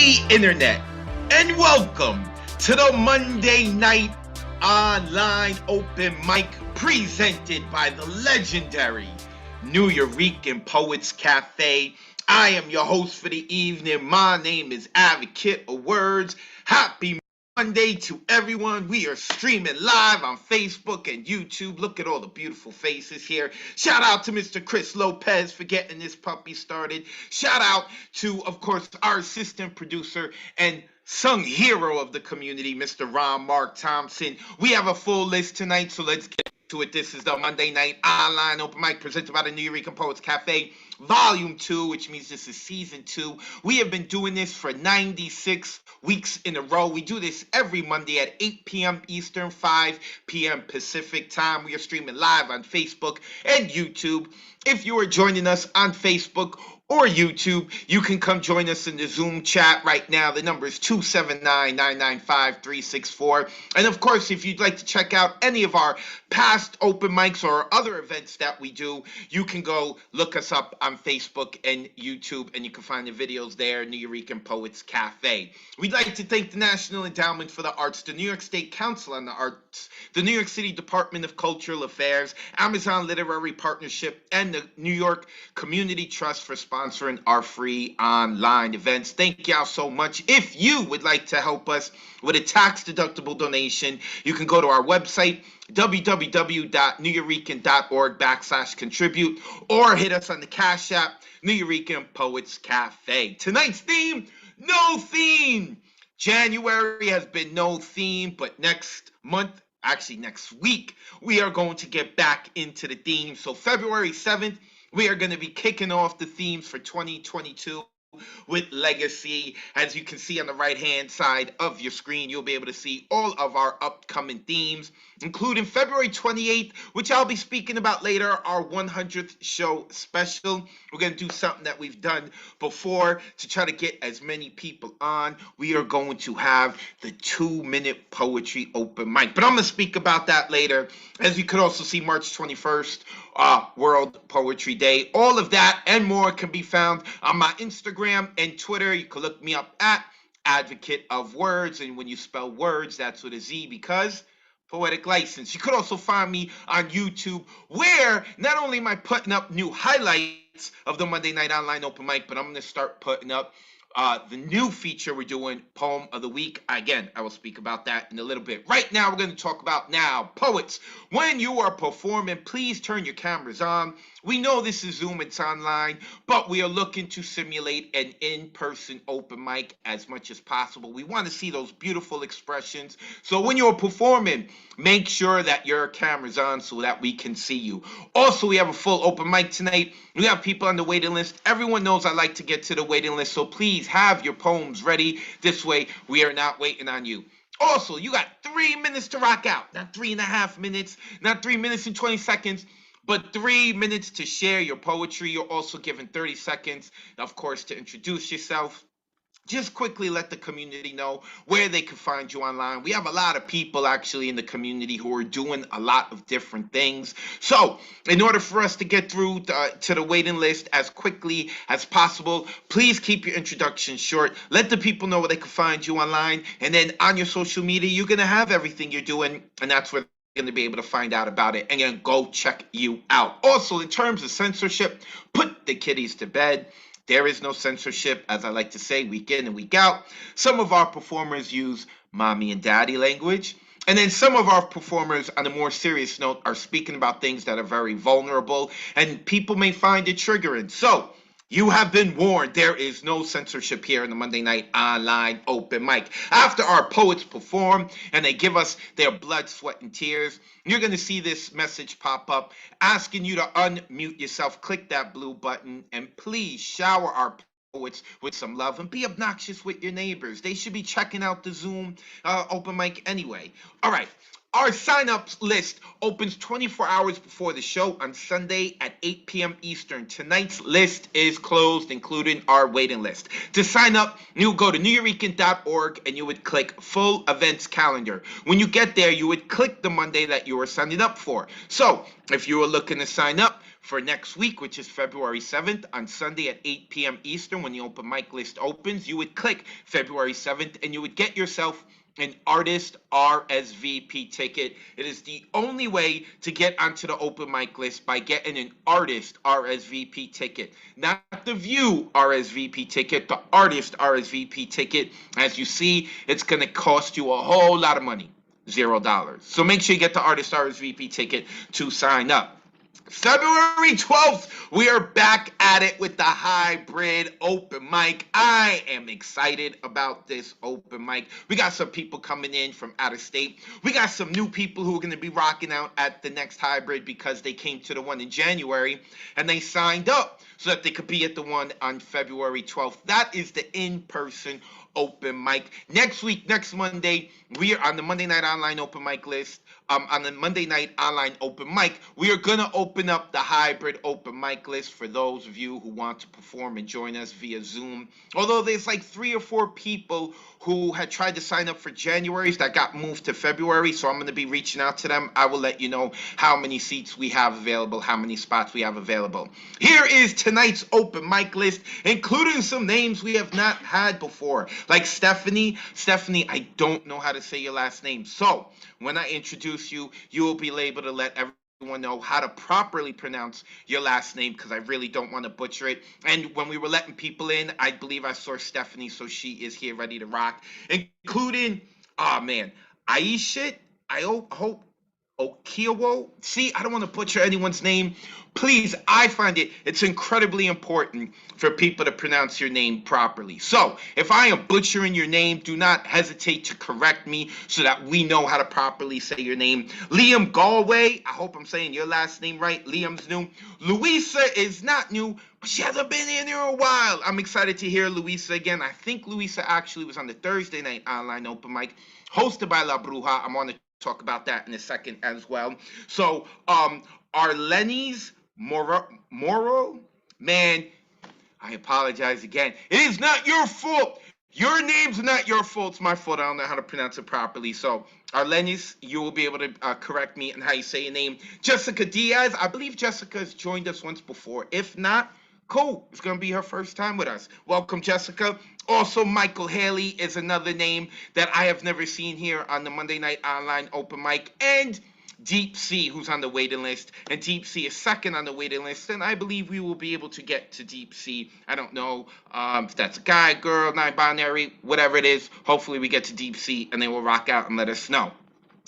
the internet, and welcome to the Monday night online open mic presented by the legendary Nuyorican Poets Cafe. I am your host for the evening. My name is Advocate of Wordz. Happy Monday to everyone. We are streaming live on Facebook and YouTube. Look at all the beautiful faces here. Shout out to Mr. Chris Lopez for getting this puppy started. Shout out to, of course, our assistant producer and sung hero of the community, Mr. Mark Thompson. We have a full list tonight, so let's get to it. This is the Monday night online open mic presented by the Nuyorican Poets Cafe, Volume 2, which means this is Season 2. We have been doing this for 96 weeks in a row. We do this every Monday at 8 p.m. Eastern, 5 p.m. Pacific time. We are streaming live on Facebook and YouTube. If you are joining us on Facebook or YouTube, you can come join us in the Zoom chat right now. The number is 279-995-364. And of course, if you'd like to check out any of our past open mics or other events that we do, you can go look us up on Facebook and YouTube, and you can find the videos there, Nuyorican Poets Cafe. We'd like to thank the National Endowment for the Arts, the New York State Council on the Arts, the New York City Department of Cultural Affairs, Amazon Literary Partnership, and the New York Community Trust for sponsoring our free online events. Thank y'all so much. If you would like to help us with a tax-deductible donation, you can go to our website, www.nuyorican.org/contribute, or hit us on the Cash App, Nuyorican Poets Cafe. Tonight's theme, no theme. January has been no theme, but next month, actually next week, we are going to get back into the theme. So February 7th, we are going to be kicking off the themes for 2022 with Legacy. As you can see on the right-hand side of your screen, you'll be able to see all of our upcoming themes, including February 28th, which I'll be speaking about later, our 100th show special. We're going to do something that we've done before to try to get as many people on. We are going to have the 2-minute poetry open mic, but I'm going to speak about that later. As you could also see, March 21st, World Poetry Day. All of that and more can be found on my Instagram and Twitter. You can look me up at Advocate of Wordz, and when you spell words, that's with a Z, because poetic license. You could also find me on YouTube, where not only am I putting up new highlights of the Monday Night Online Open Mic, but I'm going to start putting up the new feature we're doing, Poem of the Week. Again, I will speak about that in a little bit. Right now, we're going to talk about poets. When you are performing, please turn your cameras on. We know this is Zoom, it's online, but we are looking to simulate an in-person open mic as much as possible. We want to see those beautiful expressions. So when you're performing, make sure that your camera's on so that we can see you. Also, we have a full open mic tonight. We have people on the waiting list. Everyone knows I like to get to the waiting list, so please have your poems ready. This way, we are not waiting on you. Also, you got 3 minutes to rock out. Not 3.5 minutes, not 3 minutes and 20 seconds, but 3 minutes to share your poetry. You're also given 30 seconds, of course, to introduce yourself. Just quickly let the community know where they can find you online. We have a lot of people actually in the community who are doing a lot of different things. So in order for us to get through to the waiting list as quickly as possible, please keep your introduction short. Let the people know where they can find you online. And then on your social media, you're going to have everything you're doing. And that's where going to be able to find out about it and then go check you out. Also, in terms of censorship, put the kiddies to bed. There is no censorship, as I like to say, week in and week out. Some of our performers use mommy and daddy language. And then some of our performers, on a more serious note, are speaking about things that are very vulnerable, and people may find it triggering. So you have been warned. There is no censorship here in the Monday Night Online Open Mic. After our poets perform and they give us their blood, sweat, and tears, you're going to see this message pop up asking you to unmute yourself. Click that blue button and please shower our poets with some love and be obnoxious with your neighbors. They should be checking out the Zoom open mic anyway. All right. Our sign-up list opens 24 hours before the show on Sunday at 8 p.m. Eastern. Tonight's list is closed, including our waiting list. To sign up, you go to newyourican.org and you would click Full Events Calendar. When you get there, you would click the Monday that you are signing up for. So, if you are looking to sign up for next week, which is February 7th, on Sunday at 8 p.m. Eastern, when the open mic list opens, you would click February 7th and you would get yourself an artist RSVP ticket. It is the only way to get onto the open mic list, by getting an artist RSVP ticket. Not the view RSVP ticket, the artist RSVP ticket. As you see, it's going to cost you a whole lot of money. $0. So make sure you get the artist RSVP ticket to sign up. February 12th, we are back at it with the hybrid open mic. I am excited about this open mic. We got some people coming in from out of state. We got some new people who are going to be rocking out at the next hybrid because they came to the one in January and they signed up so that they could be at the one on February 12th. That is the in-person open mic. Next week, next Monday, we are on the Monday Night Online open mic list. On the Monday Night Online open mic, we are going to open up the hybrid open mic list for those of you who want to perform and join us via Zoom. Although there's like 3 or 4 people who had tried to sign up for January's that got moved to February, so I'm going to be reaching out to them. I will let you know how many seats we have available, how many spots we have available. Here is tonight's open mic list, including some names we have not had before, like Stephanie. Stephanie, I don't know how to say your last name, so when I introduce you, you will be able to let everyone know how to properly pronounce your last name, because I really don't want to butcher it. And when we were letting people in, I believe I saw Stephanie, so she is here ready to rock, including, oh man, Aisha, I hope, Okiowo. See, I don't want to butcher anyone's name. Please, I find it's incredibly important for people to pronounce your name properly. So, if I am butchering your name, do not hesitate to correct me so that we know how to properly say your name. Liam Galway, I hope I'm saying your last name right. Liam's new. Louisa is not new, but she hasn't been in here a while. I'm excited to hear Louisa again. I think Louisa actually was on the Thursday night online open mic, hosted by La Bruja. I'm on the talk about that in a second as well. So, Arlenis Moro, man, I apologize again. It is not your fault. Your name's not your fault. It's my fault. I don't know how to pronounce it properly. So, Arlenis, you will be able to correct me on how you say your name. Jessica Diaz, I believe Jessica has joined us once before. If not, cool. It's going to be her first time with us. Welcome, Jessica. Also, Michael Haley is another name that I have never seen here on the Monday Night Online open mic. And Deep Sea, who's on the waiting list. And Deep Sea is second on the waiting list. And I believe we will be able to get to Deep Sea. I don't know if that's a guy, girl, non-binary, whatever it is. Hopefully we get to Deep Sea and they will rock out and let us know.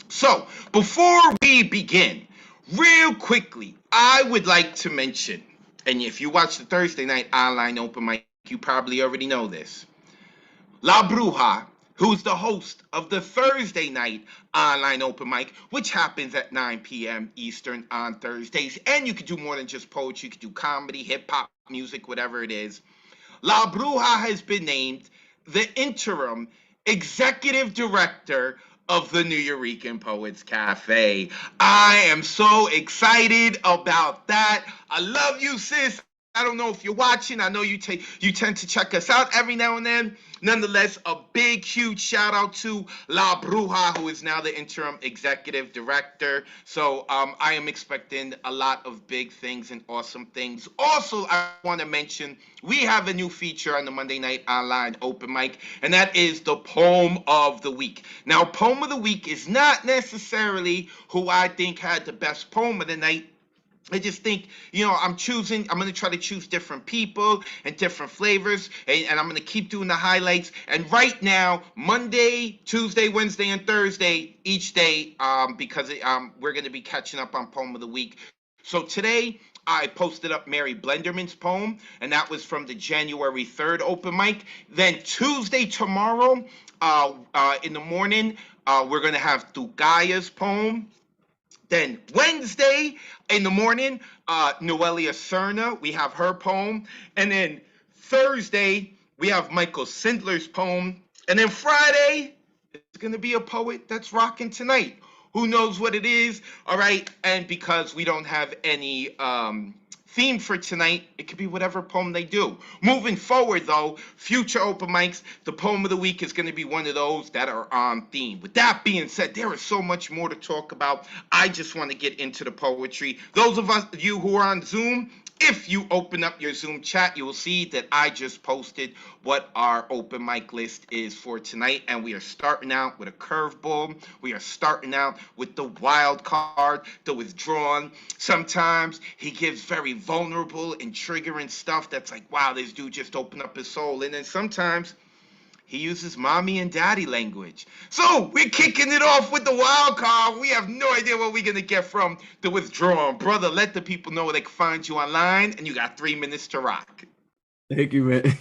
So, before we begin, real quickly, I would like to mention, and if you watch the Thursday Night Online open mic, you probably already know this. La Bruja, who's the host of the Thursday Night Online open mic, which happens at 9 p.m. Eastern on Thursdays. And you can do more than just poetry. You can do comedy, hip-hop, music, whatever it is. La Bruja has been named the interim executive director of the Nuyorican Poets Cafe. I am so excited about that. I love you, sis. I don't know if you're watching. I know you tend to check us out every now and then. Nonetheless, a big, huge shout out to La Bruja, who is now the interim executive director. So I am expecting a lot of big things and awesome things. Also, I want to mention we have a new feature on the Monday Night Online open mic, and that is the Poem of the Week. Now, Poem of the Week is not necessarily who I think had the best poem of the night. I just think, I'm going to try to choose different people and different flavors, and I'm going to keep doing the highlights. And right now, Monday, Tuesday, Wednesday, and Thursday, each day, because we're going to be catching up on Poem of the Week. So today, I posted up Mary Blenderman's poem, and that was from the January 3rd open mic. Then Tuesday, tomorrow, in the morning, we're going to have Tucaya's poem. Then Wednesday in the morning, Noelia Cerna, we have her poem. And then Thursday, we have Michael Sindler's poem. And then Friday, it's going to be a poet that's rocking tonight. who knows what it is? All right. And because we don't have any theme for tonight, it could be whatever poem they do. Moving forward, though, future open mics, the poem of the week is going to be one of those that are on theme. With that being said, there is so much more to talk about. I just want to get into the poetry. Those of you who are on Zoom, if you open up your Zoom chat, you will see that I just posted what our open mic list is for tonight. And we are starting out with a curveball. We are starting out with the wild card, the withdrawn. Sometimes he gives very vulnerable and triggering stuff that's like, wow, this dude just opened up his soul. And then sometimes he uses mommy and daddy language. So we're kicking it off with the wild card. We have no idea what we're going to get from the withdrawn. Brother, let the people know where they can find you online, and you got 3 minutes to rock. Thank you, man.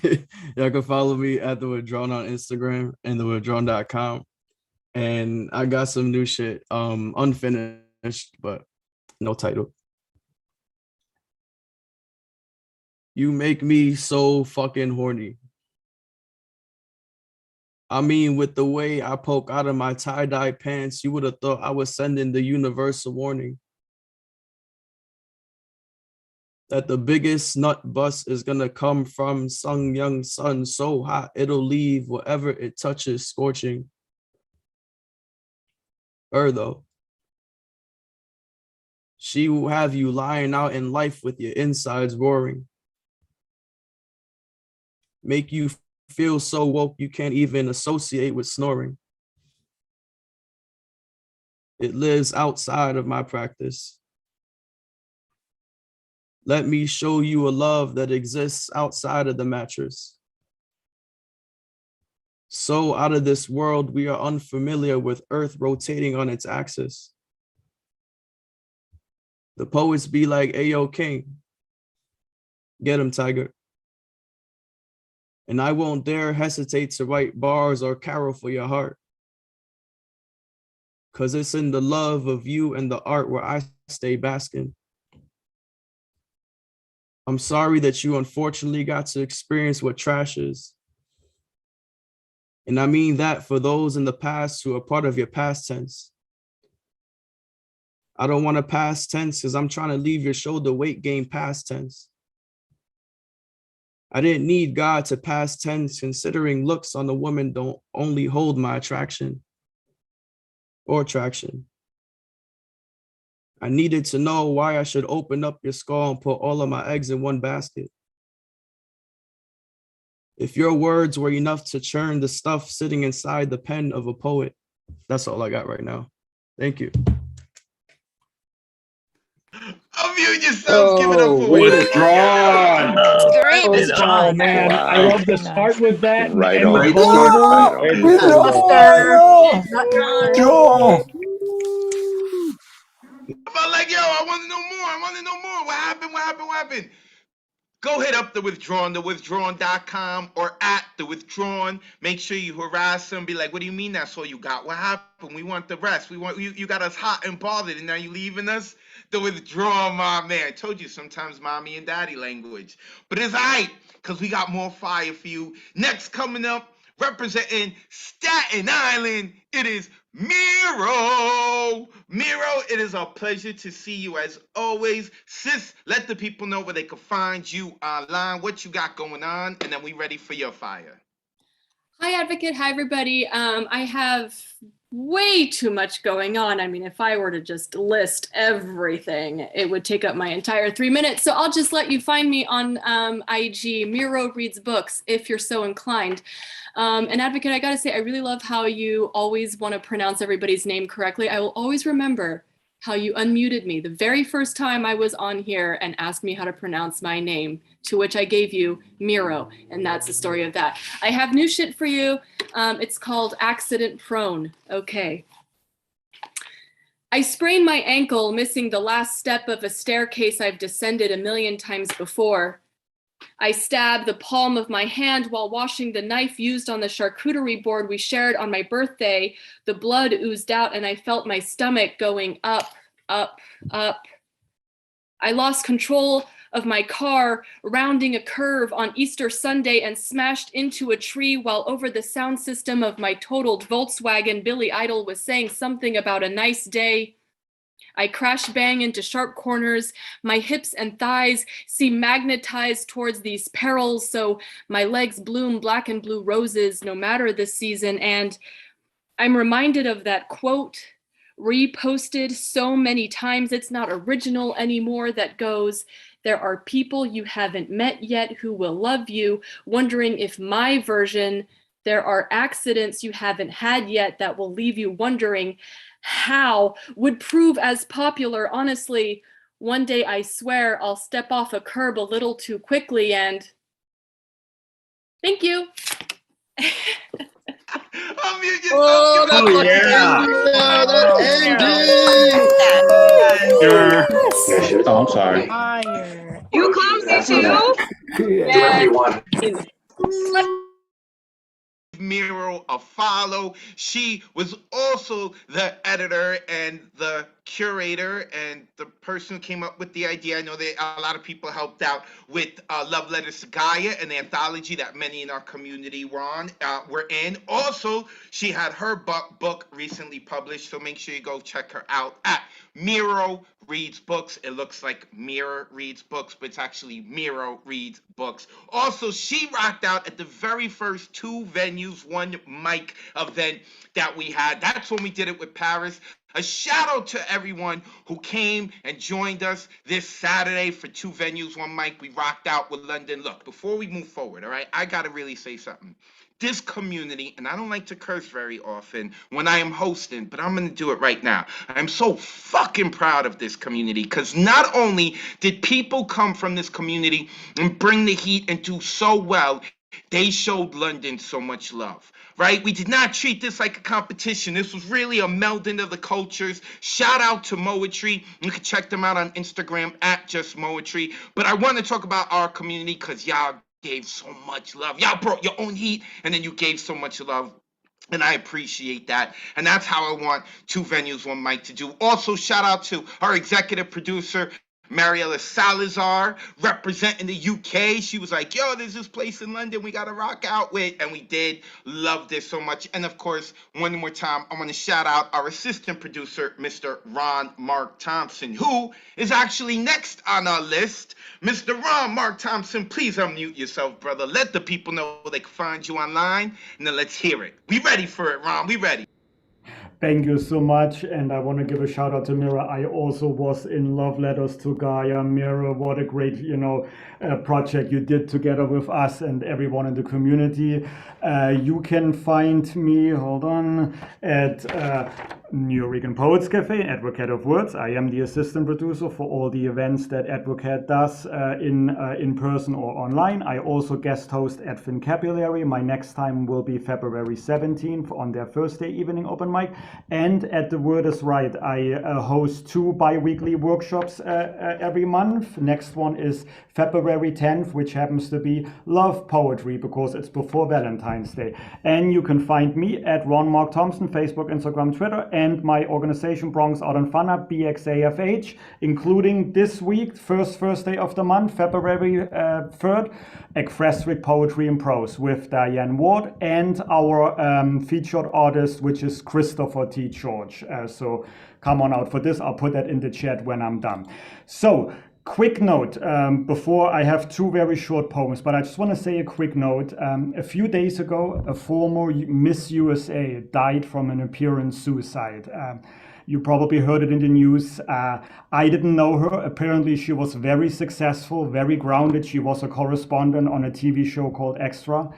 Y'all can follow me at the Withdrawn on Instagram and thewithdrawn.com. And I got some new shit, unfinished, but no title. You make me so fucking horny. I mean, with the way I poke out of my tie-dye pants, you would have thought I was sending the universe a warning that the biggest nut bust is gonna come from some young sun so hot it'll leave whatever it touches scorching. Her though, she will have you lying out in life with your insides roaring. Make you feel so woke you can't even associate with snoring. It lives outside of my practice. Let me show you a love that exists outside of the mattress. So out of this world, we are unfamiliar with Earth rotating on its axis. The poets be like, "Ayo, King, get him, Tiger." And I won't dare hesitate to write bars or carol for your heart. 'Cause it's in the love of you and the art where I stay basking. I'm sorry that you unfortunately got to experience what trash is. And I mean that for those in the past who are part of your past tense. I don't want to past tense because I'm trying to leave your shoulder weight game past tense. I didn't need God to past tense, considering looks on the woman don't only hold my attraction or traction. I needed to know why I should open up your skull and put all of my eggs in one basket. If your words were enough to churn the stuff sitting inside the pen of a poet, that's all I got right now. Thank you. Unmute yourselves, give it up for Withdrawn. Great Oh man, Wow. I love to start with that and Right end on. with Right vulnerable. on. I'm like, yo, I want to know more. I want to know more. What happened? What happened? What happened? Go hit up the Withdrawn, thewithdrawn.com, or at the Withdrawn. Make sure you harass them. Be like, what do you mean that's all you got? What happened? We want the rest. We want you got us hot and bothered, and now you leaving us? The Withdrawn, my man. I told you sometimes mommy and daddy language. But it's all right, because we got more fire for you. Next coming up, representing Staten Island, it is Miro. Miro, it is a pleasure to see you as always. Sis, let the people know where they can find you online, what you got going on, and then we ready for your fire. Hi, Advocate. Hi, everybody. I have way too much going on. I mean, if I were to just list everything, it would take up my entire 3 minutes. So I'll just let you find me on IG, Miro Reads Books, if you're so inclined. And Advocate, I gotta say, I really love how you always want to pronounce everybody's name correctly. I will always remember how you unmuted me the very first time I was on here and asked me how to pronounce my name, to which I gave you Miro, and that's the story of that. I have new shit for you. It's called Accident Prone. Okay. I sprained my ankle, missing the last step of a staircase I've descended a million times before. I stabbed the palm of my hand while washing the knife used on the charcuterie board we shared on my birthday. The blood oozed out and I felt my stomach going up, up, up. I lost control of my car rounding a curve on Easter Sunday and smashed into a tree while over the sound system of my totaled Volkswagen, Billy Idol was saying something about a nice day. I crash bang into sharp corners. My hips and thighs seem magnetized towards these perils, so my legs bloom black and blue roses no matter the season. And I'm reminded of that quote, reposted so many times it's not original anymore, that goes, "There are people you haven't met yet who will love you," wondering if my version, "There are accidents you haven't had yet that will leave you wondering how," would prove as popular. Honestly, one day I swear I'll step off a curb a little too quickly and thank you. Oh, yeah. Oh, I'm sorry. You clumsy too? Yes. Miro a follow. She was also the editor and the curator and the person who came up with the idea. I know that a lot of people helped out with Love Letters to Gaia, an anthology that many in our community were in. Also, she had her book recently published, so make sure you go check her out at Miro Reads Books. It looks like Mirror Reads Books, but it's actually Miro Reads Books. Also, she rocked out at the very first 2 venues, 1 mic event that we had. That's when we did it with Paris. A shout out to everyone who came and joined us this Saturday for 2 venues, 1 mic. We rocked out with London. Look, before we move forward, all right, I got to really say something. This community, and I don't like to curse very often when I am hosting, but I'm going to do it right now. I'm so fucking proud of this community, because not only did people come from this community and bring the heat and do so well, they showed London so much love, right? We did not treat this like a competition. This was really a melding of the cultures. Shout out to Moetry. You can check them out on Instagram at Just Moetry. But I want to talk about our community because y'all gave so much love. Y'all brought your own heat, and then you gave so much love. And I appreciate that. And that's how I want 2 venues, 1 mic to do. Also, shout out to our executive producer, Mariela Salazar, representing the UK. She was like, yo, there's this place in London we got to rock out with. And we did. Love this so much. And of course, one more time, I want to shout out our assistant producer, Mr. Ron Mark Thompson, who is actually next on our list. Mr. Ron Mark Thompson, please unmute yourself, brother. Let the people know they can find you online. And then let's hear it. We ready for it, Ron. We ready. Thank you so much, and I want to give a shout out to Mira. I also was in Love Letters to Gaia. Mira, what a great, project you did together with us and everyone in the community. You can find me, at New York Poets Cafe, Advocate of Wordz. I am the assistant producer for all the events that Advocate does in person or online. I also guest host at Fincapulary. My next time will be February 17th on their Thursday evening open mic. And at The Word is Right, I host 2 bi-weekly workshops every month. Next one is February 10th, which happens to be Love Poetry because it's before Valentine's Day. And you can find me at Ron Mark Thompson, Facebook, Instagram, Twitter, and my organization Bronx Art and Fun Up, BXAFH, including this week, first Thursday of the month, February 3rd, Ekphrastric Poetry and Prose with Diane Ward and our featured artist, which is Christopher T. George. So come on out for this. I'll put that in the chat when I'm done. So, quick note, before I have 2 very short poems, but I just want to say a quick note. A few days ago, a former Miss USA died from an appearance suicide. You probably heard it in the news. I didn't know her. Apparently, she was very successful, very grounded. She was a correspondent on a TV show called Extra.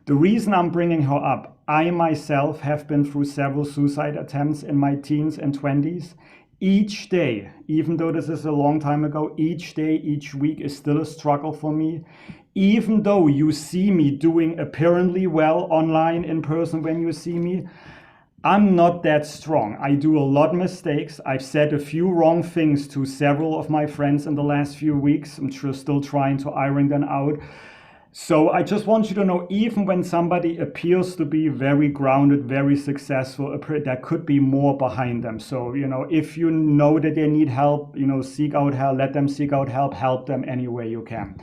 The reason I'm bringing her up, I myself have been through several suicide attempts in my teens and 20s. Each day, even though this is a long time ago, each day, each week is still a struggle for me. Even though you see me doing apparently well online, in person when you see me, I'm not that strong. I do a lot of mistakes. I've said a few wrong things to several of my friends in the last few weeks. I'm still trying to iron them out. So I just want you to know, even when somebody appears to be very grounded, very successful, there could be more behind them. So, if you know that they need help, seek out help, let them seek out help them any way you can.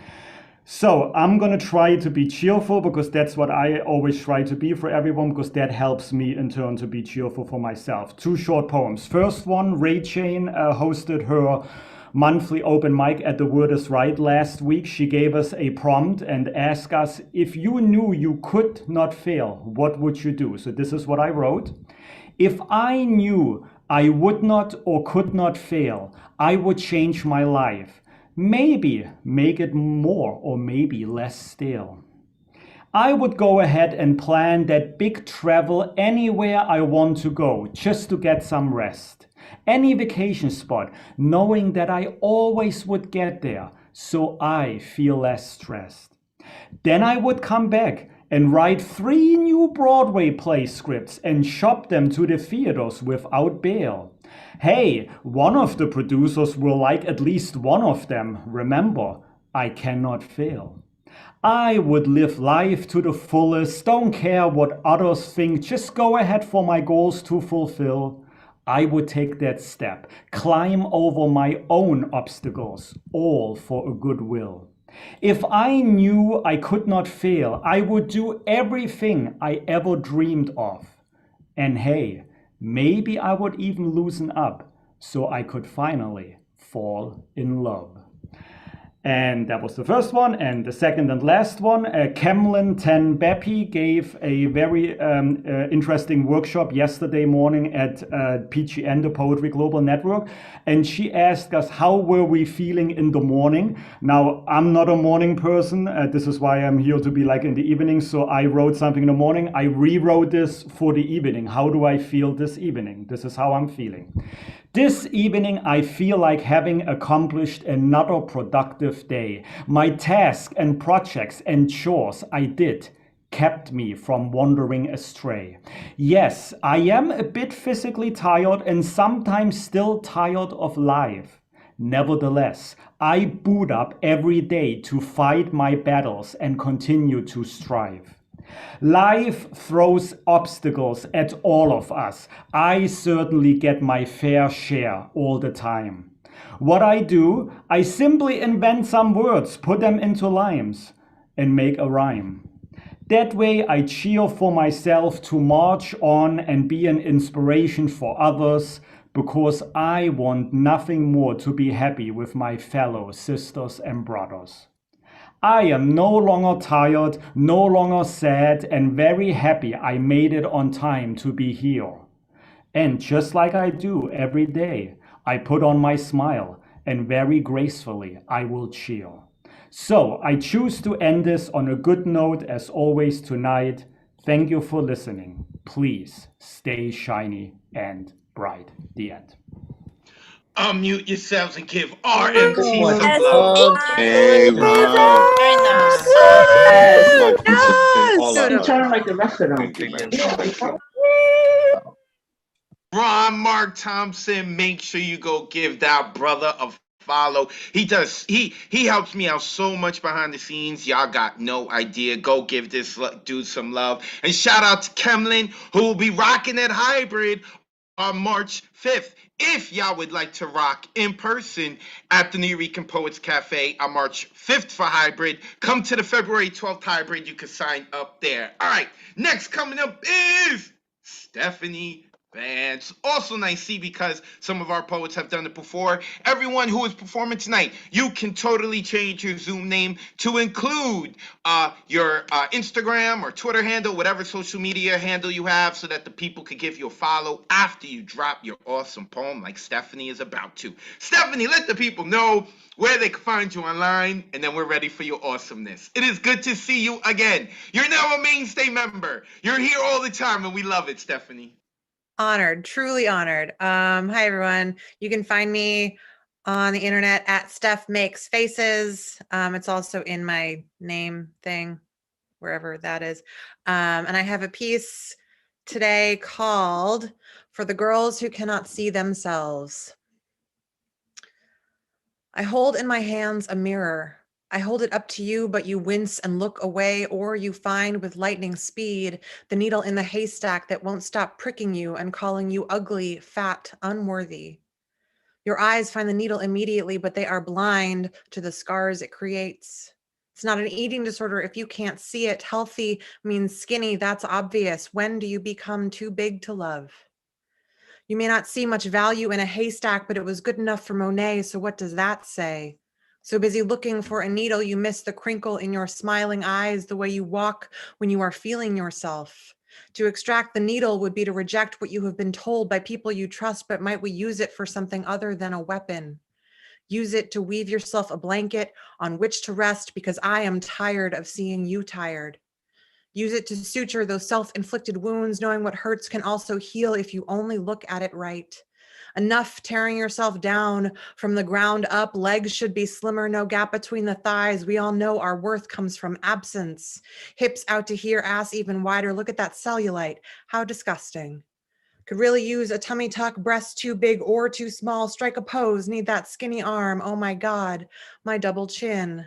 So I'm going to try to be cheerful, because that's what I always try to be for everyone, because that helps me in turn to be cheerful for myself. 2 short poems. First one, R.E.H hosted her monthly open mic at the Wordz Right last week. She gave us a prompt and asked us, if you knew you could not fail, what would you do? So this is what I wrote. If I knew I would not or could not fail, I would change my life. Maybe make it more or maybe less stale. I would go ahead and plan that big travel anywhere I want to go, just to get some rest. Any vacation spot, knowing that I always would get there, so I feel less stressed. Then I would come back and write 3 new Broadway play scripts and shop them to the theaters without bail. Hey, one of the producers will like at least one of them. Remember, I cannot fail. I would live life to the fullest, don't care what others think, just go ahead for my goals to fulfill. I would take that step, climb over my own obstacles, all for a good will. If I knew I could not fail, I would do everything I ever dreamed of. And hey, maybe I would even loosen up so I could finally fall in love. And that was the first one. And the second and last one, Kemlin Ten Bepi gave a very interesting workshop yesterday morning at PGN, the Poetry Global Network. And she asked us, how were we feeling in the morning? Now, I'm not a morning person. This is why I'm here to be like in the evening. So I wrote something in the morning. I rewrote this for the evening. How do I feel this evening? This is how I'm feeling. This evening, I feel like having accomplished another productive day. My tasks and projects and chores I did kept me from wandering astray. Yes, I am a bit physically tired and sometimes still tired of life. Nevertheless, I boot up every day to fight my battles and continue to strive. Life throws obstacles at all of us. I certainly get my fair share all the time. What I do, I simply invent some words, put them into rhymes, and make a rhyme. That way I cheer for myself to march on and be an inspiration for others, because I want nothing more to be happy with my fellow sisters and brothers. I am no longer tired, no longer sad, and very happy I made it on time to be here. And just like I do every day, I put on my smile, and very gracefully I will cheer. So I choose to end this on a good note as always tonight. Thank you for listening. Please stay shiny and bright. The end. Unmute yourselves and give RMT some love. Hey, Ron. Yes. You trying like the rest of them. Ron Mark Thompson, make sure you go give that brother a follow. He helps me out so much behind the scenes. Y'all got no idea. Go give this dude some love. And shout out to Kemlin, who will be rocking that hybrid on March 5th. If y'all would like to rock in person at the New Rican Poets Cafe on March 5th for hybrid, come to the February 12th hybrid. You can sign up there. All right, next coming up is Stephanie Vance. Also nice, see, because some of our poets have done it before. Everyone who is performing tonight, you can totally change your Zoom name to include your Instagram or Twitter handle, whatever social media handle you have, so that the people could give you a follow after you drop your awesome poem like Stephanie is about to. Stephanie, let the people know where they can find you online, and then we're ready for your awesomeness. It is good to see you again. You're now a mainstay member. You're here all the time, and we love it, Stephanie. Honored, truly honored. Hi, everyone. You can find me on the internet at Steph Makes Faces. It's also in my name thing, wherever that is. And I have a piece today called For the Girls Who Cannot See Themselves. I hold in my hands a mirror, I hold it up to you, but you wince and look away, or you find with lightning speed the needle in the haystack that won't stop pricking you and calling you ugly, fat, unworthy. Your eyes find the needle immediately, but they are blind to the scars it creates. It's not an eating disorder if you can't see it. Healthy means skinny, that's obvious. When do you become too big to love? You may not see much value in a haystack, but it was good enough for Monet, so what does that say? So busy looking for a needle, you miss the crinkle in your smiling eyes, the way you walk when you are feeling yourself. To extract the needle would be to reject what you have been told by people you trust, but might we use it for something other than a weapon? Use it to weave yourself a blanket on which to rest, because I am tired of seeing you tired. Use it to suture those self-inflicted wounds, knowing what hurts can also heal if you only look at it right. Enough tearing yourself down from the ground up. Legs should be slimmer, no gap between the thighs. We all know our worth comes from absence. Hips out to here, ass even wider. Look at that cellulite. How disgusting. Could really use a tummy tuck, breasts too big or too small. Strike a pose, need that skinny arm. Oh my God, my double chin.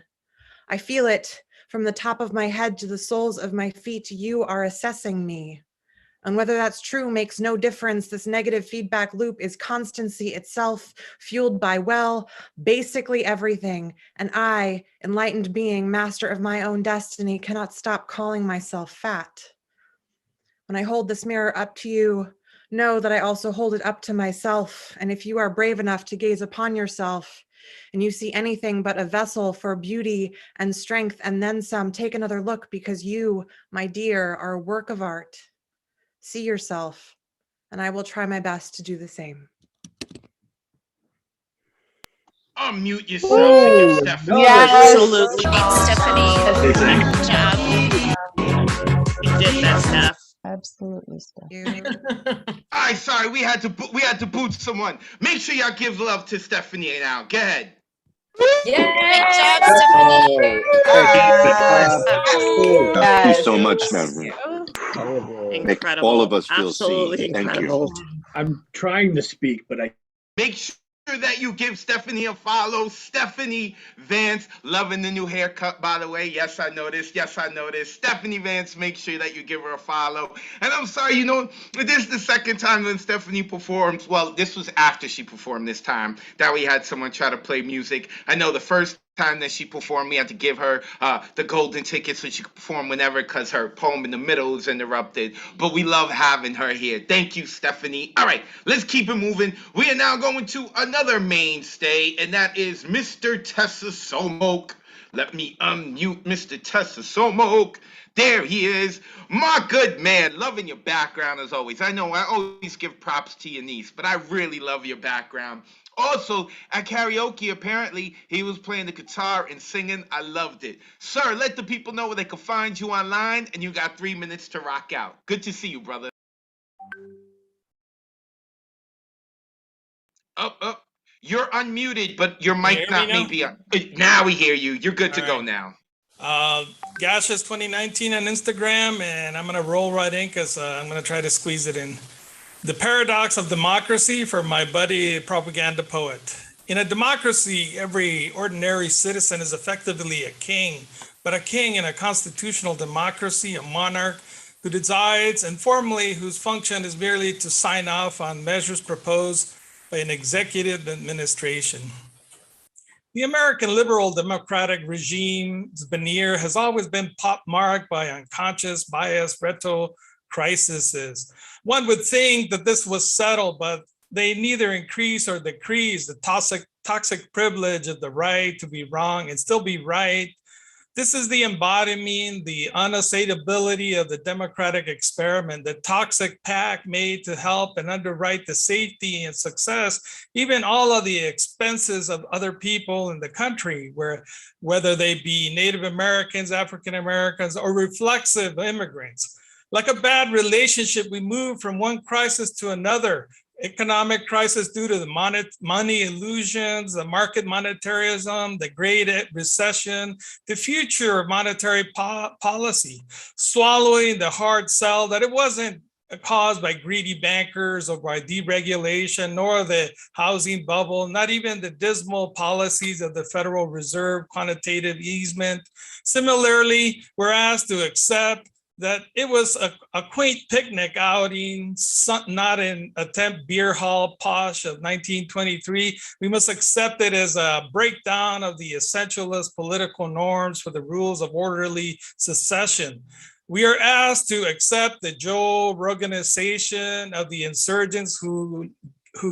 I feel it from the top of my head to the soles of my feet. You are assessing me. And whether that's true makes no difference. This negative feedback loop is constancy itself, fueled by, well, basically everything. And I, enlightened being, master of my own destiny, cannot stop calling myself fat. When I hold this mirror up to you, know that I also hold it up to myself. And if you are brave enough to gaze upon yourself, and you see anything but a vessel for beauty and strength and then some, take another look, because you, my dear, are a work of art. See yourself, and I will try my best to do the same. Unmute yourself, Stephanie. Absolutely. Stephanie. Good job. You did that, Steph. Absolutely, Steph. All right, sorry, we had to boot someone. Make sure y'all give love to Stephanie now. Go ahead. Great job, Stephanie. Thank you so much, Stephanie. Make all of us feel Absolutely seen. Thank incredible. you. I'm trying to speak, but I Make sure that you give Stephanie a follow. Stephanie Vance, loving the new haircut, by the way. Yes, I noticed. Stephanie Vance, make sure that you give her a follow. And I'm sorry, this is the second time when Stephanie performs. Well, this was after she performed this time that we had someone try to play music. I know the first time that she performed, we had to give her the golden ticket so she could perform whenever, because her poem in the middle is interrupted. But we love having her here. Thank you, Stephanie. All right, let's keep it moving. We are now going to another mainstay, and that is Mr. Tessa Somoke. Let me unmute Mr. Tessa Somoke. There he is. My good man, loving your background as always. I know I always give props to your niece, but I really love your background. Also, at karaoke, apparently, he was playing the guitar and singing. I loved it. Sir, let the people know where they can find you online, and you got 3 minutes to rock out. Good to see you, brother. Up. You're unmuted, but your mic not maybe on. Now we hear you. You're good to go now. Gosh, it's 2019 on Instagram, and I'm going to roll right in because I'm going to try to squeeze it in. The paradox of democracy for my buddy propaganda poet. In a democracy, every ordinary citizen is effectively a king, but a king in a constitutional democracy, a monarch who decides and formally whose function is merely to sign off on measures proposed by an executive administration. The American liberal democratic regime's veneer has always been marked by unconscious bias, retro crises. One would think that this was settled, but they neither increase or decrease the toxic privilege of the right to be wrong and still be right. This is the embodiment, the unassailability of the democratic experiment, the toxic pact made to help and underwrite the safety and success, even all of the expenses of other people in the country, whether they be Native Americans, African Americans, or reflexive immigrants. Like a bad relationship, we move from one crisis to another. Economic crisis due to the money illusions, the market monetarism, the Great Recession, the future of monetary policy, swallowing the hard sell that it wasn't caused by greedy bankers or by deregulation, nor the housing bubble, not even the dismal policies of the Federal Reserve quantitative easement. Similarly, we're asked to accept that it was a quaint picnic outing, not an attempt beer hall posh of 1923. We must accept it as a breakdown of the essentialist political norms for the rules of orderly succession. We are asked to accept the Joe Roganization of the insurgents who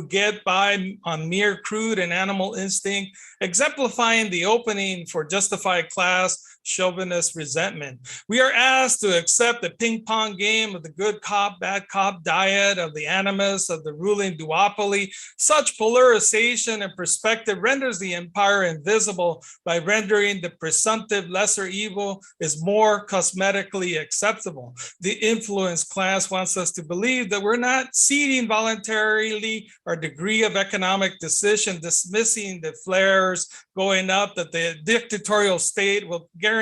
get by on mere crude and animal instinct, exemplifying the opening for justified class chauvinist resentment. We are asked to accept the ping pong game of the good cop, bad cop diet of the animus of the ruling duopoly. Such polarization and perspective renders the empire invisible by rendering the presumptive lesser evil is more cosmetically acceptable. The influence class wants us to believe that we're not ceding voluntarily our degree of economic decision, dismissing the flares going up that the dictatorial state will guarantee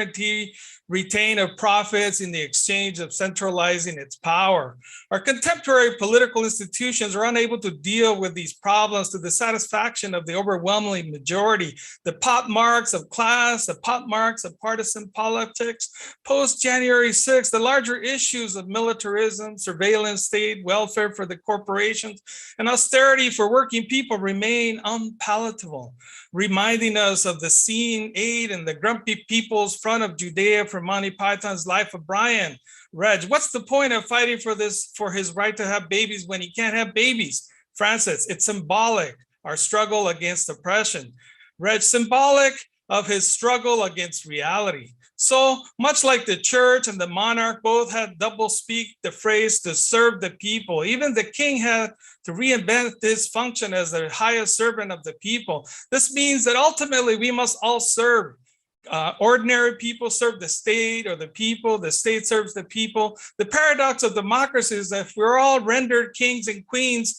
retain of profits in the exchange of centralizing its power. Our contemporary political institutions are unable to deal with these problems to the satisfaction of the overwhelming majority. The pot marks of class, the pot marks of partisan politics, post-January 6th, the larger issues of militarism, surveillance state, welfare for the corporations, and austerity for working people remain unpalatable, reminding us of the scene 8 in the Grumpy People's Front of Judea from Monty Python's Life of Brian. Reg, what's the point of fighting for his right to have babies when he can't have babies? Francis, it's symbolic, our struggle against oppression. Reg, symbolic of his struggle against reality. So much like the church and the monarch both had double speak the phrase to serve the people. Even the king had to reinvent this function as the highest servant of the people. This means that ultimately we must all serve. Ordinary people serve the state, or the state serves the people. The paradox of democracy is that if we're all rendered kings and queens,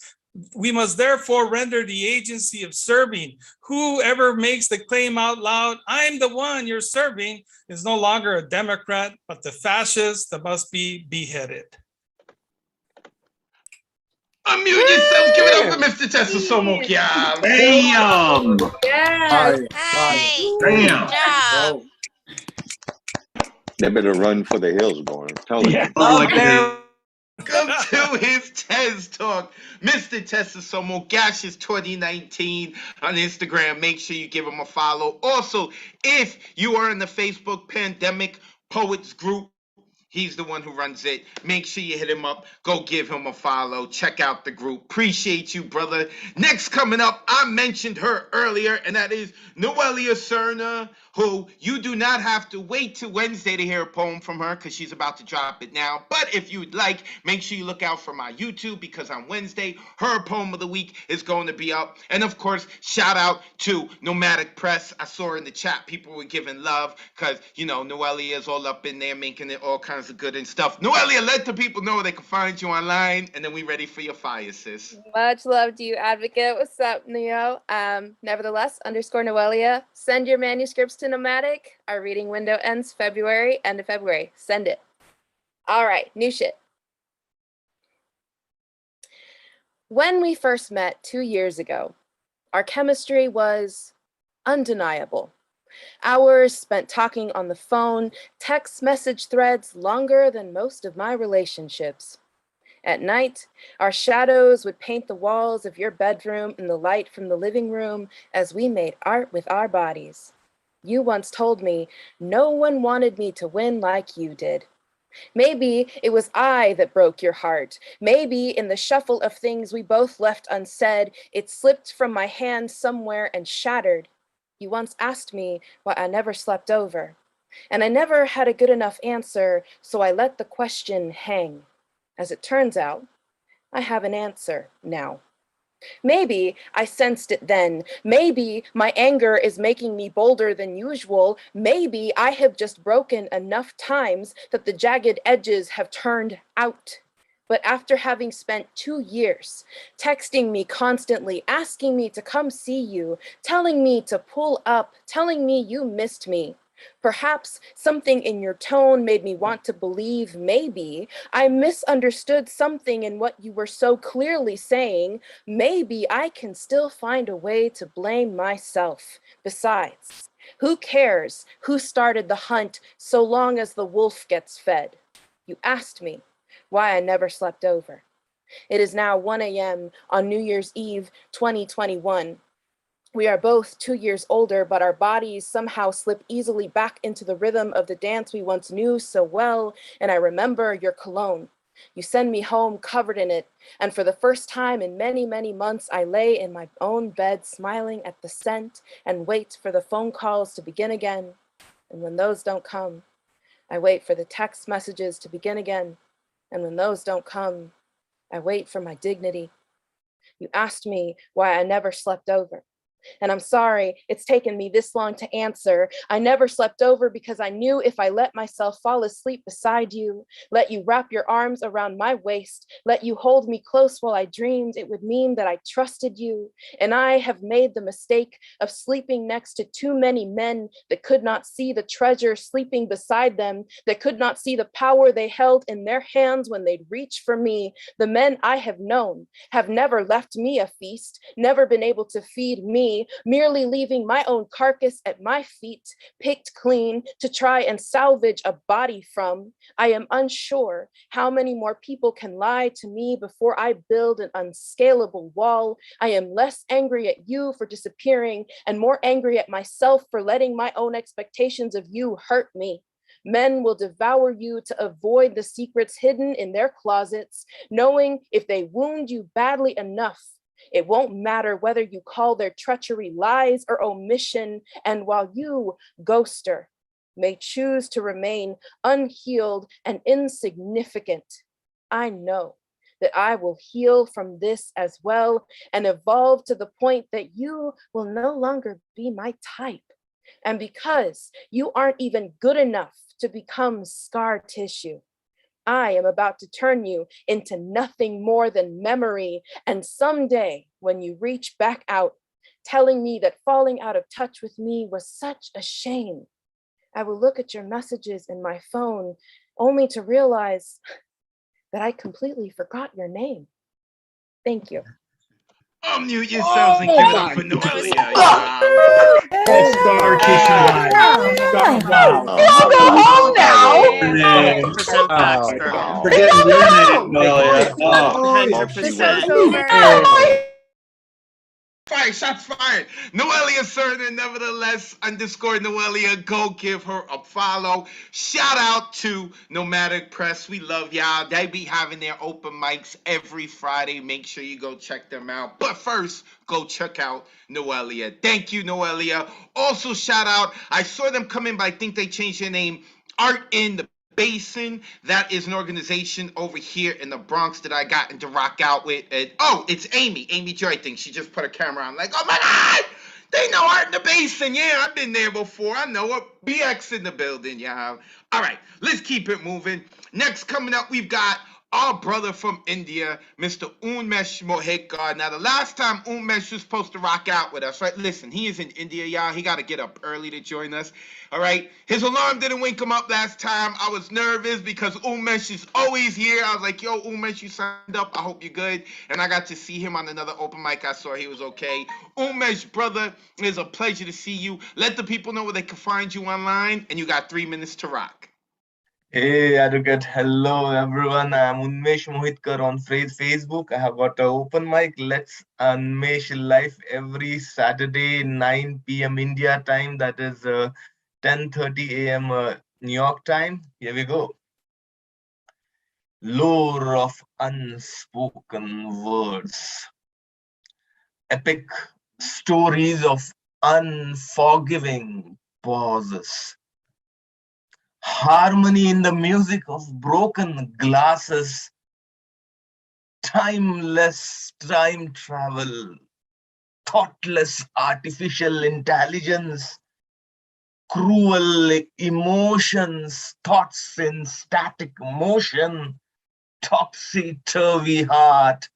we must therefore render the agency of serving. Whoever makes the claim out loud, I'm the one you're serving, is no longer a Democrat, but the fascist that must be beheaded. Unmute yourself. Give it up for Mr. Tessa Somokia. Damn. Yes. Damn. They better run for the hills, going. Tell them. Yeah. Welcome to his TES Talk. Mr. Tessa Somokia 2019 on Instagram. Make sure you give him a follow. Also, if you are in the Facebook Pandemic Poets group, he's the one who runs it. Make sure you hit him up. Go give him a follow. Check out the group. Appreciate you, brother. Next coming up, I mentioned her earlier, and that is Noelia Cerna, who you do not have to wait till Wednesday to hear a poem from her because she's about to drop it now. But if you'd like, make sure you look out for my YouTube because on Wednesday, her poem of the week is going to be up. And of course, shout out to Nomadic Press. I saw in the chat people were giving love because, you know, Noelia is all up in there making it all kinds of good and stuff. Noelia, let the people know they can find you online, and then we ready for your fire, sis. Much love to you, Advocate. What's up, Neo? Nevertheless, _Noelia. Send your manuscripts to Nomadic. Our reading window ends end of February. Send it. All right, new shit. When we first met 2 years ago, our chemistry was undeniable. Hours spent talking on the phone, text message threads longer than most of my relationships. At night, our shadows would paint the walls of your bedroom and the light from the living room as we made art with our bodies. You once told me no one wanted me to win like you did. Maybe it was I that broke your heart. Maybe in the shuffle of things we both left unsaid, it slipped from my hand somewhere and shattered. You once asked me why I never slept over, and I never had a good enough answer, so I let the question hang. As it turns out, I have an answer now. Maybe I sensed it then. Maybe my anger is making me bolder than usual. Maybe I have just broken enough times that the jagged edges have turned out. But after having spent 2 years texting me constantly, asking me to come see you, telling me to pull up, telling me you missed me, Perhaps something in your tone made me want to believe maybe I misunderstood something in what you were so clearly saying. Maybe I can still find a way to blame myself. Besides, who cares who started the hunt so long as the wolf gets fed? You asked me why I never slept over. It is now 1 a.m. on New Year's Eve, 2021. We are both 2 years older, but our bodies somehow slip easily back into the rhythm of the dance we once knew so well, and I remember your cologne. You send me home covered in it, and for the first time in many, many months, I lay in my own bed smiling at the scent and wait for the phone calls to begin again. And when those don't come, I wait for the text messages to begin again. And when those don't come, I wait for my dignity. You asked me why I never slept over. And I'm sorry it's taken me this long to answer. I never slept over because I knew if I let myself fall asleep beside you, let you wrap your arms around my waist, let you hold me close while I dreamed, it would mean that I trusted you. And I have made the mistake of sleeping next to too many men that could not see the treasure sleeping beside them, that could not see the power they held in their hands when they'd reach for me. The men I have known have never left me a feast, never been able to feed me, merely leaving my own carcass at my feet, picked clean to try and salvage a body from. I am unsure how many more people can lie to me before I build an unscalable wall. I am less angry at you for disappearing and more angry at myself for letting my own expectations of you hurt me. Men will devour you to avoid the secrets hidden in their closets, knowing if they wound you badly enough, it won't matter whether you call their treachery lies or omission. And while you, ghoster, may choose to remain unhealed and insignificant, I know that I will heal from this as well and evolve to the point that you will no longer be my type. And because you aren't even good enough to become scar tissue, I am about to turn you into nothing more than memory. And someday, when you reach back out, telling me that falling out of touch with me was such a shame, I will look at your messages in my phone only to realize that I completely forgot your name. Thank you. Unmute yourselves and give it up for Noelia. All star tissue live. Wow. Go home now. 100% facts, girl. Forgetting your name, Noelia. The show's over. Fire, shots fired. Noelia Cerna, nevertheless, _ Noelia. Go give her a follow. Shout out to Nomadic Press. We love y'all. They be having their open mics every Friday. Make sure you go check them out. But first, go check out Noelia. Thank you, Noelia. Also, shout out, I saw them come in, but I think they changed their name. Art in the Basin. That is an organization over here in the Bronx that I gotten to rock out with. And, oh, it's Amy Joy. I think she just put a camera on. Like, oh my God, they know Art in the Basin. Yeah, I've been there before. I know it. BX in the building, y'all. All right, let's keep it moving. Next coming up, we've got our brother from India, Mr. Unmesh Mohekar. Now, the last time Unmesh was supposed to rock out with us, right? Listen, he is in India, y'all. He got to get up early to join us. All right. His alarm didn't wake him up last time. I was nervous because Unmesh is always here. I was like, yo, Unmesh, you signed up. I hope you're good. And I got to see him on another open mic. I saw he was okay. Unmesh, brother, it is a pleasure to see you. Let the people know where they can find you online. And you got 3 minutes to rock. Hey, Advocate. Hello, everyone. I'm Unmesh Mohekar on Facebook. I have got an open mic. Let's Unmesh live every Saturday, 9 p.m. India time. That is 10:30 a.m. New York time. Here we go. Lore of unspoken words. Epic stories of unforgiving pauses. Harmony in the music of broken glasses, timeless time travel, thoughtless artificial intelligence, cruel emotions, thoughts in static motion, topsy-turvy heart.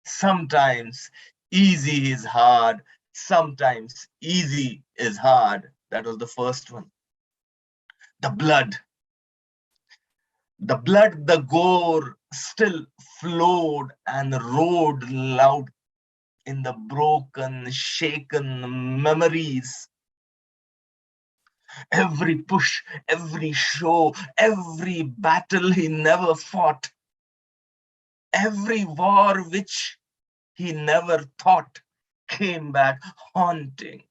Sometimes easy is hard, sometimes easy is hard. That was the first one. The blood, the gore still flowed and roared loud in the broken, shaken memories. Every push, every show, every battle he never fought, every war which he never thought came back haunting,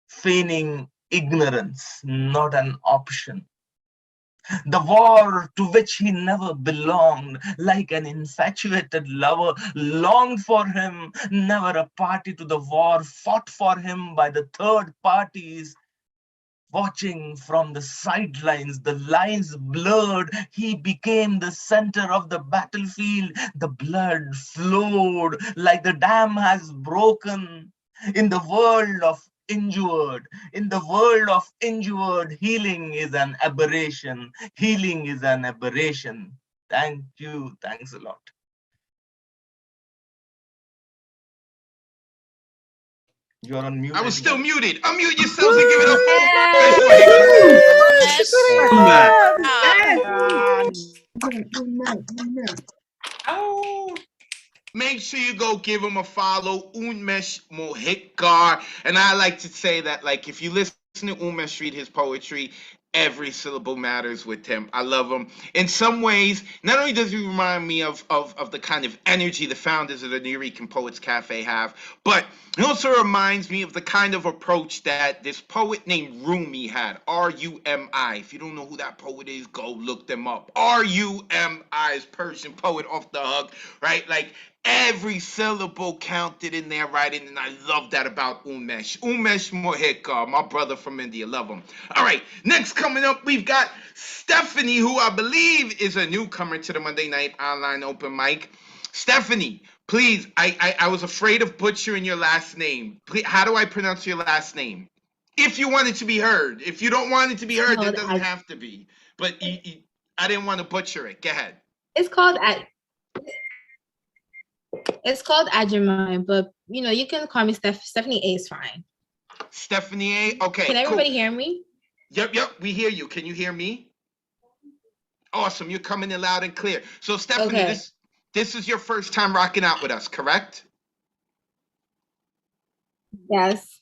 feigning ignorance, not an option. The war to which he never belonged, like an infatuated lover, longed for him, never a party to the war, fought for him by the third parties. Watching from the sidelines, the lines blurred, he became the center of the battlefield. The blood flowed like the dam has broken. In the world of injured, healing is an aberration. Healing is an aberration. Thank you. Thanks a lot. You're on mute. I was still muted. Unmute yourselves and give it up for Make sure you go give him a follow, Unmesh Mohikar. And I like to say that, like, if you listen to Unmesh read his poetry, every syllable matters with him. I love him. In some ways, not only does he remind me of the kind of energy the founders of the New York Poets Cafe have, but he also reminds me of the kind of approach that this poet named Rumi had, R-U-M-I. If you don't know who that poet is, go look them up. R-U-M-I is Persian poet off the hook, right? Like, every syllable counted in their writing, and I love that about Unmesh. Unmesh Mohikar, my brother from India. Love him. All right, next coming up, we've got Stephanie, who I believe is a newcomer to the Monday Night Online Open Mic. Stephanie, please, I was afraid of butchering your last name. Please, how do I pronounce your last name? If you want it to be heard. If you don't want it to be heard, that doesn't have to be. But I didn't want to butcher it. Go ahead. It's called Adjumai, but you can call me Stephanie A is fine. Stephanie A. Okay. Can everybody hear me? Yep, we hear you. Can you hear me? Awesome. You're coming in loud and clear. So Stephanie, okay. This is your first time rocking out with us, correct? Yes.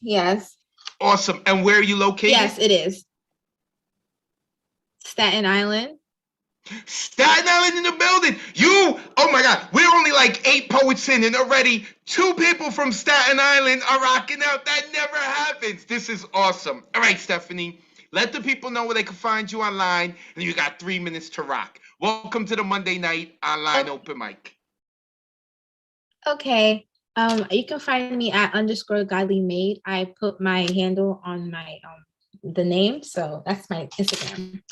Awesome. And where are you located? Yes, it is. Staten Island. Staten Island in the building. Oh my God, we're only like 8 poets in, and already 2 people from Staten Island are rocking out. That never happens. This is awesome. All right, Stephanie, let the people know where they can find you online, and you got 3 minutes to rock. Welcome to the Monday Night Online Open Mic. Okay. You can find me at _godlymaid. I put my handle on my the name, so that's my Instagram.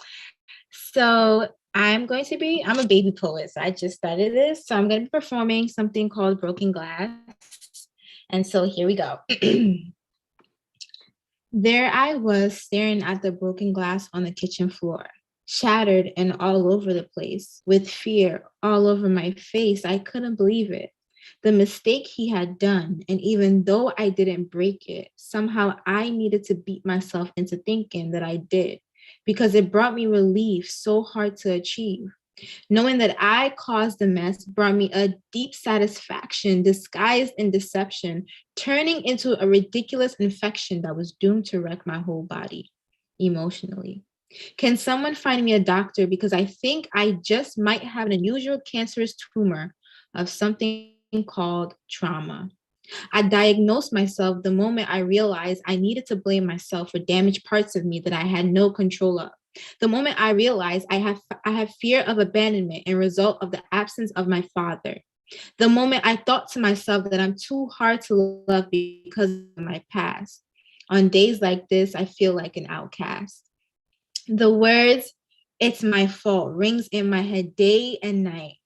So I'm a baby poet, so I just started this. So I'm going to be performing something called Broken Glass. And so here we go. There I was staring at the broken glass on the kitchen floor, shattered and all over the place, with fear all over my face. I couldn't believe it. The mistake he had done, and even though I didn't break it, somehow I needed to beat myself into thinking that I did, because it brought me relief so hard to achieve. Knowing that I caused the mess brought me a deep satisfaction disguised in deception, turning into a ridiculous infection that was doomed to wreck my whole body emotionally. Can someone find me a doctor, because I think I just might have an unusual cancerous tumor of something called trauma. I diagnosed myself the moment I realized I needed to blame myself for damaged parts of me that I had no control of. The moment I realized I have fear of abandonment and result of the absence of my father. The moment I thought to myself that I'm too hard to love because of my past. On days like this, I feel like an outcast. The words, "It's my fault," rings in my head day and night.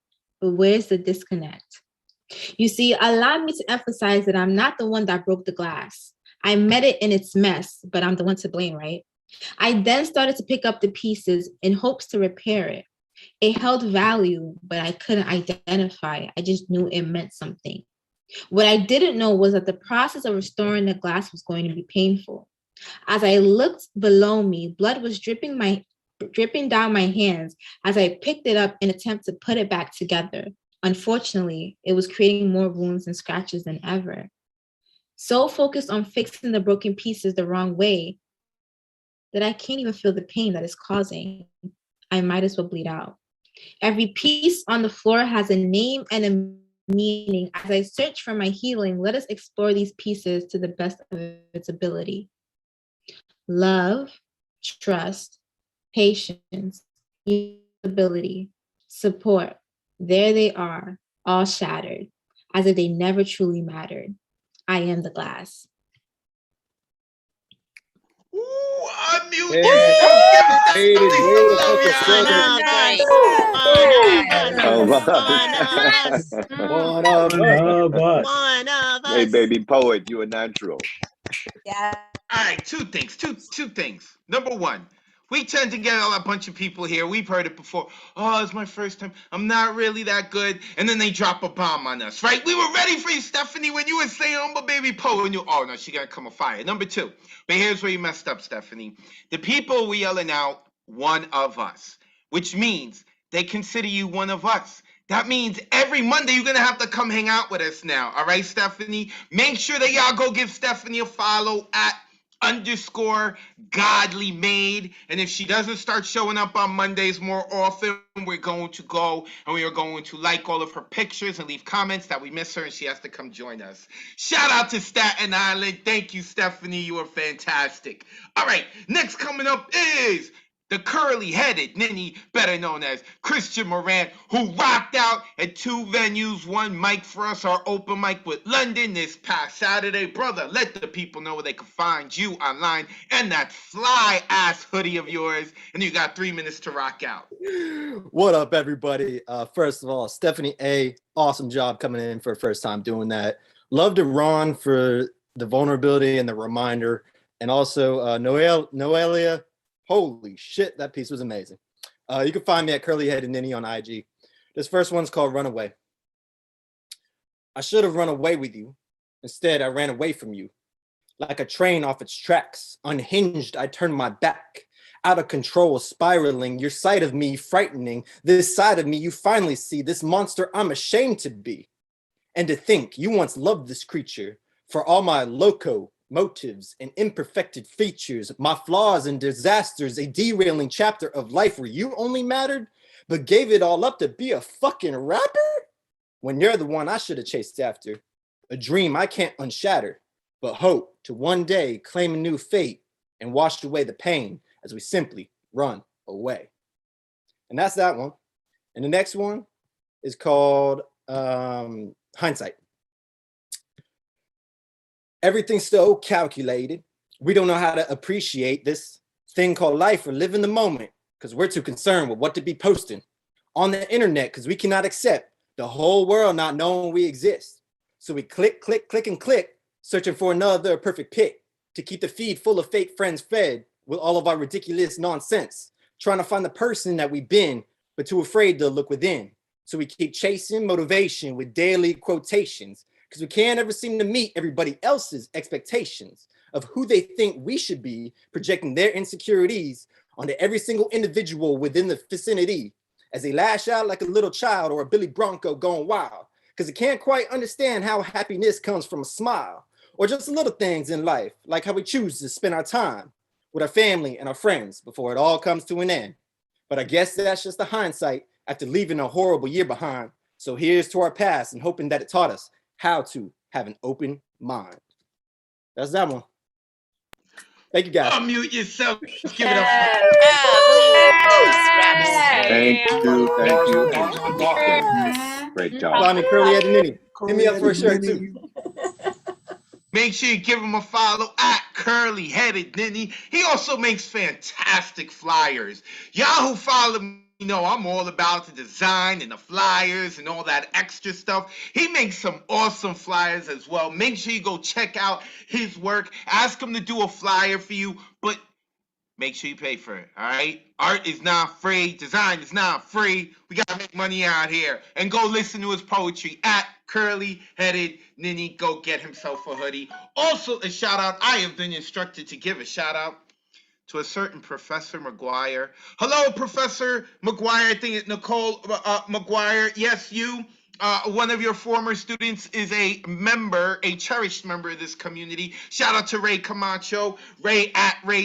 But where's the disconnect? You see, allow me to emphasize that I'm not the one that broke the glass. I met it in its mess, but I'm the one to blame, right? I then started to pick up the pieces in hopes to repair it. It held value, but I couldn't identify it. I just knew it meant something. What I didn't know was that the process of restoring the glass was going to be painful. As I looked below me, blood was dripping dripping down my hands as I picked it up in an attempt to put it back together. Unfortunately, it was creating more wounds and scratches than ever. So focused on fixing the broken pieces the wrong way that I can't even feel the pain that it's causing. I might as well bleed out. Every piece on the floor has a name and a meaning. As I search for my healing, let us explore these pieces to the best of its ability. Love, trust, patience, ability, support. There they are, all shattered, as if they never truly mattered. I am the glass. Ooh, unmute yourself. Give us that One of us. Hey, baby poet, you a natural. Yeah. All right, two things. Number one, we tend to get a bunch of people here. We've heard it before. Oh, it's my first time. I'm not really that good. And then they drop a bomb on us, right? We were ready for you, Stephanie, when you were saying, I'm a baby poet. And you, oh, no, she got to come a fire. Number two, but here's where you messed up, Stephanie. The people we yelling out, one of us, which means they consider you one of us. That means every Monday you're going to have to come hang out with us now. All right, Stephanie? Make sure that y'all go give Stephanie a follow at _godly made. And if she doesn't start showing up on Mondays more often, we're going to go and we are going to like all of her pictures and leave comments that we miss her and she has to come join us. Shout out to Staten Island. Thank you, Stephanie. You are fantastic. All right, next coming up is the curly-headed ninny, better known as Christian Moran, who rocked out at 2 venues, 1 mic for us, our open mic with London this past Saturday. Brother, let the people know where they can find you online and that fly-ass hoodie of yours. And you got 3 minutes to rock out. What up, everybody? First of all, Stephanie A., awesome job coming in for first time doing that. Love to Ron for the vulnerability and the reminder. And also Noelia. Holy shit, that piece was amazing. You can find me at Curly Headed Ninny on IG. This first one's called Runaway. I should have run away with you. Instead, I ran away from you. Like a train off its tracks, unhinged, I turned my back. Out of control, spiraling, your sight of me frightening. This side of me you finally see, this monster I'm ashamed to be. And to think you once loved this creature for all my loco motives and imperfected features, my flaws and disasters, a derailing chapter of life where you only mattered, but gave it all up to be a fucking rapper? When you're the one I should have chased after. A dream I can't unshatter, but hope to one day claim a new fate and wash away the pain as we simply run away. And that's that one. And the next one is called Hindsight. Everything's so calculated. We don't know how to appreciate this thing called life or live in the moment because we're too concerned with what to be posting on the internet because we cannot accept the whole world not knowing we exist. So we click, and click, searching for another perfect pic to keep the feed full of fake friends fed with all of our ridiculous nonsense, trying to find the person that we've been, but too afraid to look within. So we keep chasing motivation with daily quotations because we can't ever seem to meet everybody else's expectations of who they think we should be, projecting their insecurities onto every single individual within the vicinity as they lash out like a little child or a Billy Bronco going wild because they can't quite understand how happiness comes from a smile or just little things in life, like how we choose to spend our time with our family and our friends before it all comes to an end. But I guess that's just the hindsight after leaving a horrible year behind. So here's to our past and hoping that it taught us how to have an open mind. That's that one. Thank you, guys. Unmute yourself. Give it up. Thank you. Great job. Find me Curly Headed Ninny. Hit me up for a shirt too. Make sure you give him a follow at Curly Headed Ninny. He also makes fantastic flyers. Y'all who follow me know I'm all about the design and the flyers and all that extra stuff. He makes some awesome flyers as well. Make sure you go check out his work. Ask him to do a flyer for you, but make sure you pay for it, all right? Art is not free. Design is not free. We got to make money out here. And go listen to his poetry at Curly Headed Ninny. Go get himself a hoodie. Also, a shout out. I have been instructed to give a shout out to a certain Professor McGuire. Hello, Professor McGuire. I think it's Nicole McGuire. Yes, you. One of your former students is a member, a cherished member of this community. Shout out to Ray Camacho. Ray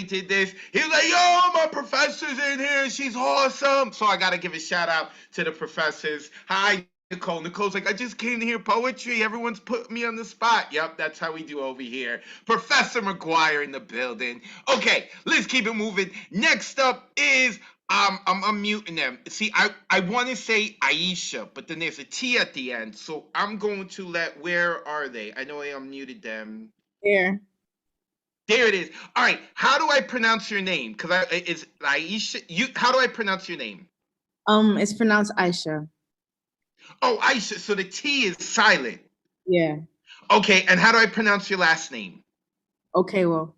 did this. He was like, yo, my professor's in here. She's awesome. So I got to give a shout out to the professors. Hi, Nicole. Nicole's like, I just came to hear poetry. Everyone's put me on the spot. Yep, that's how we do over here. Professor McGuire in the building. Okay, let's keep it moving. Next up is I'm unmuting them. See, I want to say Aisha, but then there's a T at the end. So I'm going to where are they? I know I unmuted them. There. There it is. All right. How do I pronounce your name? Because it's Aisha. How do I pronounce your name? It's pronounced Aisha. Oh, Aisha. So the T is silent. Yeah. Okay. And how do I pronounce your last name? Okay, well.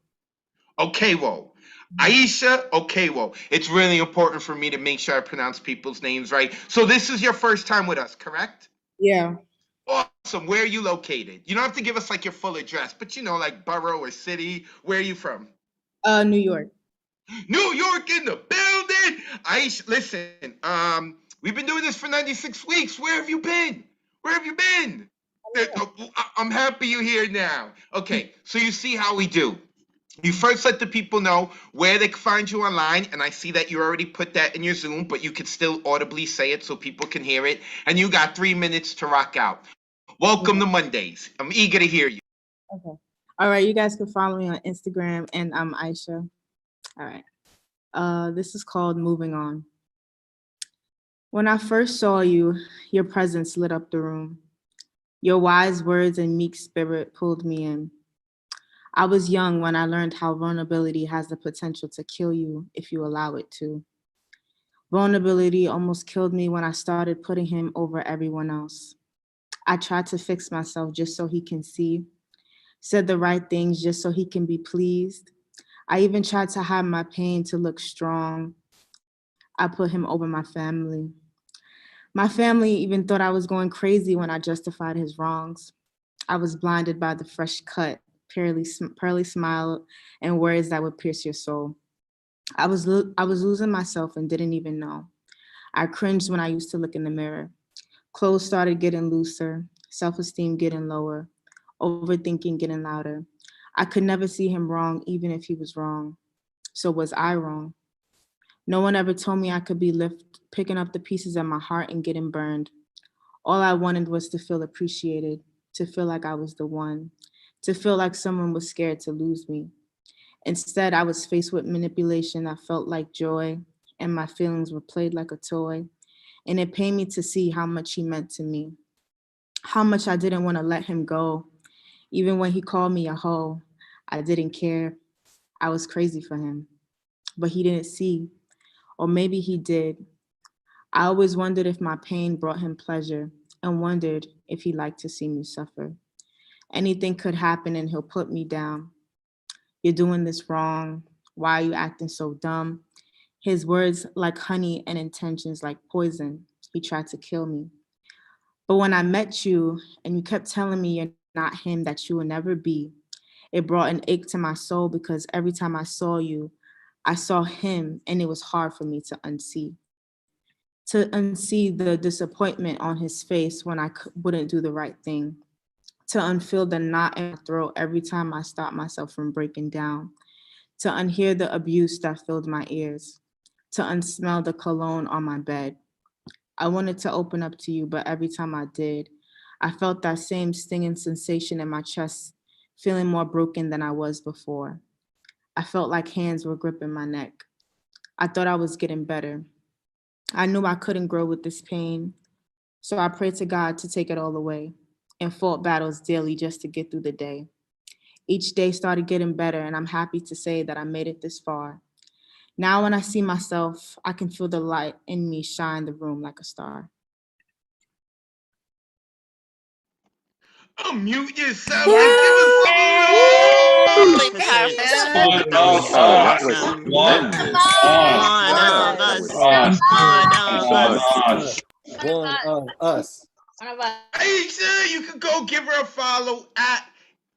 Okay, well. Aisha Okewo. It's really important for me to make sure I pronounce people's names right. So this is your first time with us, correct? Yeah. Awesome. Where are you located? You don't have to give us like your full address, but like borough or city. Where are you from? New York. New York in the building. Aisha, listen. We've been doing this for 96 weeks. Where have you been? Where have you been? I'm happy you're here now. Okay, so you see how we do. You first let the people know where they can find you online, and I see that you already put that in your Zoom, but you can still audibly say it so people can hear it, and you got 3 minutes to rock out. Welcome to Mondays. I'm eager to hear you. Okay. All right, you guys can follow me on Instagram, and I'm Aisha. All right. This is called Moving On. When I first saw you, your presence lit up the room. Your wise words and meek spirit pulled me in. I was young when I learned how vulnerability has the potential to kill you if you allow it to. Vulnerability almost killed me when I started putting him over everyone else. I tried to fix myself just so he can see, said the right things just so he can be pleased. I even tried to hide my pain to look strong. I put him over my family. My family even thought I was going crazy when I justified his wrongs. I was blinded by the fresh cut, pearly smile, and words that would pierce your soul. I was losing myself and didn't even know. I cringed when I used to look in the mirror. Clothes started getting looser, self-esteem getting lower, overthinking getting louder. I could never see him wrong, even if he was wrong. So was I wrong? No one ever told me I could be picking up the pieces of my heart and getting burned. All I wanted was to feel appreciated, to feel like I was the one, to feel like someone was scared to lose me. Instead, I was faced with manipulation that felt like joy, and my feelings were played like a toy. And it pained me to see how much he meant to me, how much I didn't want to let him go. Even when he called me a hoe, I didn't care. I was crazy for him, but he didn't see, or maybe he did. I always wondered if my pain brought him pleasure, and wondered if he liked to see me suffer. Anything could happen and he'll put me down. You're doing this wrong. Why are you acting so dumb? His words like honey and intentions like poison. He tried to kill me. But when I met you and you kept telling me you're not him that you will never be, it brought an ache to my soul because every time I saw you, I saw him and it was hard for me to unsee. To unsee the disappointment on his face when I wouldn't do the right thing. To unfeel the knot in my throat every time I stopped myself from breaking down. To unhear the abuse that filled my ears. To unsmell the cologne on my bed. I wanted to open up to you, but every time I did, I felt that same stinging sensation in my chest, feeling more broken than I was before. I felt like hands were gripping my neck. I thought I was getting better. I knew I couldn't grow with this pain, so I prayed to God to take it all away and fought battles daily just to get through the day. Each day started getting better, and I'm happy to say that I made it this far. Now when I see myself, I can feel the light in me shine the room like a star. Unmute yourself and give us some Really powerful. That was tremendous. One of us. Aisha, you can go give her a follow at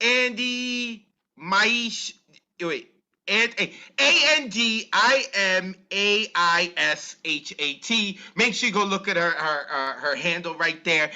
Andy Maish. Wait, Andimaiashat. Make sure you go look at her handle right there.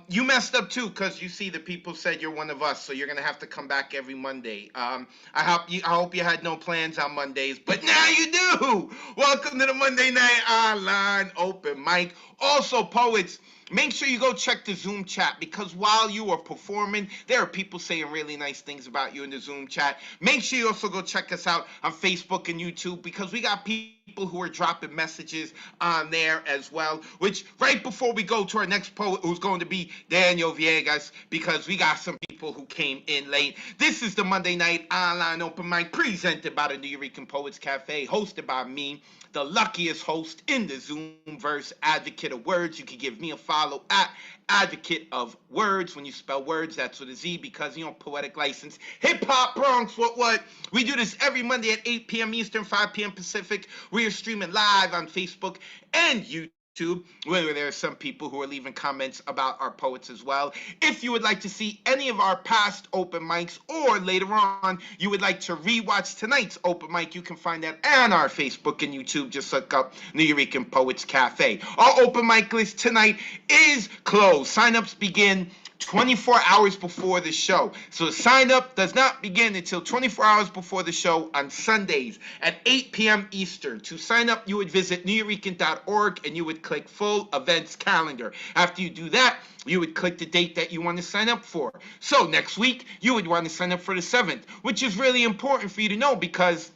You messed up too, because you see the people said you're one of us, so you're gonna have to come back every Monday. I hope you had no plans on Mondays, but now you do. Welcome to the Monday Night Online Open Mic. Also, poets, make sure you go check the Zoom chat, because while you are performing, there are people saying really nice things about you in the Zoom chat. Make sure you also go check us out on Facebook and YouTube, because we got people who are dropping messages on there as well, which right before we go to our next poet, who's going to be Daniel Viegas, because we got some people who came in late. This is the Monday Night Online Open Mic, presented by the New York Poets Cafe, hosted by me, the luckiest host in the Zoomverse, Advocate of Words. You can give me a follow at Advocate of Words. When you spell words, that's with a Z, because, poetic license. Hip Hop Bronx, what? We do this every Monday at 8 p.m. Eastern, 5 p.m. Pacific. We are streaming live on Facebook and YouTube, where there are some people who are leaving comments about our poets as well. If you would like to see any of our past open mics, or later on you would like to rewatch tonight's open mic, you can find that on our Facebook and YouTube. Just look up New York Poets Cafe. Our open mic list tonight is closed. Sign-ups begin 24 hours before the show. So sign up does not begin until 24 hours before the show on Sundays at 8 p.m. Eastern. To sign up, you would visit newyorkan.org and you would click full events calendar. After you do that, you would click the date that you want to sign up for. So next week, you would want to sign up for the 7th, which is really important for you to know, because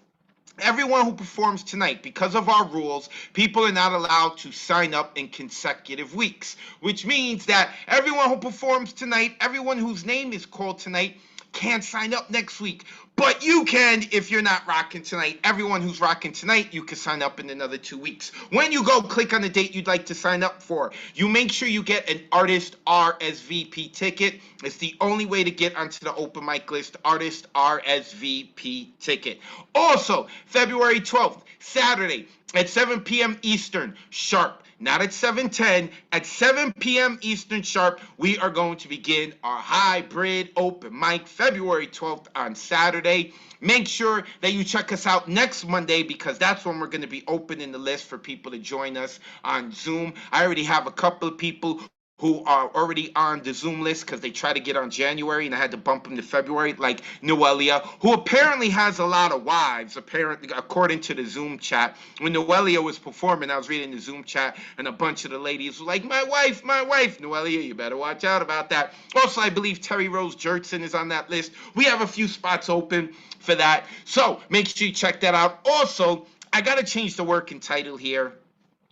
everyone who performs tonight, because of our rules, people are not allowed to sign up in consecutive weeks, which means that everyone who performs tonight, everyone whose name is called tonight, can't sign up next week. But you can if you're not rocking tonight. Everyone who's rocking tonight, you can sign up in another 2 weeks. When you go click on the date you'd like to sign up for, you make sure you get an artist RSVP ticket. It's the only way to get onto the open mic list, artist RSVP ticket. Also, February 12th, Saturday at 7 p.m. Eastern, sharp. Not at 7:10, at 7 p.m. Eastern sharp, we are going to begin our hybrid open mic, February 12th on Saturday. Make sure that you check us out next Monday, because that's when we're going to be opening the list for people to join us on Zoom. I already have a couple of people who are already on the Zoom list because they tried to get on January and I had to bump them to February, like Noelia, who apparently has a lot of wives, apparently, according to the Zoom chat. When Noelia was performing, I was reading the Zoom chat, and a bunch of the ladies were like, my wife, Noelia, you better watch out about that. Also, I believe Terry Rose Jertson is on that list. We have a few spots open for that, so make sure you check that out. Also, I got to change the working title here.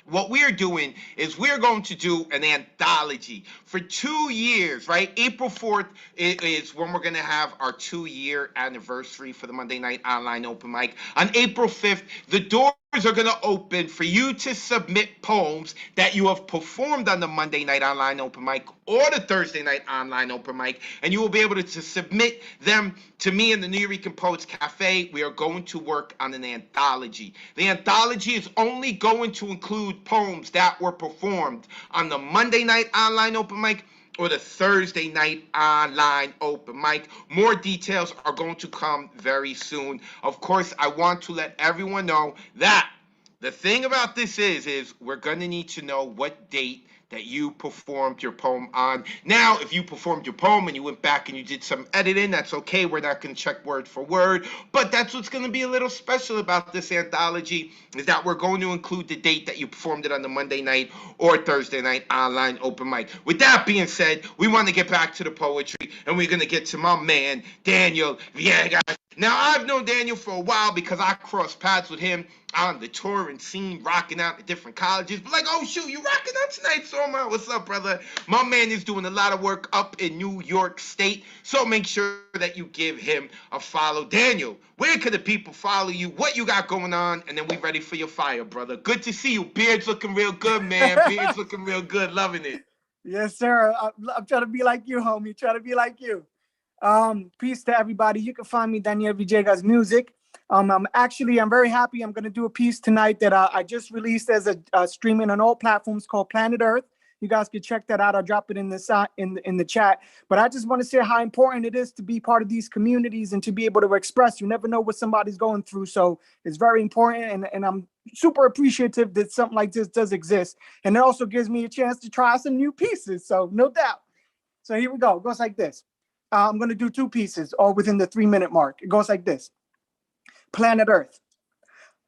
What we're doing is we're going to do an anthology for 2 years, right? April 4th is when we're going to have our 2-year anniversary for the Monday Night Online Open Mic. On April 5th, the doors are going to open for you to submit poems that you have performed on the Monday Night Online Open Mic or the Thursday Night Online Open Mic, and you will be able to submit them to me in the New York Poets Cafe. We are going to work on an anthology. The anthology is only going to include poems that were performed on the Monday Night Online Open Mic or the Thursday Night Online Open Mic. More details are going to come very soon. Of course, I want to let everyone know that the thing about this is we're going to need to know what date that you performed your poem on. Now, if you performed your poem and you went back and you did some editing, that's okay. We're not going to check word for word, but that's what's going to be a little special about this anthology, is that we're going to include the date that you performed it on the Monday night or Thursday night online open mic. With that being said, we want to get back to the poetry, and we're going to get to my man, Daniel Viegas. Now, I've known Daniel for a while because I crossed paths with him on the touring scene, rocking out at different colleges. But like, oh, shoot, you rocking out tonight, Soma? What's up, brother? My man is doing a lot of work up in New York State, so make sure that you give him a follow. Daniel, where can the people follow you? What you got going on? And then we ready for your fire, brother. Good to see you. Beard's looking real good, man. Beard's looking real good. Loving it. Yes, sir. I'm trying to be like you, homie. Trying to be like you. Peace to everybody. You can find me Daniel Viegas Music. I'm very happy. I'm going to do a piece tonight that I just released as a streaming on all platforms called Planet Earth. You guys can check that out. I'll drop it in the chat. But I just want to say how important it is to be part of these communities and to be able to express. You never know what somebody's going through. So it's very important. And I'm super appreciative that something like this does exist. And it also gives me a chance to try some new pieces. So no doubt. So here we go. It goes like this. I'm going to do 2 pieces all within the 3-minute mark. It goes like this. Planet Earth.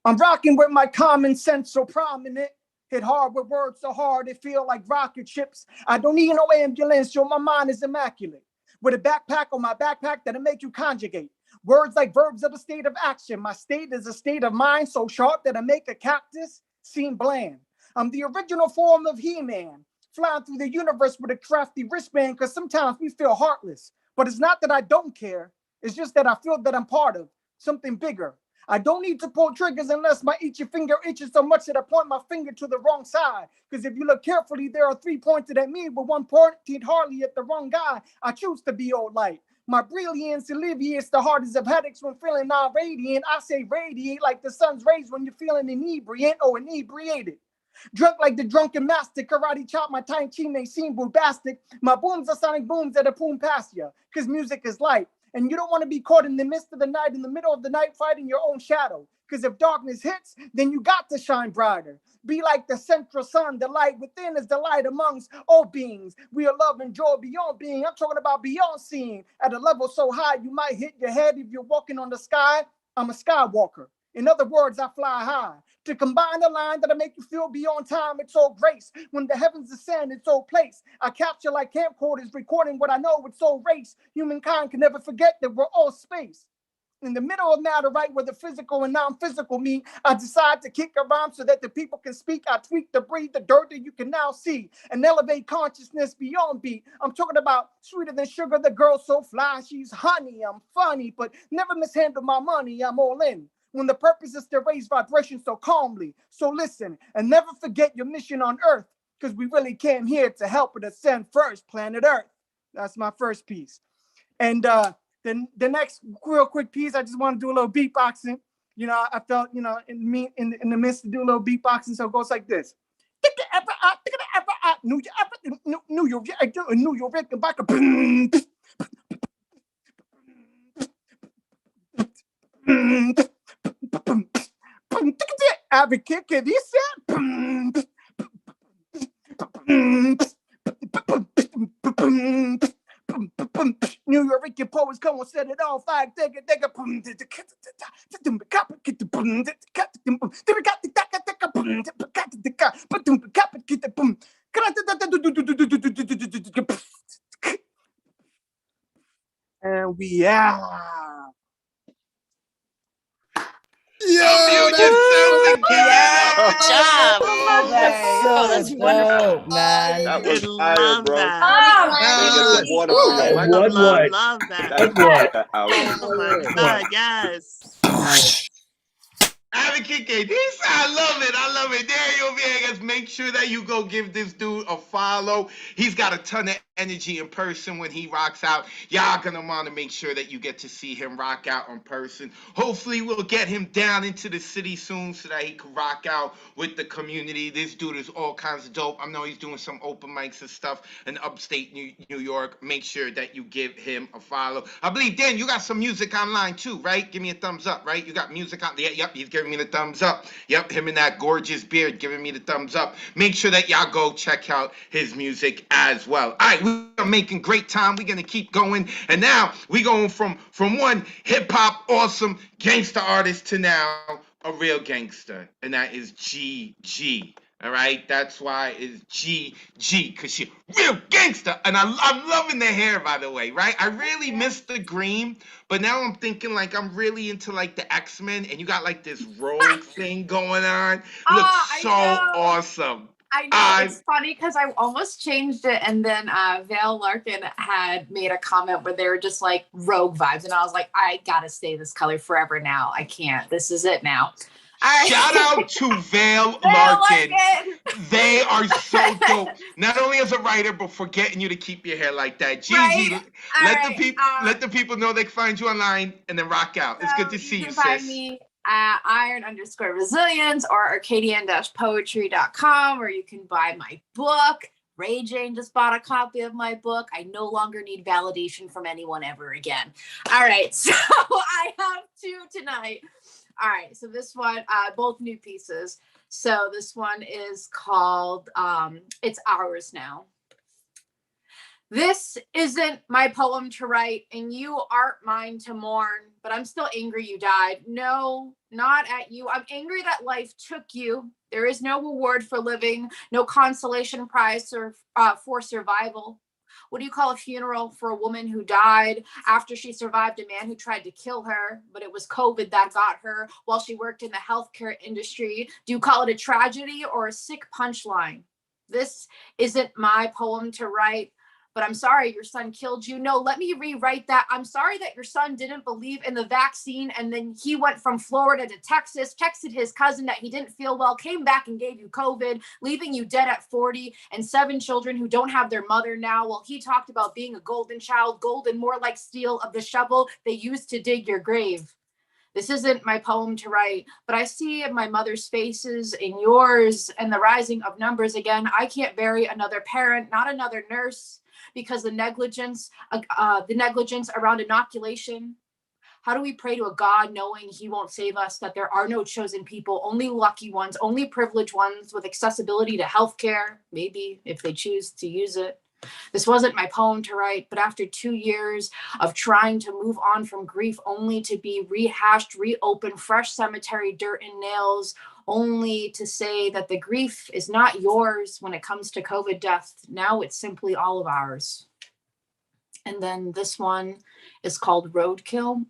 I'm rocking with my common sense so prominent. Hit hard with words so hard it feel like rocket ships. I don't need no ambulance, so my mind is immaculate. With a backpack on my backpack that'll make you conjugate. Words like verbs of a state of action. My state is a state of mind so sharp that I make a cactus seem bland. I'm the original form of He-Man, flying through the universe with a crafty wristband, because sometimes we feel heartless. But it's not that I don't care. It's just that I feel that I'm part of something bigger. I don't need to pull triggers unless my itchy finger itches so much that I point my finger to the wrong side. Because if you look carefully, there are 3 pointed at me, but 1 pointed hardly at the wrong guy. I choose to be old light. My brilliance alleviates the hardest of headaches when feeling non-radiant. I say radiate like the sun's rays when you're feeling inebriant or inebriated. Drunk like the drunken master, karate chop, my Tai Chi may seem bombastic. My booms are sonic booms that are boom past ya, because music is light. And you don't want to be caught in the midst of the night, in the middle of the night, fighting your own shadow. Because if darkness hits, then you got to shine brighter. Be like the central sun, the light within is the light amongst all beings. We are love and joy beyond being. I'm talking about beyond seeing. At a level so high, you might hit your head if you're walking on the sky. I'm a skywalker. In other words, I fly high. To combine the line that'll make you feel beyond time, it's all grace. When the heavens descend, it's all place. I capture like camcorders, recording what I know with soul race. Humankind can never forget that we're all space. In the middle of matter, right where the physical and non-physical meet, I decide to kick a rhyme so that the people can speak. I tweak the breed, the dirt that you can now see, and elevate consciousness beyond beat. I'm talking about sweeter than sugar, the girl so fly, she's honey. I'm funny, but never mishandle my money. I'm all in. When the purpose is to raise vibration so calmly. So listen, and never forget your mission on Earth, because we really came here to help it ascend first, planet Earth. That's my first piece. And then the next real quick piece, I just want to do a little beatboxing. You know, I felt, you know, in the midst to do a little beatboxing, so it goes like this. New York, back. Advocate, can he say? New York poets come and set it on fire. And we are. Yo, Good job. That's wonderful, man. That was fire, love bro. that. Get some water for your mic. Love that. What? Oh my God, yes. Advocate this, I love it. I love it. There you go, Viegas. Make sure that you go give this dude a follow. He's got a ton of energy in person when he rocks out. Y'all gonna want to make sure that you get to see him rock out in person. Hopefully, we'll get him down into the city soon so that he can rock out with the community. This dude is all kinds of dope. I know he's doing some open mics and stuff in upstate New York. Make sure that you give him a follow. I believe, Dan, you got some music online too, right? Give me a thumbs up, right? You got music on. Yeah, yep, he's giving me the thumbs up. Yep, him and that gorgeous beard giving me the thumbs up. Make sure that y'all go check out his music as well. All right, we are making great time. We're gonna keep going, and now we going from one hip hop awesome gangster artist to now a real gangster, and that is Gigi. All right, that's why it's Gigi, because she's real gangster. And I'm loving the hair, by the way, right? I really missed the green, but now I'm thinking like I'm really into like the X-Men, and you got like this rogue thing going on. Looks so awesome. I know, it's funny because I almost changed it, and then Vale Larkin had made a comment where they were just like rogue vibes, and I was like, I gotta stay this color forever now. I can't. This is it now. Right. Shout out to Vale Larkin. They are so dope. Not only as a writer, but for getting you to keep your hair like that. Gigi, let the people know they can find you online and then rock out. It's good to see you, sis. You can find me at iron_resilience or arcadian-poetry.com, where you can buy my book, Ray Jane just bought a copy of my book. I no longer need validation from anyone ever again. All right, so I have two tonight. All right, so this one, both new pieces. So this one is called It's Ours Now. This isn't my poem to write, and you aren't mine to mourn, but I'm still angry you died. No, not at you. I'm angry that life took you. There is no reward for living, no consolation prize for survival. What do you call a funeral for a woman who died after she survived a man who tried to kill her, but it was COVID that got her while she worked in the healthcare industry? Do you call it a tragedy or a sick punchline? This isn't my poem to write, but I'm sorry your son killed you. No, let me rewrite that. I'm sorry that your son didn't believe in the vaccine, and then he went from Florida to Texas, texted his cousin that he didn't feel well, came back and gave you COVID, leaving you dead at 40, and 7 children who don't have their mother now. Well, he talked about being a golden child, golden more like steel of the shovel they used to dig your grave. This isn't my poem to write, but I see my mother's faces in yours and the rising of numbers again. I can't bury another parent, not another nurse, because the negligence around inoculation. How do we pray to a God knowing he won't save us, that there are no chosen people, only lucky ones, only privileged ones with accessibility to healthcare, maybe if they choose to use it? This wasn't my poem to write, but after 2 years of trying to move on from grief, only to be rehashed, reopened, fresh cemetery, dirt and nails, only to say that the grief is not yours when it comes to COVID death. Now it's simply all of ours. And then this one is called Roadkill.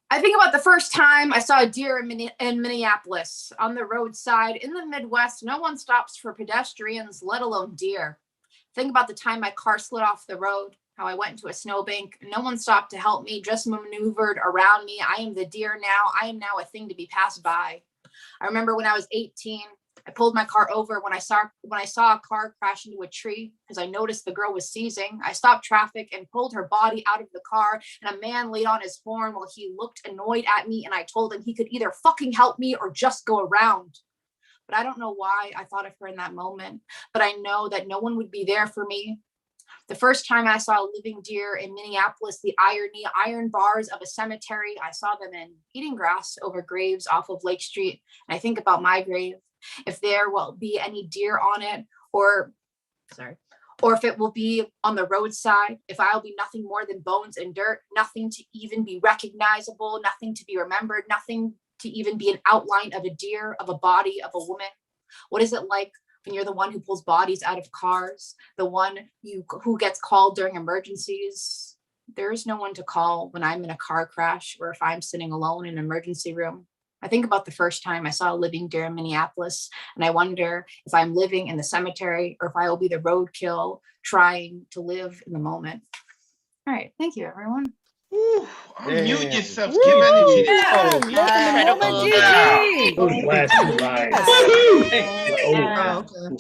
I think about the first time I saw a deer in Minneapolis on the roadside. In the Midwest, no one stops for pedestrians, let alone deer. Think about the time my car slid off the road, how I went into a snowbank. No one stopped to help me, just maneuvered around me. I am the deer now. I am now a thing to be passed by. I remember when I was 18, I pulled my car over when I saw a car crash into a tree because I noticed the girl was seizing. I stopped traffic and pulled her body out of the car, and a man laid on his horn while he looked annoyed at me, and I told him he could either fucking help me or just go around. But I don't know why I thought of her in that moment, but I know that no one would be there for me. The first time I saw a living deer in Minneapolis, the iron bars of a cemetery, I saw them in eating grass over graves off of Lake Street. And I think about my grave, if there will be any deer on it, or if it will be on the roadside, if I'll be nothing more than bones and dirt, nothing to even be recognizable, nothing to be remembered, nothing to even be an outline of a deer, of a body, of a woman. What is it like when you're the one who pulls bodies out of cars, the one who gets called during emergencies? There is no one to call when I'm in a car crash or if I'm sitting alone in an emergency room. I think about the first time I saw a living deer in Minneapolis, and I wonder if I'm living in the cemetery or if I will be the roadkill trying to live in the moment. All right. Thank you, everyone. Unmute yourselves. Give energy to Gigi. Those last two lines.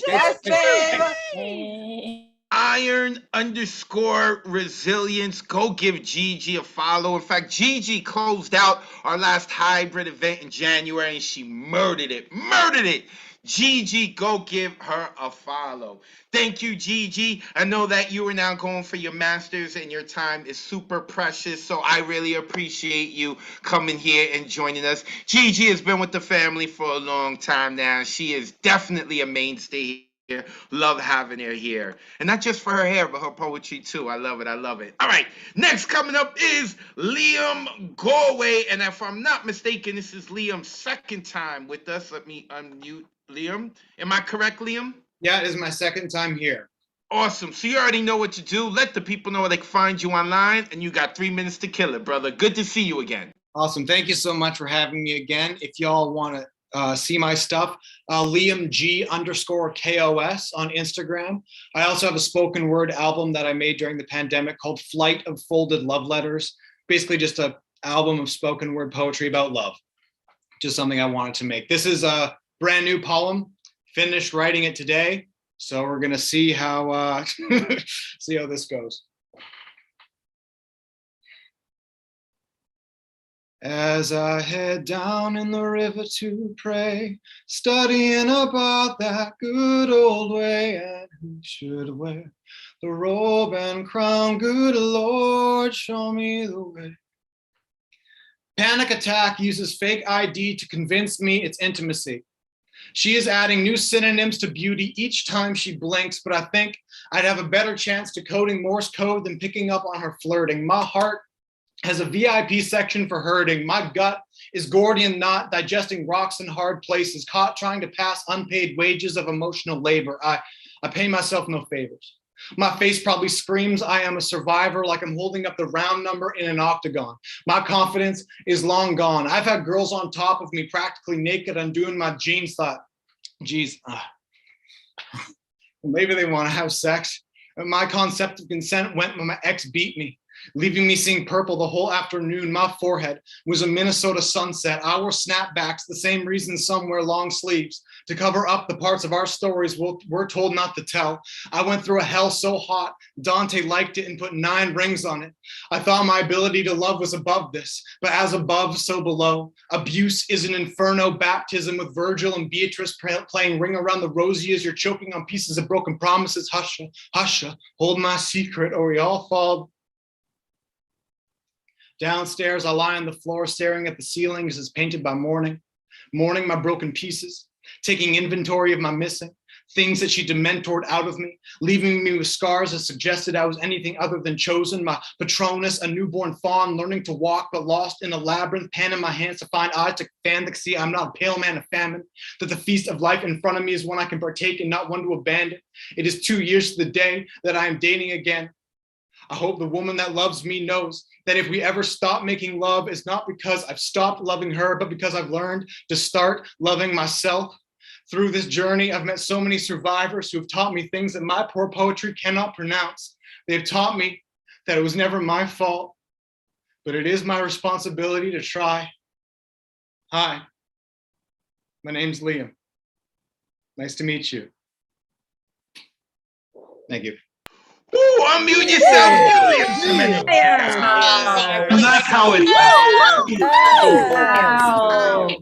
Yes, babe. Iron_resilience. Go give Gigi a follow. In fact, Gigi closed out our last hybrid event in January and she murdered it. Gigi, go give her a follow. Thank you, Gigi. I know that you are now going for your master's and your time is super precious, so I really appreciate you coming here and joining us. Gigi has been with the family for a long time now. She is definitely a mainstay here. Love having her here. And not just for her hair, but her poetry too. I love it. All right, next coming up is Liam Galway. And if I'm not mistaken, this is Liam's second time with us. Let me unmute Liam. Am I correct, Liam? Yeah, it is my second time here. Awesome. So you already know what to do. Let the people know where they can find you online, and you got 3 minutes to kill it, brother. Good to see you again. Awesome. Thank you so much for having me again. If y'all want to see my stuff, Liam G_KOS on Instagram. I also have a spoken word album that I made during the pandemic called Flight of Folded Love Letters. Basically just an album of spoken word poetry about love. Just something I wanted to make. This is a brand new poem. Finished writing it today. So we're gonna see how see how this goes. As I head down in the river to pray, studying about that good old way, and who should wear the robe and crown, good Lord, show me the way. Panic attack uses fake ID to convince me it's intimacy. She is adding new synonyms to beauty each time she blinks, but I think I'd have a better chance decoding Morse code than picking up on her flirting. My heart has a VIP section for hurting. My gut is Gordian knot, digesting rocks in hard places, caught trying to pass unpaid wages of emotional labor. I pay myself no favors. My face probably screams I am a survivor, like I'm holding up the round number in an octagon. My confidence is long gone. I've had girls on top of me practically naked, undoing my jeans, thought, geez, maybe they want to have sex. My concept of consent went when my ex beat me, leaving me seeing purple the whole afternoon. My forehead was a Minnesota sunset. I wore snapbacks, the same reason some wear long sleeves, to cover up the parts of our stories we're told not to tell. I went through a hell so hot, Dante liked it and put 9 rings on it. I thought my ability to love was above this, but as above, so below. Abuse is an inferno baptism with Virgil and Beatrice playing Ring Around the Rosie as you're choking on pieces of broken promises. Husha, husha, hold my secret or we all fall. Downstairs, I lie on the floor staring at the ceiling as it's painted by morning, mourning my broken pieces, taking inventory of my missing, things that she dementored out of me, leaving me with scars that suggested I was anything other than chosen. My Patronus, a newborn fawn, learning to walk but lost in a labyrinth, pen in my hands to find eyes to fan that see I'm not a pale man of famine, that the feast of life in front of me is one I can partake and not one to abandon. It is 2 years to the day that I am dating again. I hope the woman that loves me knows that if we ever stop making love, it's not because I've stopped loving her, but because I've learned to start loving myself. Through this journey, I've met so many survivors who have taught me things that my poor poetry cannot pronounce. They've taught me that it was never my fault, but it is my responsibility to try. Hi, my name's Liam. Nice to meet you. Thank you. Ooh, unmute yourself. That's how it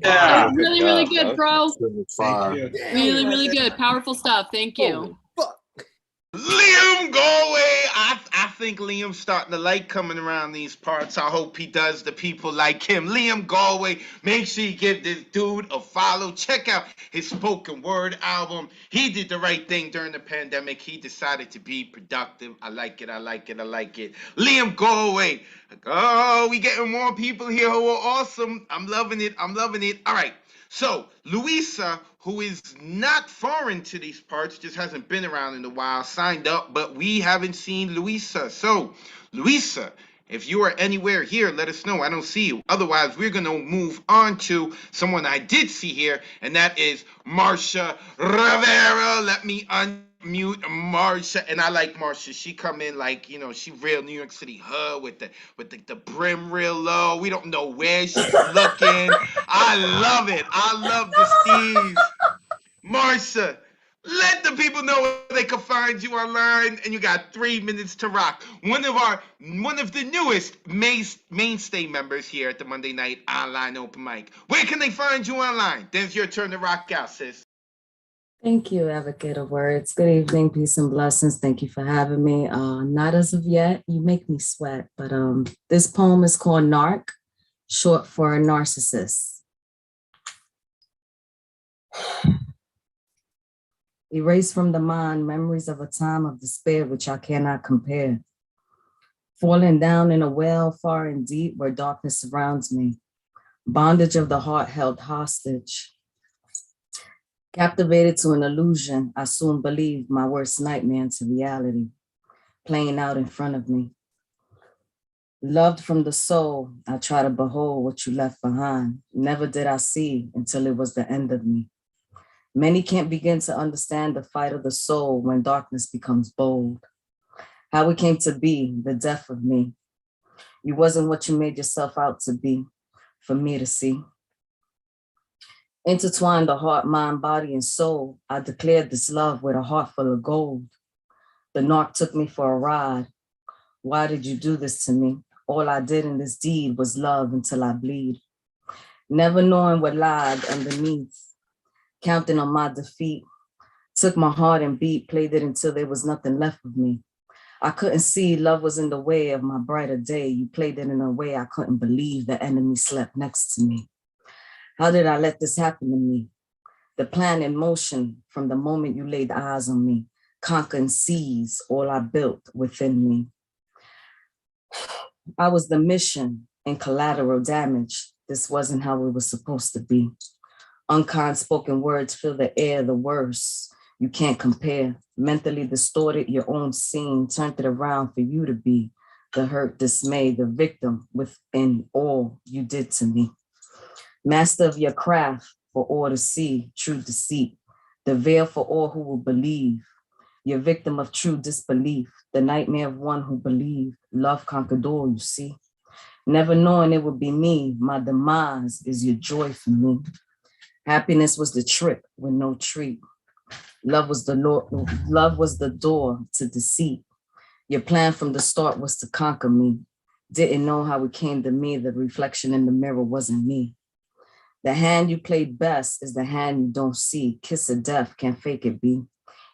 That was really, really good, bro. Thank you. Really, really good. Powerful stuff. Thank you. Liam Galway. I think Liam's starting to like coming around these parts. I hope he does. The people like him. Liam Galway. Make sure you give this dude a follow. Check out his spoken word album. He did the right thing during the pandemic. He decided to be productive. I like it. I like it. I like it. Liam Galway. Oh, we getting more people here who are awesome. I'm loving it. I'm loving it. All right. So, Louisa, who is not foreign to these parts, just hasn't been around in a while, signed up, but we haven't seen Louisa. So, Louisa, if you are anywhere here, let us know. I don't see you. Otherwise, we're going to move on to someone I did see here, and that is Marcia Rivera. Let me unmute Marcia. And I like Marcia. She come in like, you know, she real New York City hood with the brim real low. We don't know where she's looking. I love it. I love the steez. Marcia, let the people know where they can find you online, and you got 3 minutes to rock. One of the newest mainstay members here at the Monday Night Online Open Mic. Where can they find you online? Then it's your turn to rock out, sis. Thank you, Advocate of Wordz. Good evening, peace and blessings. Thank you for having me. Not as of yet, you make me sweat, but this poem is called Narc, short for narcissist. Erase from the mind memories of a time of despair which I cannot compare. Falling down in a well far and deep where darkness surrounds me. Bondage of the heart held hostage. Captivated to an illusion, I soon believed my worst nightmare into reality, playing out in front of me. Loved from the soul, I try to behold what you left behind. Never did I see until it was the end of me. Many can't begin to understand the fight of the soul when darkness becomes bold. How it came to be, the death of me. You wasn't what you made yourself out to be, for me to see. Intertwined the heart, mind, body, and soul, I declared this love with a heart full of gold. The narc took me for a ride. Why did you do this to me? All I did in this deed was love until I bleed. Never knowing what lied underneath, counting on my defeat. Took my heart and beat, played it until there was nothing left of me. I couldn't see love was in the way of my brighter day. You played it in a way I couldn't believe the enemy slept next to me. How did I let this happen to me? The plan in motion from the moment you laid eyes on me, conquer and seize all I built within me. I was the mission and collateral damage. This wasn't how it was supposed to be. Unkind spoken words fill the air, the worst. You can't compare. Mentally distorted your own scene, turned it around for you to be the hurt, dismay, the victim within all you did to me. Master of your craft for all to see, true deceit, the veil for all who will believe. You're victim of true disbelief, the nightmare of one who believed. Love conquered all, you see. Never knowing it would be me, my demise is your joy for me. Happiness was the trip with no treat. Love was the door to deceit. Your plan from the start was to conquer me. Didn't know how it came to me. The reflection in the mirror wasn't me. The hand you played best is the hand you don't see. Kiss of death, can't fake it, be.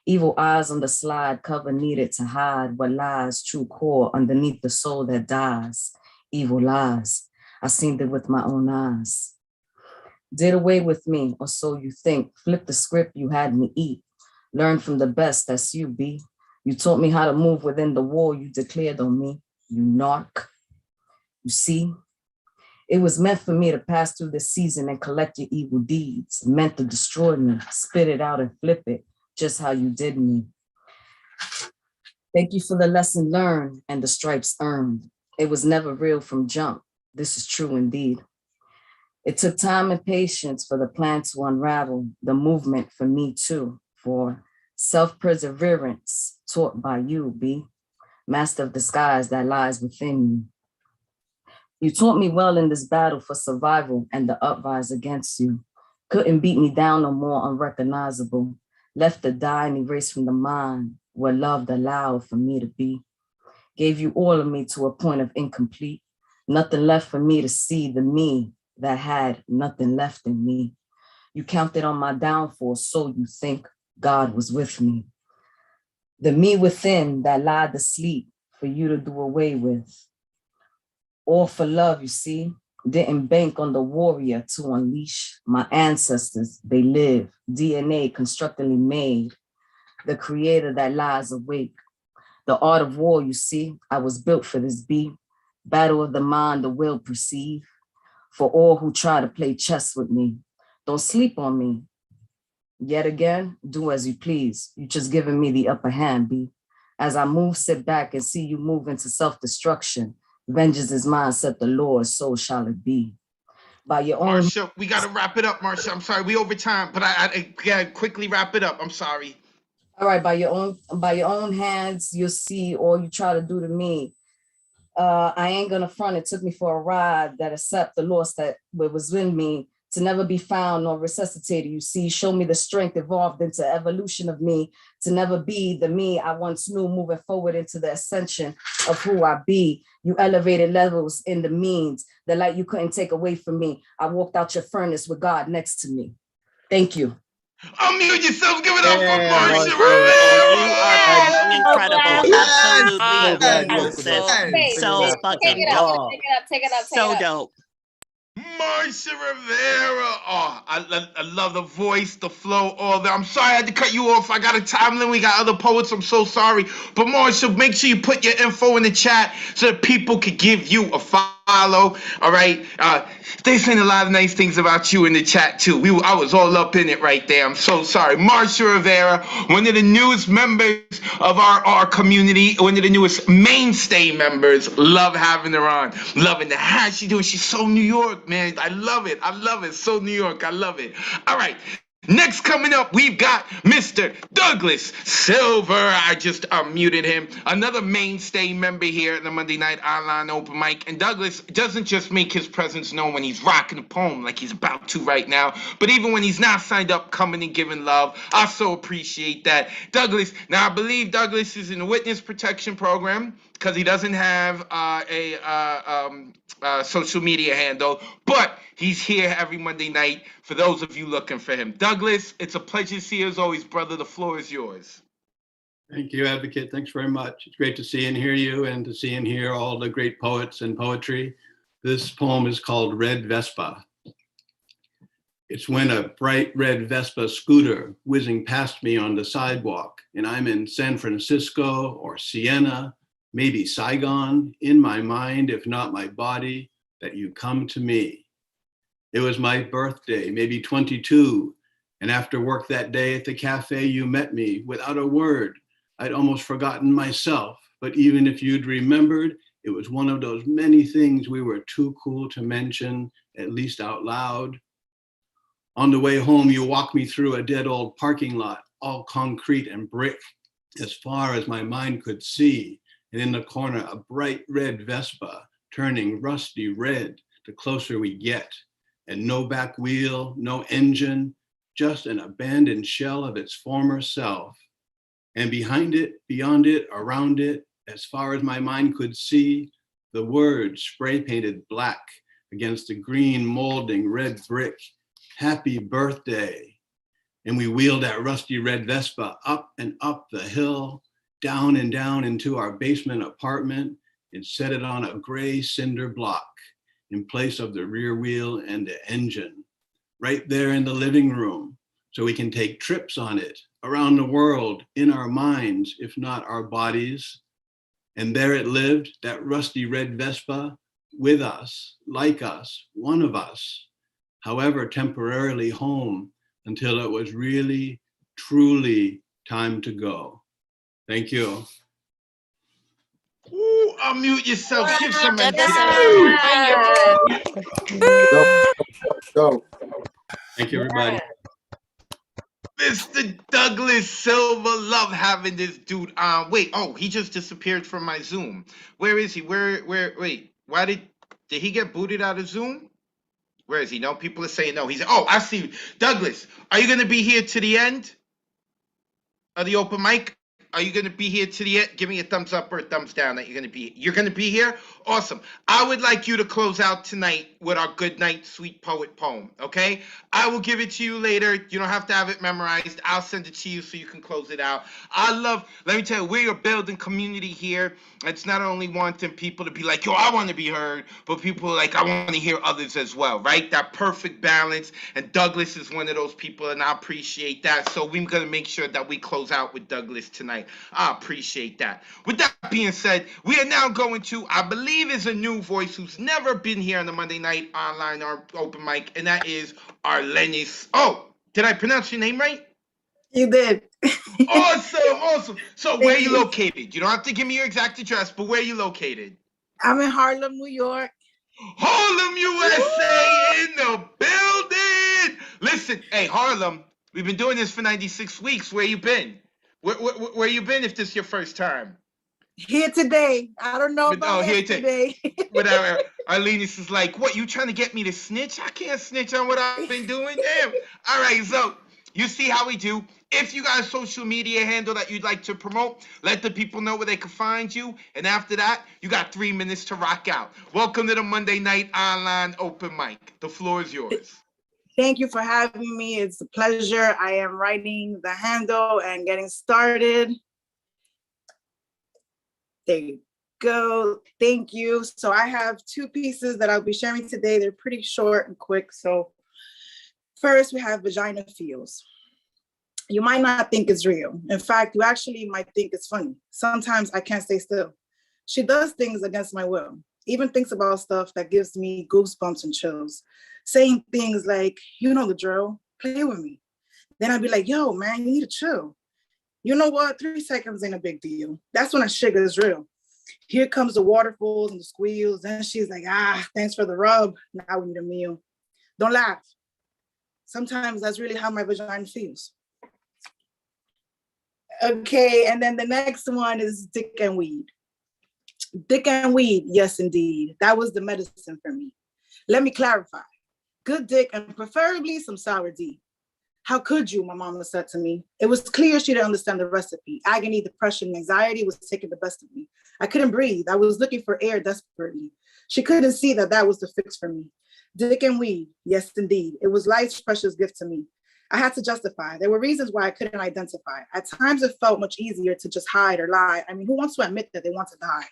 Evil eyes on the slide, cover needed to hide what lies, true core underneath the soul that dies. Evil lies. I seen it with my own eyes. Did away with me, or so you think. Flip the script you had me eat. Learn from the best, that's you, B. You taught me how to move within the war you declared on me. You narc. You see, it was meant for me to pass through the season and collect your evil deeds. Meant to destroy me, spit it out and flip it, just how you did me. Thank you for the lesson learned and the stripes earned. It was never real from jump. This is true indeed. It took time and patience for the plan to unravel, the movement for me too, for self-perseverance taught by you, B, master of disguise that lies within you. You taught me well in this battle for survival and the uprise against you. Couldn't beat me down no more unrecognizable. Left to die and erased from the mind where love allowed for me to be. Gave you all of me to a point of incomplete. Nothing left for me to see the me that had nothing left in me. You counted on my downfall, so you think God was with me. The me within that lied asleep for you to do away with. All for love, you see. Didn't bank on the warrior to unleash my ancestors. They live, DNA constructively made. The creator that lies awake. The art of war, you see. I was built for this beat. Battle of the mind, the will perceive. For all who try to play chess with me. Don't sleep on me. Yet again, do as you please. You just giving me the upper hand, B. As I move, sit back and see you move into self-destruction. Vengeance is mine, said the Lord, so shall it be. By your own... Marcia, we got to wrap it up, Marcia. I'm sorry, we over time, but I gotta quickly wrap it up. I'm sorry. All right, by your own hands, you'll see all you try to do to me. I ain't gonna front. It took me for a ride that accept the loss that was in me to never be found nor resuscitated. You see, show me the strength evolved into evolution of me to never be the me I once knew, moving forward into the ascension of who I be. You elevated levels in the means, the light you couldn't take away from me. I walked out your furnace with God next to me. Thank you. Unmute yourself, give it up for Marcia Rivera. You are incredible. Absolutely. So fucking dope. Take it up. So dope. Marcia Rivera. Oh, I love the voice, the flow, all that. I'm sorry I had to cut you off. I got a time limit. We got other poets. I'm so sorry. But Marcia, make sure you put your info in the chat so that people could give you a follow. All right. They saying a lot of nice things about you in the chat too. I was all up in it right there. I'm so sorry. Marcia Rivera, one of the newest members of our community, one of the newest mainstay members. Love having her on. Loving the hat she's doing. She's so New York, man. I love it. So New York. I love it. All right. Next coming up, we've got Mr. Douglas Silver. I just muted him. Another mainstay member here at the Monday Night Online Open Mic. And Douglas doesn't just make his presence known when he's rocking a poem like he's about to right now, but even when he's not signed up, coming and giving love. I so appreciate that. Douglas, now I believe Douglas is in the witness protection program. because he doesn't have a social media handle, but he's here every Monday night for those of you looking for him. Douglas, it's a pleasure to see you as always, brother. The floor is yours. Thank you, Advocate. Thanks very much. It's great to see and hear you, and to see and hear all the great poets and poetry. This poem is called Red Vespa. It's when a bright red Vespa scooter whizzing past me on the sidewalk, and I'm in San Francisco or Siena, maybe Saigon, in my mind, if not my body, that you come to me. It was my birthday, maybe 22, and after work that day at the cafe, you met me without a word. I'd almost forgotten myself, but even if you'd remembered, it was one of those many things we were too cool to mention, at least out loud. On the way home, you walked me through a dead old parking lot, all concrete and brick, as far as my mind could see. And in the corner, a bright red Vespa, turning rusty red the closer we get. And no back wheel, no engine, just an abandoned shell of its former self. And behind it, beyond it, around it, as far as my mind could see, the words spray painted black against the green molding red brick, happy birthday. And we wheeled that rusty red Vespa up and up the hill, down and down into our basement apartment, and set it on a gray cinder block in place of the rear wheel and the engine, right there in the living room, so we can take trips on it around the world in our minds, if not our bodies. And there it lived, that rusty red Vespa, with us, like us, one of us, however temporarily home, until it was really, truly time to go. Thank you. Ooh, unmute yourself. Give some Go. Thank you, everybody. Mr. Douglas Silva, love having this dude on. Wait, oh, he just disappeared from my Zoom. Where is he? Wait, why did he get booted out of Zoom? Where is he? No, people are saying no. Oh, I see you. Douglas, are you going to be here to the end of the open mic? Are you going to be here to the end? Give me a thumbs up or a thumbs down that you're going to be here. Awesome. I would like you to close out tonight with our Good Night, Sweet Poet poem, okay? I will give it to you later. You don't have to have it memorized. I'll send it to you so you can close it out. Let me tell you, we are building community here. It's not only wanting people to be like, yo, I want to be heard, but people are like, I want to hear others as well, right? That perfect balance. And Douglas is one of those people, and I appreciate that. So we're going to make sure that we close out with Douglas tonight. I appreciate that. With that being said, we are now going to, I believe is a new voice who's never been here on the Monday night online or open mic, and that is Arlenis. Oh, did I pronounce your name right? You did. Awesome. So where are you located? You don't have to give me your exact address, but where are you located? I'm in Harlem, New York. Harlem, USA in the building. Listen, hey, Harlem, we've been doing this for 96 weeks. Where you been? Where you been if this is your first time? Here today. I don't know about yesterday. Whatever. Arlenis is like, what, you trying to get me to snitch? I can't snitch on what I've been doing. Damn. All right, so you see how we do. If you got a social media handle that you'd like to promote, let the people know where they can find you. And after that, you got 3 minutes to rock out. Welcome to the Monday Night Online Open Mic. The floor is yours. Thank you for having me. It's a pleasure. I am writing the handle and getting started. There you go. Thank you. So I have 2 pieces that I'll be sharing today. They're pretty short and quick. So first, we have Vagina Feels. You might not think it's real. In fact, you actually might think it's funny. Sometimes I can't stay still. She does things against my will, even thinks about stuff that gives me goosebumps and chills, saying things like, you know the drill, play with me. Then I'd be like, yo, man, you need to chill. You know what? 3 seconds ain't a big deal. That's when a sugar is real. Here comes the waterfalls and the squeals. Then she's like, thanks for the rub. Now we need a meal. Don't laugh. Sometimes that's really how my vagina feels. Okay, and then the next one is Dick and Weed. Dick and weed, yes, indeed. That was the medicine for me. Let me clarify. Good dick and preferably some sour D. How could you? My mama said to me. It was clear she didn't understand the recipe. Agony, depression, anxiety was taking the best of me. I couldn't breathe. I was looking for air desperately. She couldn't see that that was the fix for me. Dick and weed, yes, indeed. It was life's precious gift to me. I had to justify. There were reasons why I couldn't identify. At times, it felt much easier to just hide or lie. I mean, who wants to admit that they want to die?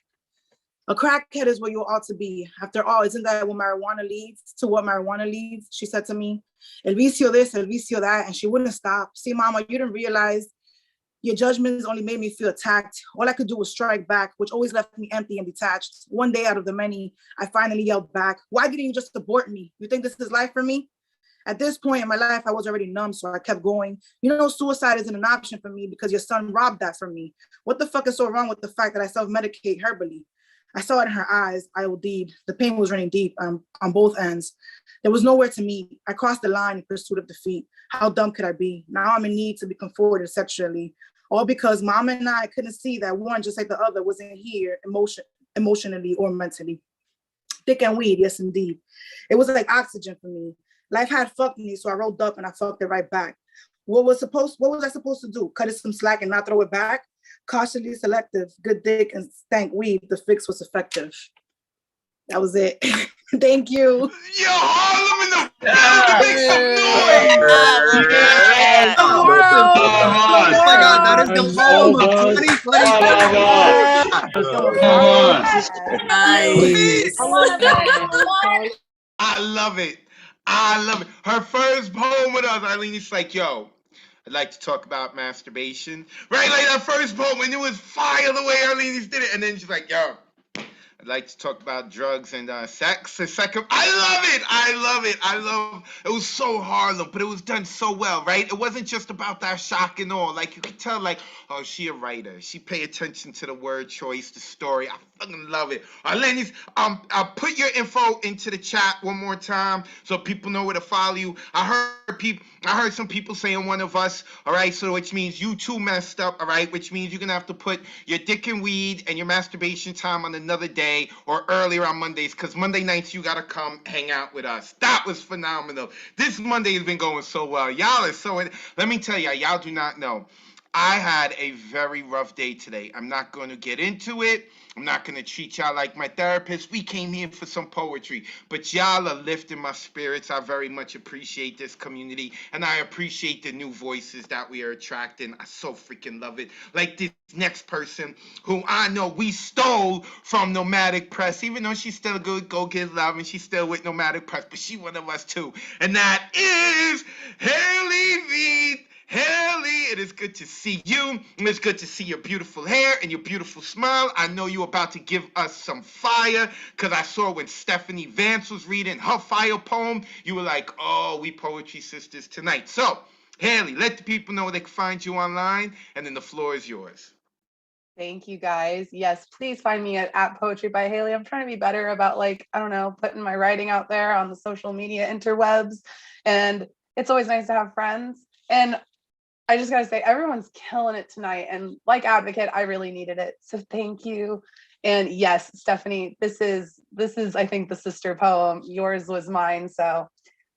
A crackhead is where you ought to be. After all, isn't that what marijuana leads to? What marijuana leads? She said to me, el vicio this, el vicio that, and she wouldn't stop. See, mama, you didn't realize your judgments only made me feel attacked. All I could do was strike back, which always left me empty and detached. One day out of the many, I finally yelled back, why didn't you just abort me? You think this is life for me? At this point in my life, I was already numb, so I kept going. You know, suicide isn't an option for me because your son robbed that from me. What the fuck is so wrong with the fact that I self-medicate herbally? I saw it in her eyes. I OD'd. The pain was running deep on both ends. There was nowhere to meet. I crossed the line in pursuit of defeat. How dumb could I be? Now I'm in need to be comforted sexually. All because mom and I couldn't see that one, just like the other, wasn't here emotionally or mentally. Dick and weed, yes, indeed. It was like oxygen for me. Life had fucked me, so I rolled up and I fucked it right back. What was I supposed to do? Cut it some slack and not throw it back? Cautiously selective, good dick and stank weed. The fix was effective. That was it. Thank you. Yo, Harlem in the make some noise. Yes. Oh my God, that is the home of 2020. I love it. I love it. Her first poem with us, Eileen, is like, yo, I'd like to talk about masturbation. Right? Like that first poem, and it was fire the way Arlene did it. And then she's like, yo, I'd like to talk about drugs and sex. The second, I love it. I love it. I love it. Was so Harlem, but it was done so well, right? It wasn't just about that shock and all. Like you could tell, like, oh, she a writer. She pay attention to the word choice, the story. I fucking love it. Ladies, I'll put your info into the chat one more time so people know where to follow you. I heard some people saying one of us, all right, so which means you too messed up, all right, which means you're gonna have to put your dick and weed and your masturbation time on another day or earlier on Mondays, because Monday nights you gotta come hang out with us. That was phenomenal. This Monday has been going so well. Y'all are so, let me tell y'all do not know. I had a very rough day today. I'm not going to get into it. I'm not going to treat y'all like my therapist. We came here for some poetry, but y'all are lifting my spirits. I very much appreciate this community, and I appreciate the new voices that we are attracting. I so freaking love it. Like this next person who I know we stole from Nomadic Press, even though she's still good, go get love, and she's still with Nomadic Press, but she one of us too, and that is Haley V. Haley, it is good to see you. It's good to see your beautiful hair and your beautiful smile. I know you're about to give us some fire, because I saw when Stephanie Vance was reading her fire poem, you were like, oh, we poetry sisters tonight. So, Haley, let the people know where they can find you online, and then the floor is yours. Thank you, guys. Yes, please find me at Poetry by Haley. I'm trying to be better about, like, I don't know, putting my writing out there on the social media interwebs, and it's always nice to have friends. And I just gotta say, everyone's killing it tonight. And like Advocate, I really needed it. So thank you. And yes, Stephanie, this is, I think, the sister poem. Yours was mine. So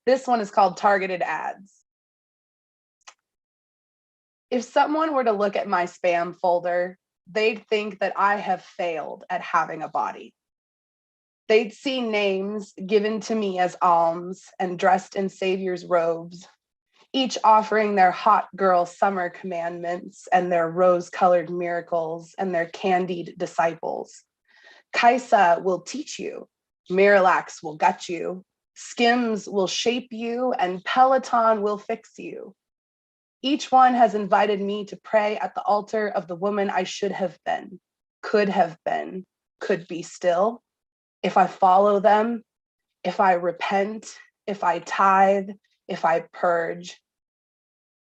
this one is called Targeted Ads. If someone were to look at my spam folder, they'd think that I have failed at having a body. They'd see names given to me as alms and dressed in savior's robes, each offering their hot girl summer commandments and their rose-colored miracles and their candied disciples. Kaisa will teach you, Miralax will gut you, Skims will shape you, and Peloton will fix you. Each one has invited me to pray at the altar of the woman I should have been, could be still. If I follow them, if I repent, if I tithe, if I purge.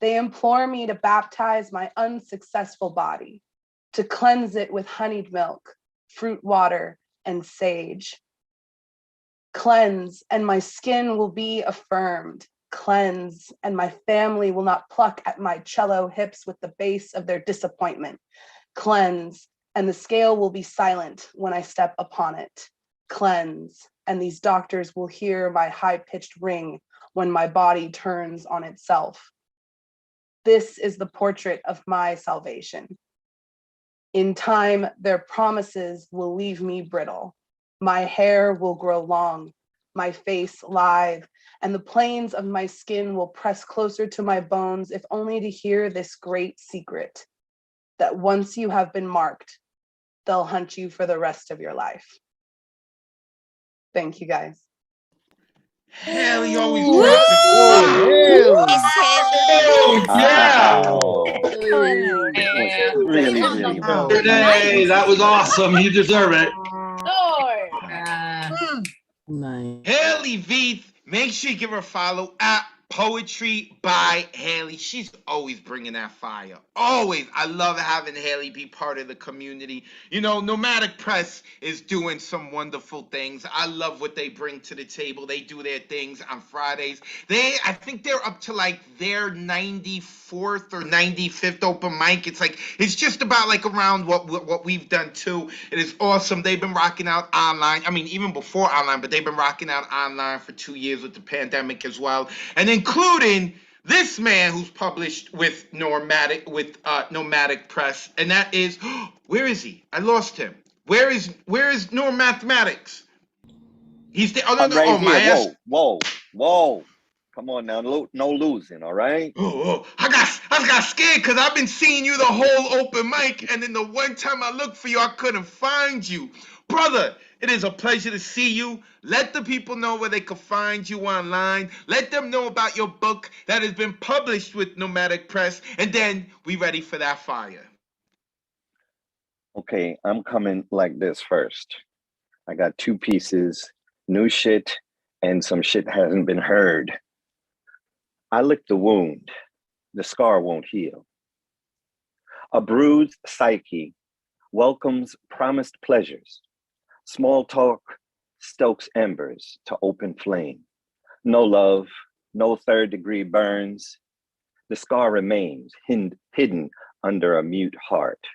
They implore me to baptize my unsuccessful body, to cleanse it with honeyed milk, fruit water, and sage. Cleanse, and my skin will be affirmed. Cleanse, and my family will not pluck at my cello hips with the base of their disappointment. Cleanse, and the scale will be silent when I step upon it. Cleanse, and these doctors will hear my high-pitched ring when my body turns on itself. This is the portrait of my salvation. In time, their promises will leave me brittle. My hair will grow long, my face lithe, and the planes of my skin will press closer to my bones, if only to hear this great secret, that once you have been marked, they'll hunt you for the rest of your life. Thank you, guys. Haley always Woo! drops it. Really, really well. Hey, that was awesome. You deserve it. Haley Veith, make sure you give her a follow at Poetry by Haley. She's always bringing that fire. Always. I love having Haley be part of the community. You know, Nomadic Press is doing some wonderful things. I love what they bring to the table. They do their things on Fridays. I think they're up to like their 94th or 95th open mic. It's just about like around what we've done too. It is awesome. They've been rocking out online. I mean, even before online, but they've been rocking out online for 2 years with the pandemic as well. And including this man who's published with Nomadic Press, and that is, where is he? I lost him. Where is Norm Mathematics? He's the other. Right here. Whoa. Come on now, no losing, all right? I got scared because I've been seeing you the whole open mic, and then the one time I looked for you, I couldn't find you. Brother, it is a pleasure to see you. Let the people know where they can find you online. Let them know about your book that has been published with Nomadic Press, and then we ready for that fire. Okay, I'm coming like this first. I got 2 pieces, new shit, and some shit hasn't been heard. I licked the wound. The scar won't heal. A bruised psyche welcomes promised pleasures. Small talk stokes embers to open flame. No love, no third-degree burns. The scar remains hidden under a mute heart.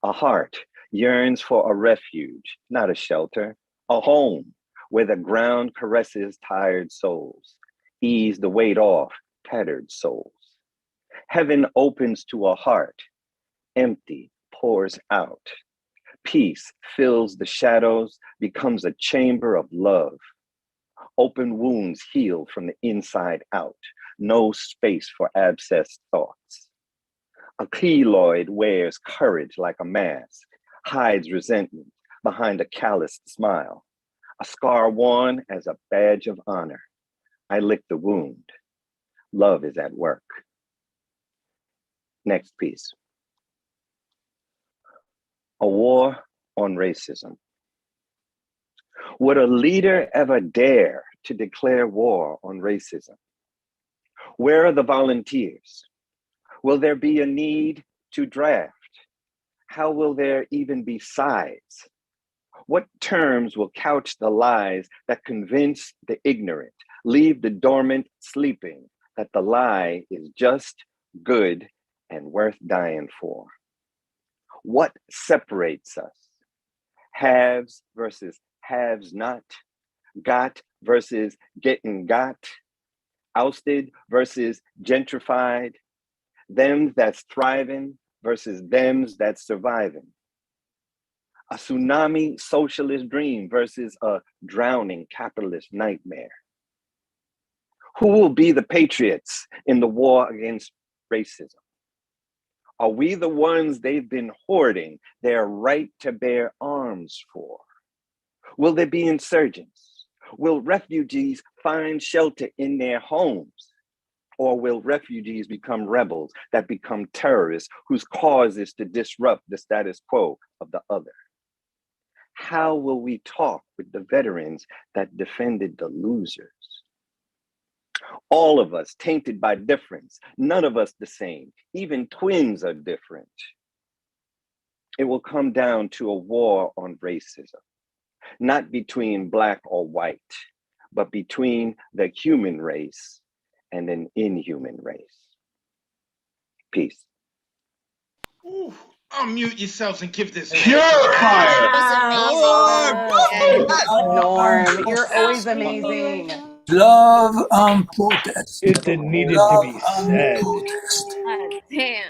A heart yearns for a refuge, not a shelter, a home where the ground caresses tired souls, ease the weight off tattered souls. Heaven opens to a heart, empty pours out. Peace fills the shadows, becomes a chamber of love. Open wounds heal from the inside out. No space for abscessed thoughts. A keloid wears courage like a mask, hides resentment behind a calloused smile. A scar worn as a badge of honor. I lick the wound. Love is at work. Next piece. A war on racism. Would a leader ever dare to declare war on racism? Where are the volunteers? Will there be a need to draft? How will there even be sides? What terms will couch the lies that convince the ignorant, leave the dormant sleeping, that the lie is just, good, and worth dying for? What separates us? Haves versus haves not, got versus getting got, ousted versus gentrified, them that's thriving versus thems that's surviving. A tsunami socialist dream versus a drowning capitalist nightmare. Who will be the patriots in the war against racism? Are we the ones they've been hoarding their right to bear arms for? Will there be insurgents? Will refugees find shelter in their homes? Or will refugees become rebels that become terrorists whose cause is to disrupt the status quo of the other? How will we talk with the veterans that defended the losers? All of us tainted by difference, none of us the same, even twins are different. It will come down to a war on racism, not between Black or white, but between the human race and an inhuman race. Peace. Ooh, unmute yourselves and give this Pure fire. Norm, you're always amazing. Love and protest. It needed to be said. God damn.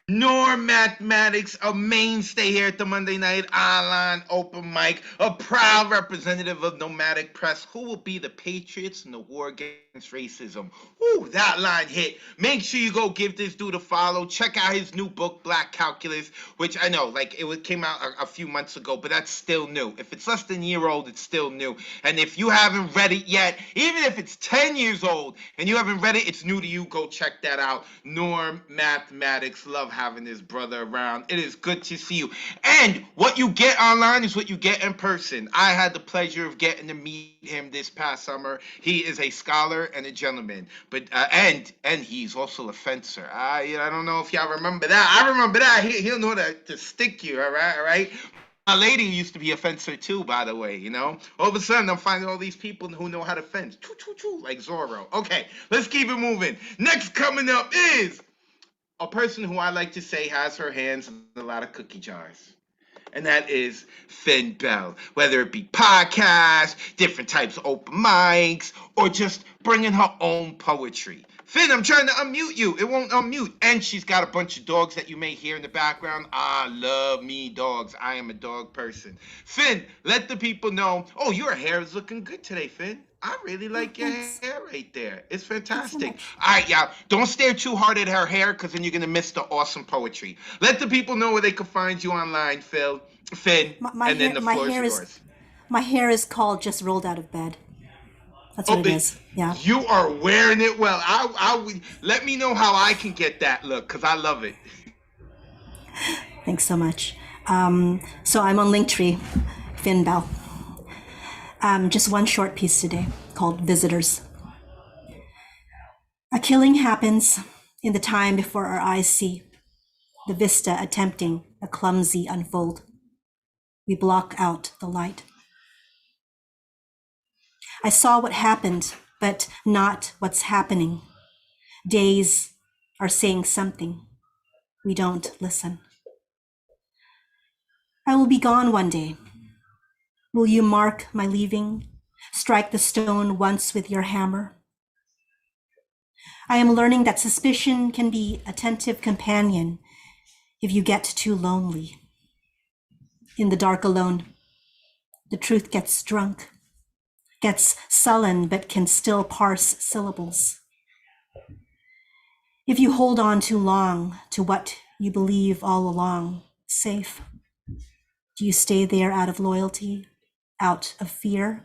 Norm Mathematics, a mainstay here at the Monday Night Online Open Mic, a proud representative of Nomadic Press. Who will be the patriots in the war against racism? Ooh, that line hit. Make sure you go give this dude a follow. Check out his new book, Black Calculus, which I know, like, came out a few months ago, but that's still new. If it's less than a year old, it's still new. And if you haven't read it yet, even if it's 10 years old and you haven't read it, it's new to you. Go check that out. Norm Mathematics. Love having this brother around. It is good to see you. And what you get online is what you get in person. I had the pleasure of getting to meet him this past summer. He is a scholar and a gentleman, but and he's also a fencer. I don't know if y'all remember that. I remember that. He'll know to stick you. All right. My lady used to be a fencer too, by the way, All of a sudden, I'm finding all these people who know how to fence. Choo, choo, choo, like Zorro. Okay, let's keep it moving. Next coming up is a person who I like to say has her hands in a lot of cookie jars. And that is Finn Bell. Whether it be podcasts, different types of open mics, or just bringing her own poetry. Finn, I'm trying to unmute you. It won't unmute. And she's got a bunch of dogs that you may hear in the background. I love me dogs. I am a dog person. Finn, let the people know. Oh, your hair is looking good today, Finn. I really like your hair right there. It's fantastic. All right, y'all. Don't stare too hard at her hair because then you're going to miss the awesome poetry. Let the people know where they can find you online, Finn, and then the floor is yours. My hair is called Just Rolled Out of Bed. That's what it is. Yeah. You are wearing it well. I let me know how I can get that look because I love it. Thanks so much. So I'm on Linktree, Finn Bell. Just one short piece today called Visitors. A killing happens in the time before our eyes see, the vista attempting a clumsy unfold. We block out the light. I saw what happened, but not what's happening. Days are saying something. We don't listen. I will be gone one day. Will you mark my leaving? Strike the stone once with your hammer? I am learning that suspicion can be an attentive companion if you get too lonely. In the dark alone, the truth gets drunk, gets sullen, but can still parse syllables. If you hold on too long to what you believe all along, safe, do you stay there out of loyalty, out of fear?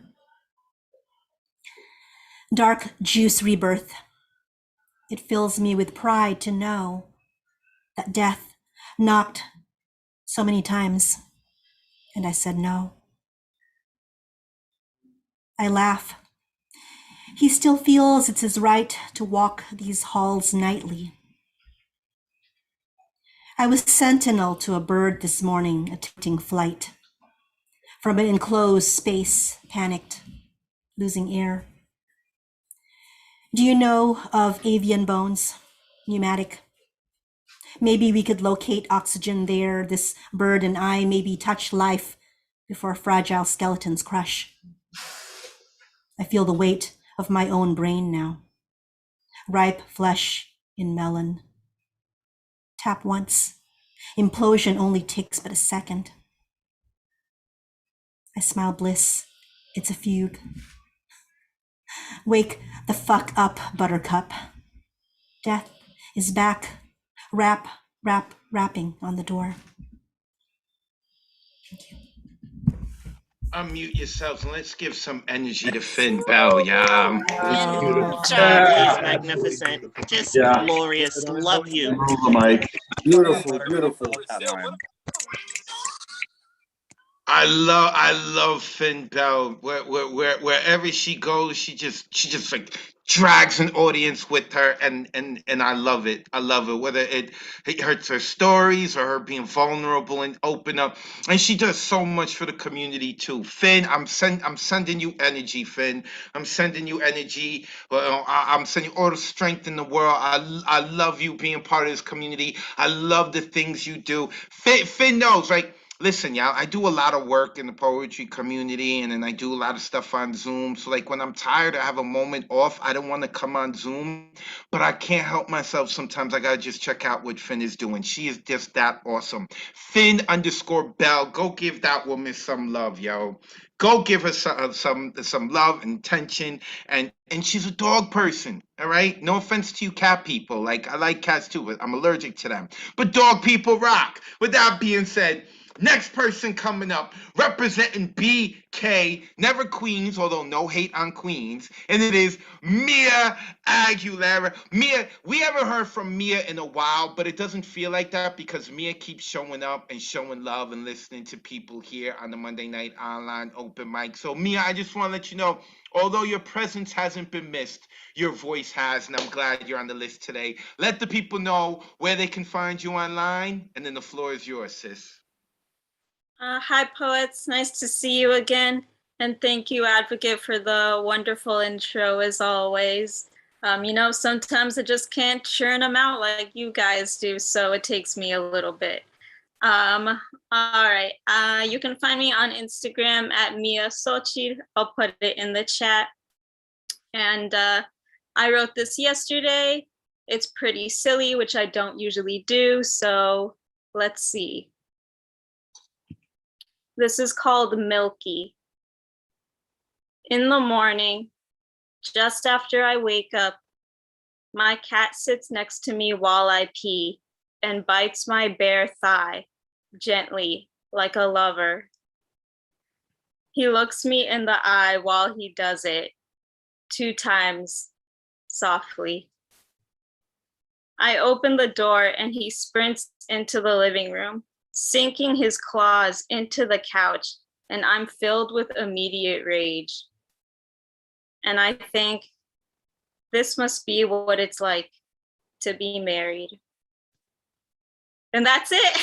Dark juice rebirth. It fills me with pride to know that death knocked so many times, and I said no. I laugh. He still feels it's his right to walk these halls nightly. I was sentinel to a bird this morning attempting flight. From an enclosed space, panicked, losing air. Do you know of avian bones, pneumatic? Maybe we could locate oxygen there. This bird and I maybe touch life before fragile skeletons crush. I feel the weight of my own brain now. Ripe flesh in melon. Tap once. Implosion only takes but a second. I smile bliss. It's a fugue. Wake the fuck up, buttercup. Death is back. Rapping on the door. Thank you. Unmute yourselves and let's give some energy to Finn Bell, yeah. Charlie is magnificent. Just glorious. Love you. Mike. Beautiful, beautiful. I love Finn Bell. Wherever she goes, she just like drags an audience with her, and I love it. I love it. Whether it hurts her stories or her being vulnerable and open up, and she does so much for the community too. Finn, I'm sending you energy, Finn. I'm sending you energy. Well, I'm sending you all the strength in the world. I love you being part of this community. I love the things you do. Finn knows, like. listen, y'all, I do a lot of work in the poetry community, and then I do a lot of stuff on Zoom. So, like, when I'm tired, I have a moment off. I don't want to come on Zoom, but I can't help myself. Sometimes I gotta just check out what Finn is doing. She is just that awesome. Finn_Bell. Go give that woman some love, yo. Go give her some love and attention. And she's a dog person. All right. No offense to you, cat people. Like, I like cats too, but I'm allergic to them. But dog people rock. With that being said, next person coming up, representing BK, never Queens, although no hate on Queens, and it is Mia Aguilera. Mia, we haven't heard from Mia in a while, but it doesn't feel like that because Mia keeps showing up and showing love and listening to people here on the Monday Night Online Open Mic. So Mia, I just want to let you know, although your presence hasn't been missed, your voice has, and I'm glad you're on the list today. Let the people know where they can find you online, and then the floor is yours, sis. Hi, poets. Nice to see you again. And thank you, Advocate, for the wonderful intro as always. You know, sometimes I just can't churn them out like you guys do, so it takes me a little bit. All right. You can find me on Instagram at Mia Sochi. I'll put it in the chat. And I wrote this yesterday. It's pretty silly, which I don't usually do, so let's see. This is called Milky. In the morning, just after I wake up, my cat sits next to me while I pee and bites my bare thigh, gently, like a lover. He looks me in the eye while he does it, 2 times, softly. I open the door and he sprints into the living room, sinking his claws into the couch, and I'm filled with immediate rage. And I think this must be what it's like to be married. And that's it.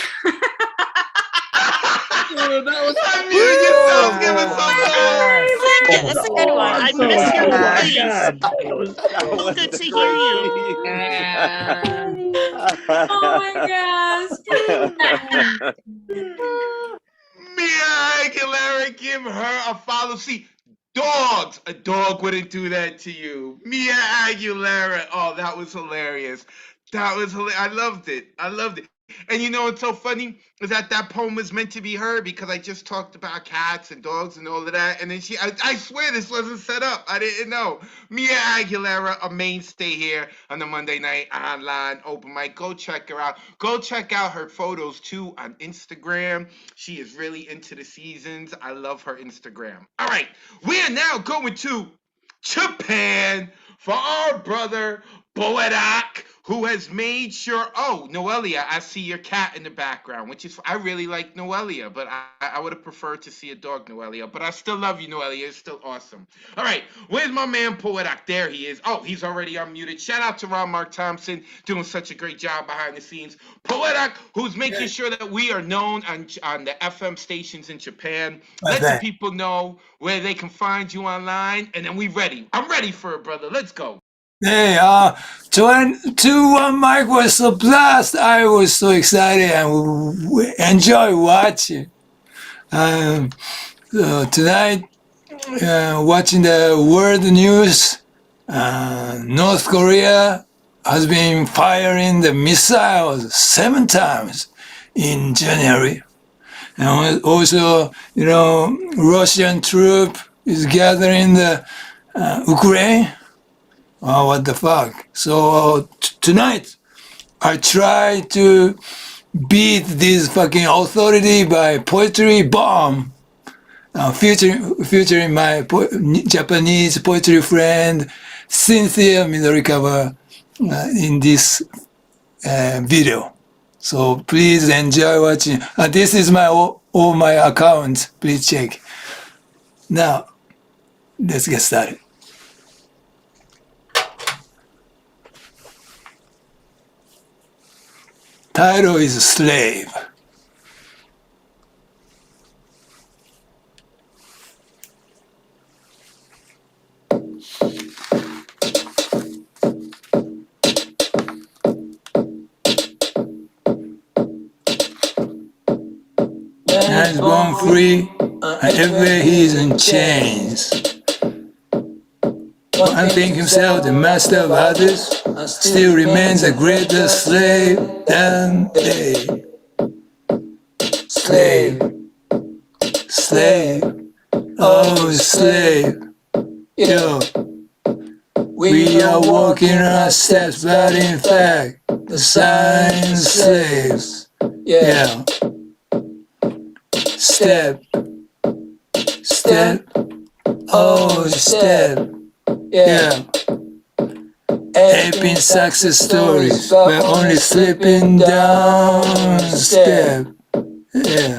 That was unmute yourself. Give us some love. That's a good one. I miss your voice. So good to hear you. Oh my gosh. Mia Aguilera, give her a follow. See, dogs, a dog wouldn't do that to you. Mia Aguilera. Oh, that was hilarious. That was hilarious. I loved it. I loved it. And you know what's so funny is that poem was meant to be heard because I just talked about cats and dogs and all of that. And then I swear this wasn't set up. I didn't know. Mia Aguilera, a mainstay here on the Monday Night Online Open Mic. Go check her out. Go check out her photos too on Instagram. She is really into the seasons. I love her Instagram. All right, we are now going to Japan for our brother Poetock, who has made sure. Oh, Noelia, I see your cat in the background, which is, I really like Noelia, but I would have preferred to see a dog, Noelia. But I still love you, Noelia. It's still awesome. All right, where's my man Poetock? There he is. Oh, he's already unmuted. Shout out to Ron Mark Thompson, doing such a great job behind the scenes. Poetock, who's making sure that we are known on the FM stations in Japan. Let the people know where they can find you online, and then we ready. I'm ready for it, brother. Let's go. Hey, 2-1 Mike was so blessed. I was so excited and enjoy watching. So tonight, watching the world news, North Korea has been firing the missiles 7 times in January. And also, you know, Russian troop is gathering the Ukraine. Oh, what the fuck? So tonight, I try to beat this fucking authority by poetry bomb, featuring my Japanese poetry friend Cynthia Midorikawa in this video. So please enjoy watching. This is my all my accounts. Please check. Now, let's get started. Title is Slave. man's born free, and everywhere he's in chains. One thing himself, the master of others, still remains a greater slave than they. Slave, slave, oh slave, yo. We are walking our steps, but in fact, the sign slaves. Yeah. Step, step, oh step. Yeah. Aping success stories, but only slipping down step. Yeah.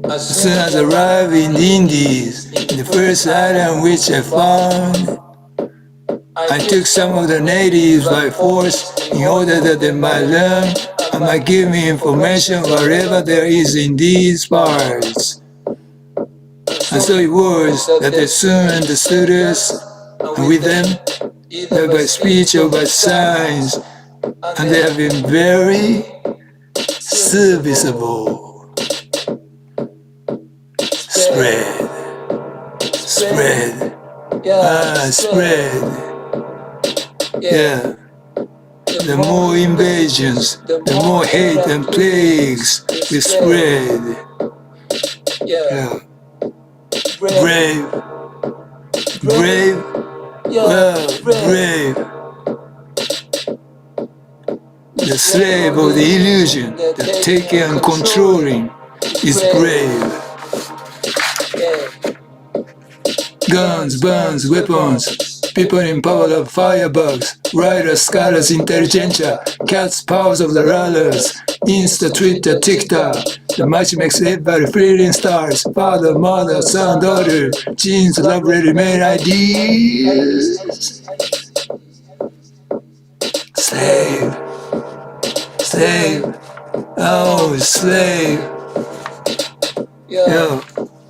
As soon as I arrived in the Indies, the first island which I found, I took some of the natives by force in order that they might learn and might give me information wherever there is in these parts. And so it was that they soon understood us, and with them, either by speech or by signs, and they have been very serviceable. Spread, spread, spread. Yeah. The more invasions, the more hate and plagues we spread. Yeah. Brave, brave, brave. The slave of the illusion, the taking and controlling, is brave. Guns, burns, weapons, people in power of firebugs, riders, scholars, intelligentsia, cats, powers of the rollers, Insta, Twitter, TikTok, the match makes everybody feeling stars, father, mother, son, daughter, genes, love, ready-made ideas. Slave, slave, oh, slave, yo.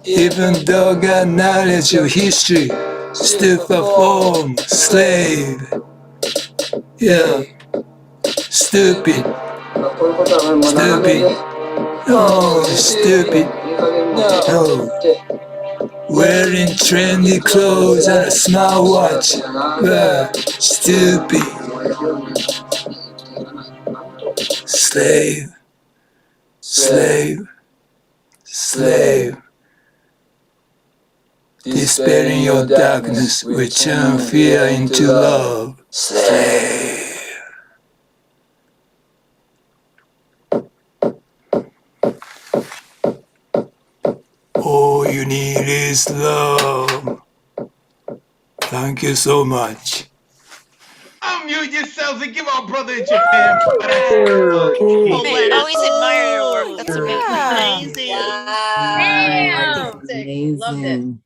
Even though got knowledge of history, still perform slave. Yeah. Stupid. Stupid. Oh, stupid. Oh. Wearing trendy clothes and a smartwatch. Stupid. Slave. Slave. Slave. Dispelling your darkness, we turn fear into love. Slave. All you need is love. Thank you so much. Unmute yourselves and give our brother in Japan. Man, always admire your work. That's amazing. Damn. Loved it.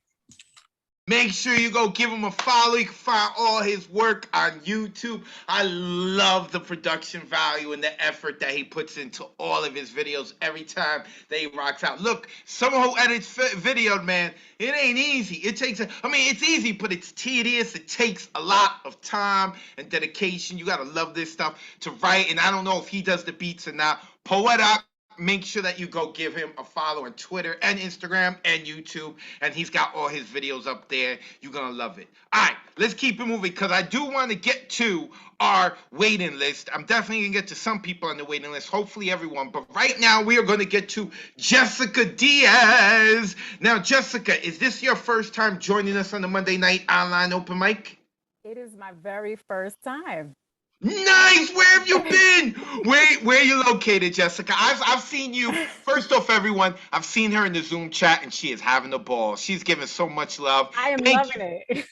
Make sure you go give him a follow. You can find all his work on YouTube. I love the production value and the effort that he puts into all of his videos every time that he rocks out. Look, someone who edits video, man, it ain't easy. It takes, it's easy, but it's tedious. It takes a lot of time and dedication. You got to love this stuff to write. And I don't know if he does the beats or not. Poetock. Make sure that you go give him a follow on Twitter and Instagram and YouTube. And he's got all his videos up there. You're going to love it. All right, let's keep it moving because I do want to get to our waiting list. I'm definitely going to get to some people on the waiting list, hopefully everyone. But right now, we are going to get to Jessica Diaz. Now, Jessica, is this your first time joining us on the Monday Night Online Open Mic? It is my very first time. Nice. Where have you been? Where are you located, Jessica? I've seen you. First off, everyone, I've seen her in the Zoom chat, and she is having a ball. She's giving so much love. I am loving it.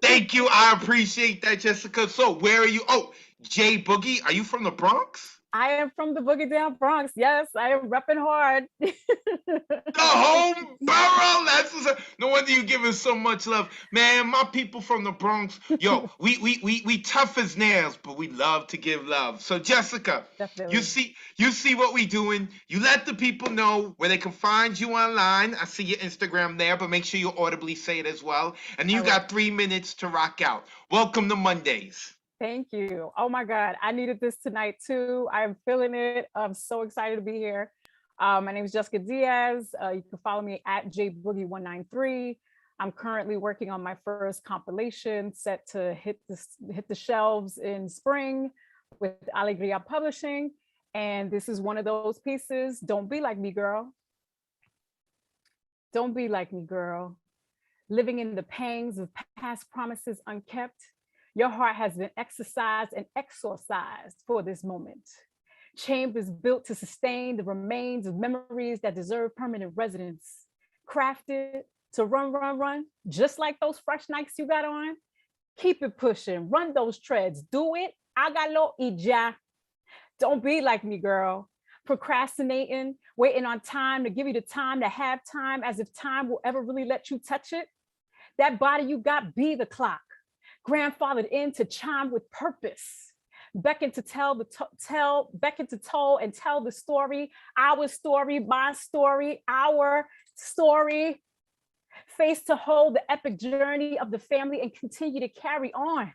Thank you. I appreciate that, Jessica. So, where are you? Oh, Jay Boogie. Are you from the Bronx? I am from the Boogie Down Bronx. Yes, I am repping hard. The home borough. That's what's up. No wonder you giving so much love, man. My people from the Bronx, yo, we tough as nails, but we love to give love. So, Jessica, Definitely. you see what we doing. You let the people know where they can find you online. I see your Instagram there, but make sure you audibly say it as well. And you got 3 minutes to rock out. Welcome to Mondays. Thank you. Oh my God, I needed this tonight too. I'm feeling it. I'm so excited to be here. My name is Jessica Diaz. You can follow me at jboogie193. I'm currently working on my first compilation set to hit the shelves in spring with Alegria Publishing. And this is one of those pieces. Don't be like me, girl. Don't be like me, girl. Living in the pangs of past promises unkept. Your heart has been exercised and exorcised for this moment. Chambers built to sustain the remains of memories that deserve permanent residence. Crafted to run, just like those fresh Nikes you got on. Keep it pushing, run those treads, do it. Hágalo y ya. Don't be like me, girl. Procrastinating, waiting on time to give you the time to have time, as if time will ever really let you touch it. That body you got, be the clock. Grandfathered in to chime with purpose. Beckon to beckon to toll and tell the story. Our story, my story, our story. Face to hold the epic journey of the family and continue to carry on.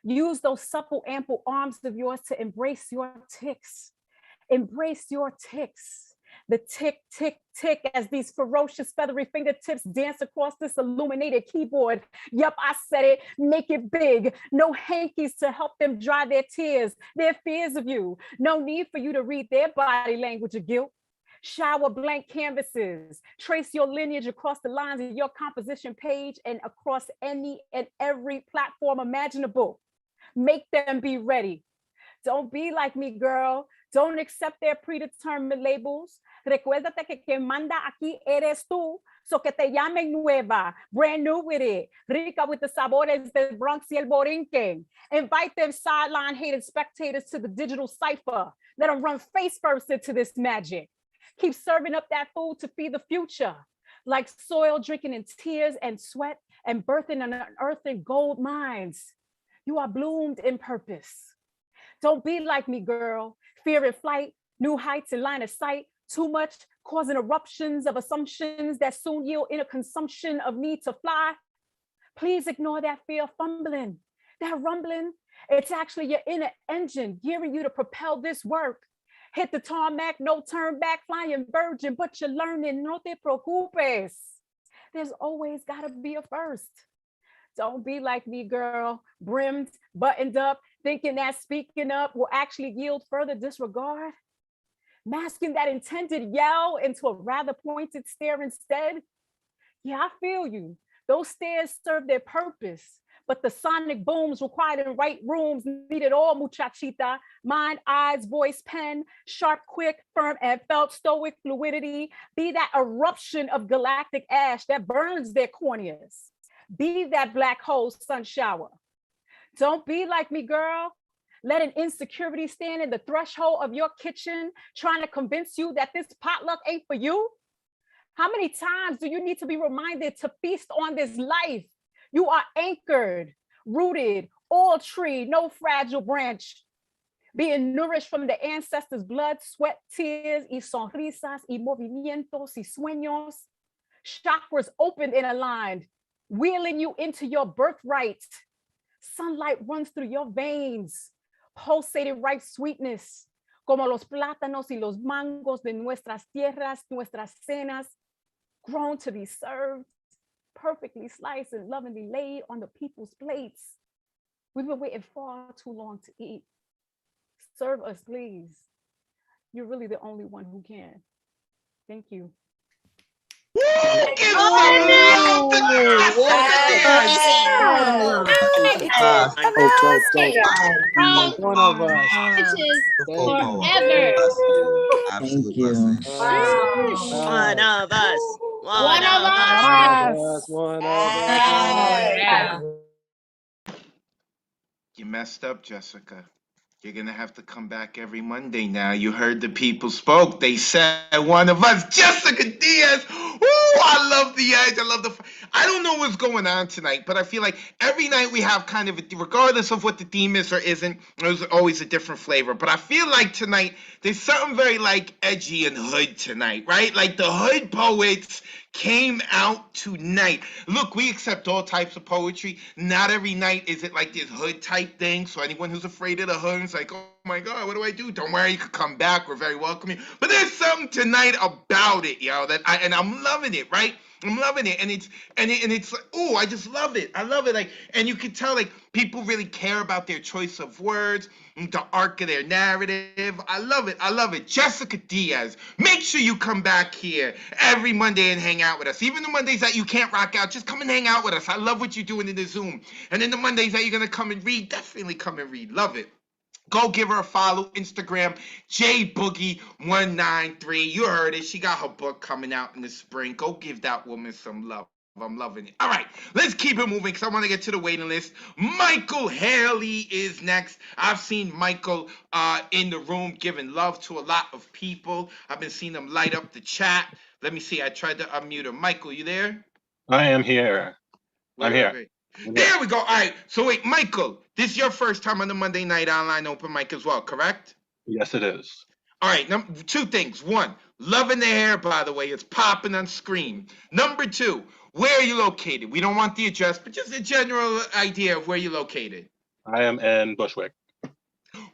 Use those supple, ample arms of yours to embrace your ticks. Embrace your ticks. The tick, tick, tick as these ferocious feathery fingertips dance across this illuminated keyboard. Yup, I said it, make it big. No hankies to help them dry their tears, their fears of you. No need for you to read their body language of guilt. Shower blank canvases, trace your lineage across the lines of your composition page and across any and every platform imaginable. Make them be ready. Don't be like me, girl. Don't accept their predetermined labels. Recuérdate que quien manda aquí eres tú, so que te llamen nueva, brand new with it, rica with the sabores del Bronx y el Borinquen. Invite them sideline hated spectators to the digital cipher. Let them run face first into this magic. Keep serving up that food to feed the future, like soil drinking in tears and sweat and birthing and unearthing gold mines. You are bloomed in purpose. Don't be like me, girl. Fear in flight, new heights in line of sight, too much causing eruptions of assumptions that soon yield in a consumption of need to fly. Please ignore that fear fumbling, that rumbling. It's actually your inner engine gearing you to propel this work. Hit the tarmac, no turn back, flying virgin, but you're learning, no te preocupes. There's always gotta be a first. Don't be like me, girl, brimmed, buttoned up, thinking that speaking up will actually yield further disregard. Masking that intended yell into a rather pointed stare instead. Yeah, I feel you. Those stares serve their purpose, but the sonic booms required in right rooms needed all muchachita, mind, eyes, voice, pen, sharp, quick, firm, and felt stoic fluidity. Be that eruption of galactic ash that burns their corneas. Be that black hole sun shower. Don't be like me, girl. Let an insecurity stand in the threshold of your kitchen, trying to convince you that this potluck ain't for you. How many times do you need to be reminded to feast on this life? You are anchored, rooted, all tree, no fragile branch. Being nourished from the ancestors' blood, sweat, tears, y sonrisas, y movimientos, y sueños. Chakras opened and aligned, wheeling you into your birthright. Sunlight runs through your veins, pulsating ripe sweetness, como los plátanos y los mangos de nuestras tierras, nuestras cenas, grown to be served, perfectly sliced and lovingly laid on the people's plates. We've been waiting far too long to eat. Serve us, please. You're really the only one who can. Thank you. One of us. Forever. Thank you. One of us. One of us. One of us. You messed up, Jessica. You're gonna have to come back every Monday now. You heard the people spoke. They said one of us, Jessica Diaz. Ooh, I love the edge. I love I don't know what's going on tonight, but I feel like every night we have kind of, regardless of what the theme is or isn't, there's always a different flavor. But I feel like tonight, there's something very like edgy and hood tonight, right? Like the hood poets came out tonight. Look, we accept all types of poetry. Not every night is it like this hood type thing. So anyone who's afraid of the hood is like, oh my God, what do I do? Don't worry, you could come back. We're very welcoming. But there's something tonight about it, yo, and I'm loving it, right? I'm loving it, and it's like, oh, I just love it. I love it, like, and you can tell, like, people really care about their choice of words, the arc of their narrative. I love it. I love it. Jessica Diaz, make sure you come back here every Monday and hang out with us. Even the Mondays that you can't rock out, just come and hang out with us. I love what you're doing in the Zoom. And then the Mondays that you're gonna come and read, definitely come and read. Love it. Go give her a follow. Instagram, JBoogie193. You heard it. She got her book coming out in the spring. Go give that woman some love. I'm loving it. All right, let's keep it moving because I want to get to the waiting list. Michael Haley is next. I've seen Michael in the room giving love to a lot of people. I've been seeing him light up the chat. Let me see. I tried to unmute him. Michael, you there? I am here. I'm here. Wait. There we go. All right. So wait, Michael, this is your first time on the Monday Night Online Open Mic as well, correct? Yes, it is. All right. Two things. One, loving the hair, by the way. It's popping on screen. Number two, where are you located? We don't want the address, but just a general idea of where you're located. I am in Bushwick.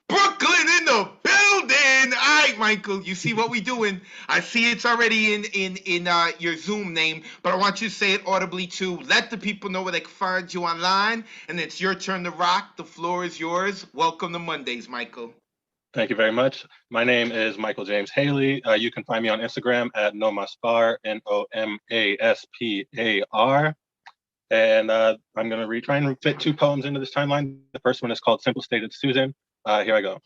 Brooklyn in the building. All right, Michael, you see what we doing. I see it's already in your Zoom name, but I want you to say it audibly too. Let the people know where they can find you online, and it's your turn to rock. The floor is yours. Welcome to Mondays, Michael. Thank you very much. My name is Michael James Haley. You can find me on Instagram at Nomaspar, Nomaspar. And I'm going to try and fit two poems into this timeline. The first one is called Simple Stated Susan. Here I go.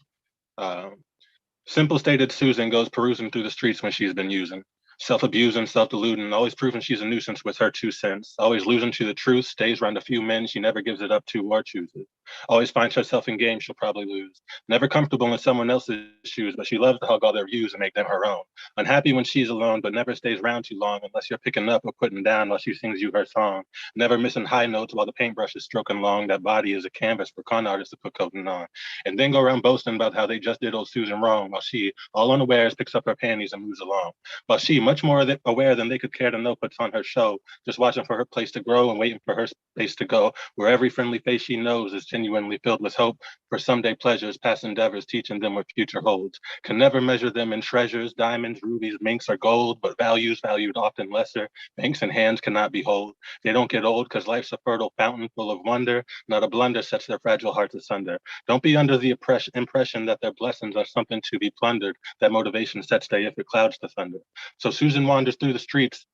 Simple Stated Susan goes perusing through the streets when she's been using. Self-abusing, self-deluding, always proving she's a nuisance with her 2 cents. Always losing to the truth, stays around a few men she never gives it up to or chooses. Always finds herself in games she'll probably lose. Never comfortable in someone else's shoes, but she loves to hug all their views and make them her own. Unhappy when she's alone, but never stays around too long unless you're picking up or putting down while she sings you her song. Never missing high notes while the paintbrush is stroking long. That body is a canvas for con artists to put coating on. And then go around boasting about how they just did old Susan wrong, while she, all unawares, picks up her panties and moves along. While she, much more aware than they could care to know, puts on her show, just watching for her place to grow and waiting for her space to go, where every friendly face she knows is genuinely filled with hope for someday pleasures, past endeavors, teaching them what future holds. Can never measure them in treasures, diamonds, rubies, minks, or gold, but values valued often lesser, banks and hands cannot behold. They don't get old because life's a fertile fountain full of wonder, not a blunder sets their fragile hearts asunder. Don't be under the impression that their blessings are something to be plundered, that motivation sets day if it clouds the thunder. So Susan wanders through the streets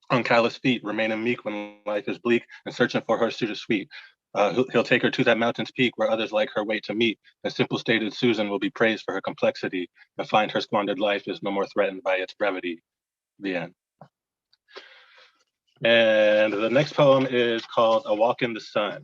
on callous feet, remaining meek when life is bleak and searching for her suitor sweet. He'll take her to that mountain's peak where others like her wait to meet. And Simple Stated Susan will be praised for her complexity and find her squandered life is no more threatened by its brevity. The end. And the next poem is called A Walk in the Sun.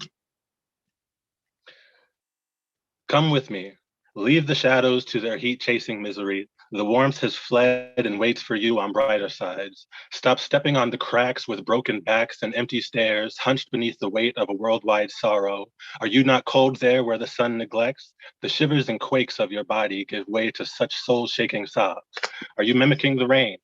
Come with me. Leave the shadows to their heat-chasing misery. The warmth has fled and waits for you on brighter sides. Stop stepping on the cracks with broken backs and empty stares, hunched beneath the weight of a worldwide sorrow. Are you not cold there where the sun neglects? The shivers and quakes of your body give way to such soul-shaking sobs. Are you mimicking the rain?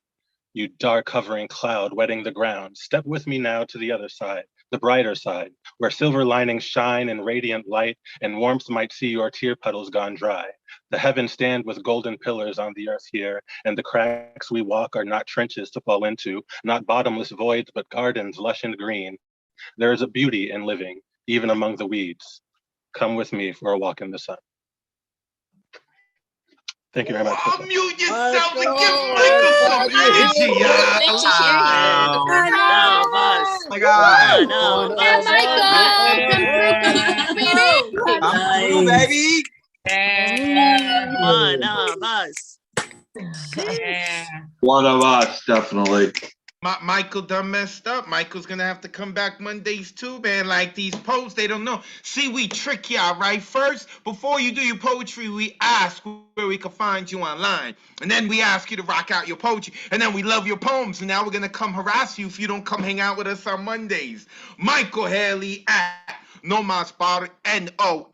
You dark hovering cloud wetting the ground. Step with me now to the other side, the brighter side, where silver linings shine in radiant light and warmth might see your tear puddles gone dry. The heavens stand with golden pillars on the earth here, and the cracks we walk are not trenches to fall into, not bottomless voids, but gardens lush and green. There is a beauty in living, even among the weeds. Come with me for a walk in the sun. Thank you very much. Unmute yourself and give Michael some energy, y'all. Good to hear you. Oh my God. Yeah, Michael, come through, Come through, baby. One of us. One of us, definitely. Michael done messed up. Michael's gonna have to come back Mondays too, man. Like these posts, they don't know. See, we trick y'all, right? First, before you do your poetry, we ask where we can find you online. And then we ask you to rock out your poetry. And then we love your poems. And now we're gonna come harass you if you don't come hang out with us on Mondays. Michael Haley at Nomaspar, Nomaspar.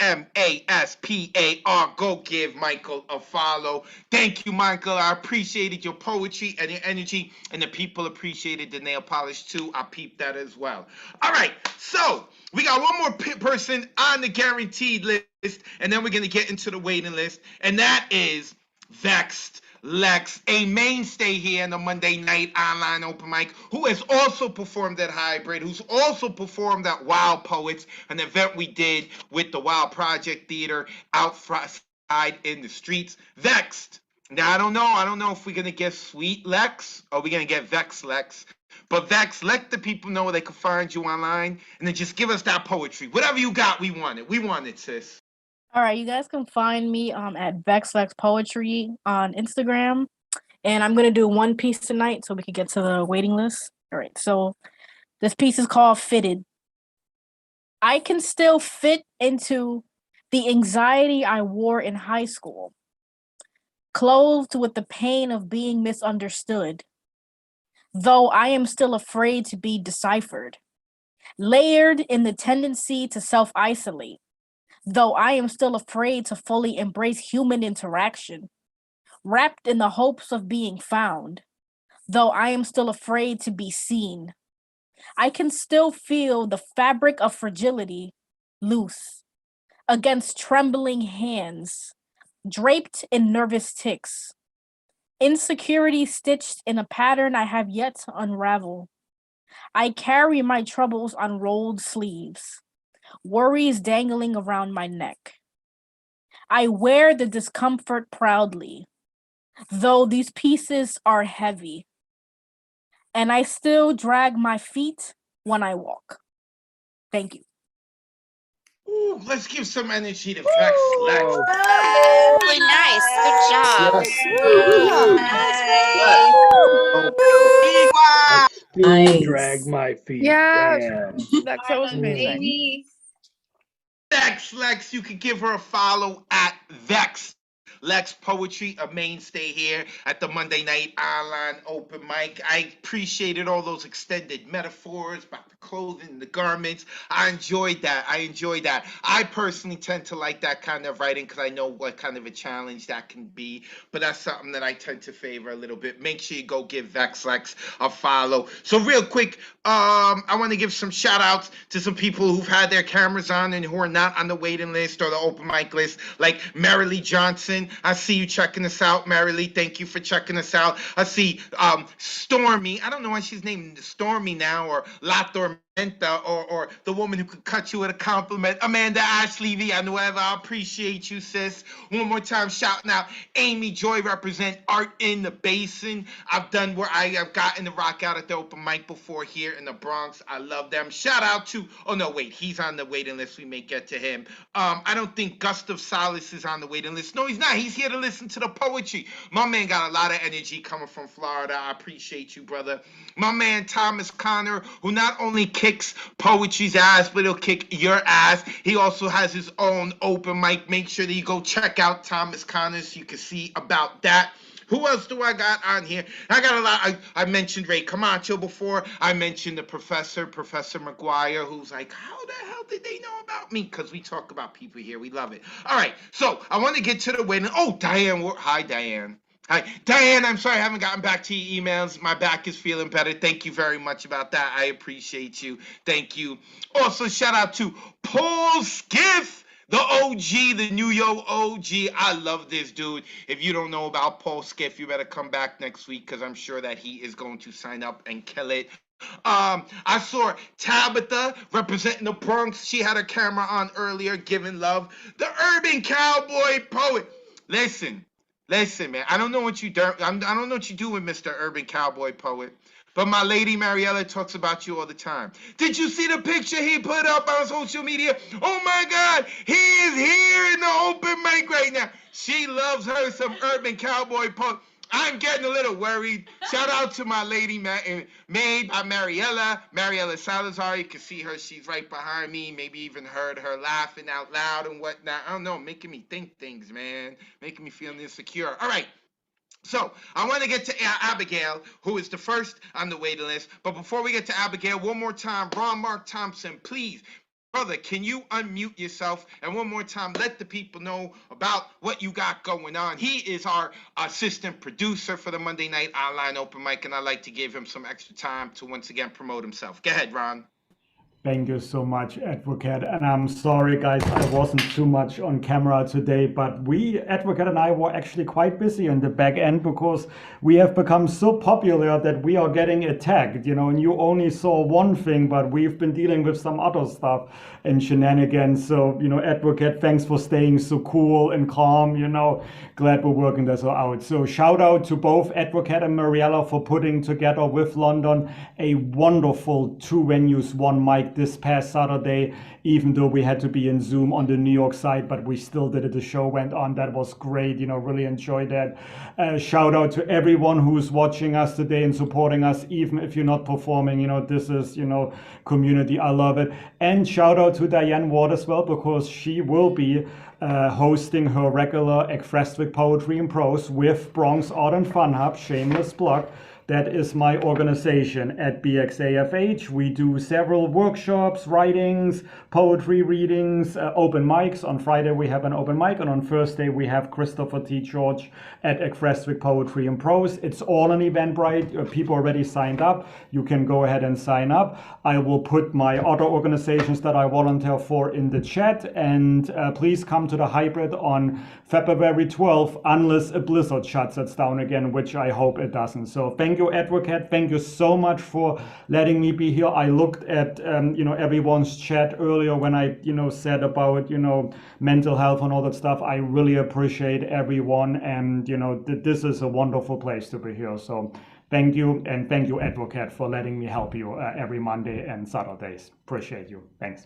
Go give Michael a follow. Thank you, Michael. I appreciated your poetry and your energy, and the people appreciated the nail polish too. I peeped that as well. All right, so we got one more person on the guaranteed list, and then we're going to get into the waiting list, and that is Vexed Lex, a mainstay here in the Monday night online open mic, who has also performed at Hybrid, who's also performed at Wild Poets, an event we did with the Wild Project Theater outside in the streets. Vexed. Now, I don't know if we're going to get Sweet Lex or we're going to get Vex Lex. But Vex, let the people know where they can find you online, and then just give us that poetry. Whatever you got, we want it. We want it, sis. All right, you guys can find me at VexLex Poetry on Instagram, and I'm gonna do one piece tonight so we can get to the waiting list. All right, so this piece is called Fitted. I can still fit into the anxiety I wore in high school, clothed with the pain of being misunderstood, though I am still afraid to be deciphered, layered in the tendency to self-isolate, though I am still afraid to fully embrace human interaction, wrapped in the hopes of being found, though I am still afraid to be seen. I can still feel the fabric of fragility loose against trembling hands, draped in nervous tics, insecurity stitched in a pattern I have yet to unravel. I carry my troubles on rolled sleeves, worries dangling around my neck. I wear the discomfort proudly, though these pieces are heavy, and I still drag my feet when I walk. Thank you. Ooh, let's give some energy to Vex Lex. Really nice. Good job. Still drag my feet. Yes. Damn. That's so amazing. Vex Lex, you can give her a follow at Vex Lex Poetry, a mainstay here at the Monday Night Online Open Mic. I appreciated all those extended metaphors about the clothing, the garments. I enjoyed that. I personally tend to like that kind of writing because I know what kind of a challenge that can be, but that's something that I tend to favor a little bit. Make sure you go give Vex Lex a follow. So real quick, I want to give some shout outs to some people who've had their cameras on and who are not on the waiting list or the open mic list, like Marilee Johnson. I see you checking us out, Marilee. Thank you for checking us out. I see Stormy. I don't know why she's named Stormy now, or La Tormenta, or the woman who could cut you with a compliment, Amanda Ashley Villanueva. I appreciate you, sis. One more time, shouting out Amy Joy, represent Art in the Basin. I've done where I have gotten to rock out at the open mic before here in the Bronx. I love them. Shout out to, oh no, wait, he's on the waiting list. We may get to him. I don't think Gustav Salas is on the waiting list. No, he's not. He's here to listen to the poetry. My man got a lot of energy coming from Florida. I appreciate you, brother. My man Thomas Connor, who not only kicks poetry's ass, but he'll kick your ass. He also has his own open mic. Make sure that you go check out Thomas Connor so you can see about that. Who else do I got on here? I got a lot. I mentioned Ray Camacho before. I mentioned the Professor McGuire, who's like, how the hell did they know about me? Because we talk about people here. We love it. All right. So I want to get to the winner. Oh, Diane. Hi, Diane. Hi, Diane. I'm sorry I haven't gotten back to your emails. My back is feeling better. Thank you very much about that. I appreciate you. Thank you. Also, shout out to Paul Skiff, the OG, the New York OG. I love this dude. If you don't know about Paul Skiff, you better come back next week because I'm sure that he is going to sign up and kill it. I saw Tabitha representing the Bronx. She had her camera on earlier, giving love. The urban cowboy poet. Listen, man. I don't know what you do. I don't know what you do with Mr. Urban Cowboy Poet. But my lady Mariella talks about you all the time. Did you see the picture he put up on social media? Oh my God, he is here in the open mic right now. She loves her some Urban Cowboy Poet. I'm getting a little worried. Shout out to my lady made by Mariella Salazar. You can see her. She's right behind me. Maybe even heard her laughing out loud and whatnot. I don't know, making me think things, man. Making me feel insecure. All right. So I want to get to Abigail, who is the first on the waiting list. But before we get to Abigail, one more time, Ron Mark Thompson, please brother, can you unmute yourself? And one more time, let the people know about what you got going on. He is our assistant producer for the Monday Night Online Open Mic, and I'd like to give him some extra time to once again promote himself. Go ahead, Ron. Thank you so much, Advocate. And I'm sorry, guys, I wasn't too much on camera today, but Advocate and I were actually quite busy in the back end because we have become so popular that we are getting attacked, and you only saw one thing, but we've been dealing with some other stuff and shenanigans. So, Advocate, thanks for staying so cool and calm, glad we're working this out. So shout out to both Advocate and Mariella for putting together with London a wonderful 2 venues, 1 mic this past Saturday, even though we had to be in Zoom on the New York side, but we still did it. The show went on. That was great. Really enjoyed that. Shout out to everyone who's watching us today and supporting us, even if you're not performing. This is, community. I love it. And shout out to Diane Ward as well, because she will be hosting her regular Ekfrestwick Poetry in Prose with Bronx Art and Fun Hub, shameless plug. That is my organization at BXAFH. We do several workshops, writings, poetry readings, open mics. On Friday we have an open mic, and on Thursday we have Christopher T. George at Ekfrestwick Poetry in Prose. It's all on Eventbrite. People already signed up. You can go ahead and sign up. I will put my other organizations that I volunteer for in the chat, and please come to the hybrid on February 12th, unless a blizzard shuts us down again, which I hope it doesn't. So thank you, Advocate. Thank you so much for letting me be here. I looked at everyone's chat earlier when I said about mental health and all that stuff. I really appreciate everyone, and this is a wonderful place to be here. So thank you, and thank you, Advocate, for letting me help you every Monday and Saturdays. Appreciate you. Thanks.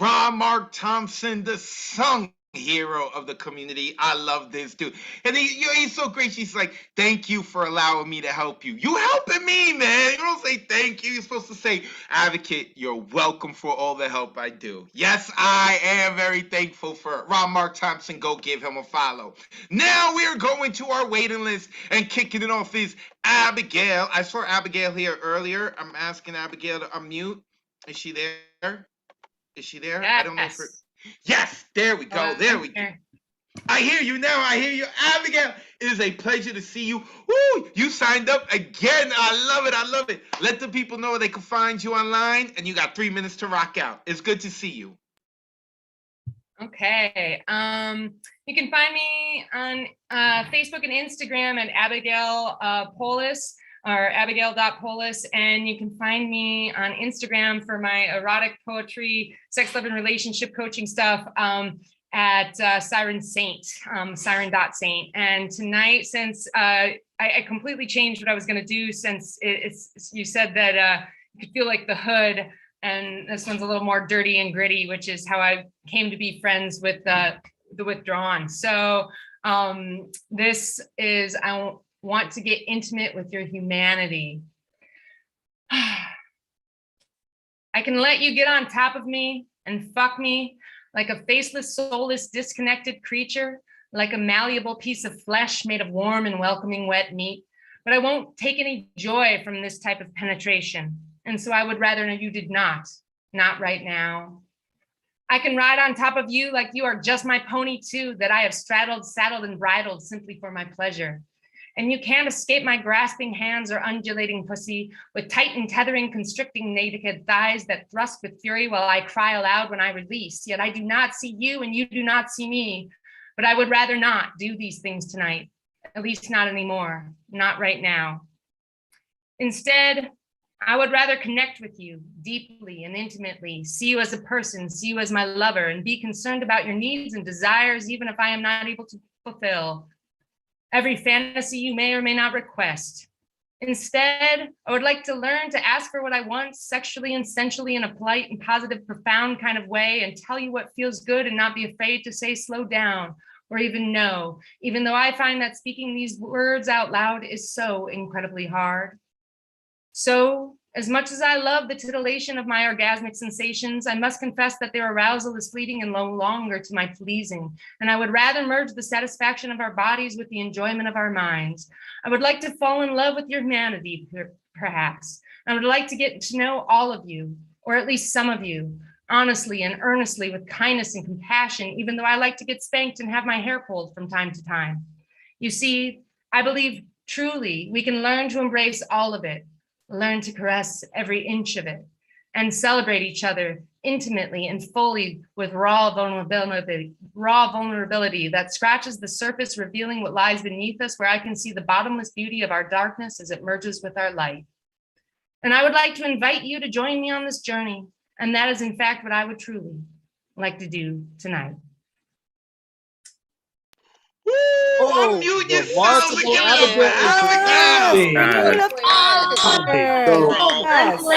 Ron Mark Thompson, the song hero of the community. I love this dude, and he's so great. She's like, thank you for allowing me to help you. You helping me, man. You don't say thank you. You're supposed to say, Advocate, you're welcome for all the help I do. Yes, I am very thankful for Ron Mark Thompson. Go give him a follow. Now we're going to our waiting list, and kicking it off is Abigail. I saw Abigail here earlier. I'm asking Abigail to unmute. Is she there? Is she there? Yes. I don't know if yes, there we go. There we go. I hear you now. I hear you. Abigail, it is a pleasure to see you. Woo! You signed up again. I love it. I love it. Let the people know where they can find you online, and you got 3 minutes to rock out. It's good to see you. Okay. You can find me on Facebook and Instagram at Abigail Polis, or abigail.polis, and you can find me on Instagram for my erotic poetry, sex, love, and relationship coaching stuff at Siren Saint, siren.saint. And tonight, since I completely changed what I was gonna do, since you said that you could feel like the hood, and this one's a little more dirty and gritty, which is how I came to be friends with the Withdrawn. So this is, I want to get intimate with your humanity. I can let you get on top of me and fuck me like a faceless, soulless, disconnected creature, like a malleable piece of flesh made of warm and welcoming wet meat. But I won't take any joy from this type of penetration. And so I would rather you did not right now. I can ride on top of you like you are just my pony too, that I have straddled, saddled, and bridled simply for my pleasure. And you can't escape my grasping hands or undulating pussy with tight and tethering, constricting naked thighs that thrust with fury while I cry aloud when I release. Yet I do not see you and you do not see me, but I would rather not do these things tonight, at least not anymore, not right now. Instead, I would rather connect with you deeply and intimately, see you as a person, see you as my lover, and be concerned about your needs and desires, even if I am not able to fulfill every fantasy you may or may not request. Instead, I would like to learn to ask for what I want sexually and sensually in a polite and positive, profound kind of way, and tell you what feels good and not be afraid to say slow down or even no, even though I find that speaking these words out loud is so incredibly hard. So, as much as I love the titillation of my orgasmic sensations, I must confess that their arousal is fleeting and no longer to my pleasing, and I would rather merge the satisfaction of our bodies with the enjoyment of our minds. I would like to fall in love with your humanity, perhaps. I would like to get to know all of you, or at least some of you, honestly and earnestly with kindness and compassion, even though I like to get spanked and have my hair pulled from time to time. You see, I believe truly we can learn to embrace all of it, learn to caress every inch of it, and celebrate each other intimately and fully with raw vulnerability that scratches the surface, revealing what lies beneath us, where I can see the bottomless beauty of our darkness as it merges with our light. And I would like to invite you to join me on this journey. And that is in fact what I would truly like to do tonight. Unmute yourselves and give it up for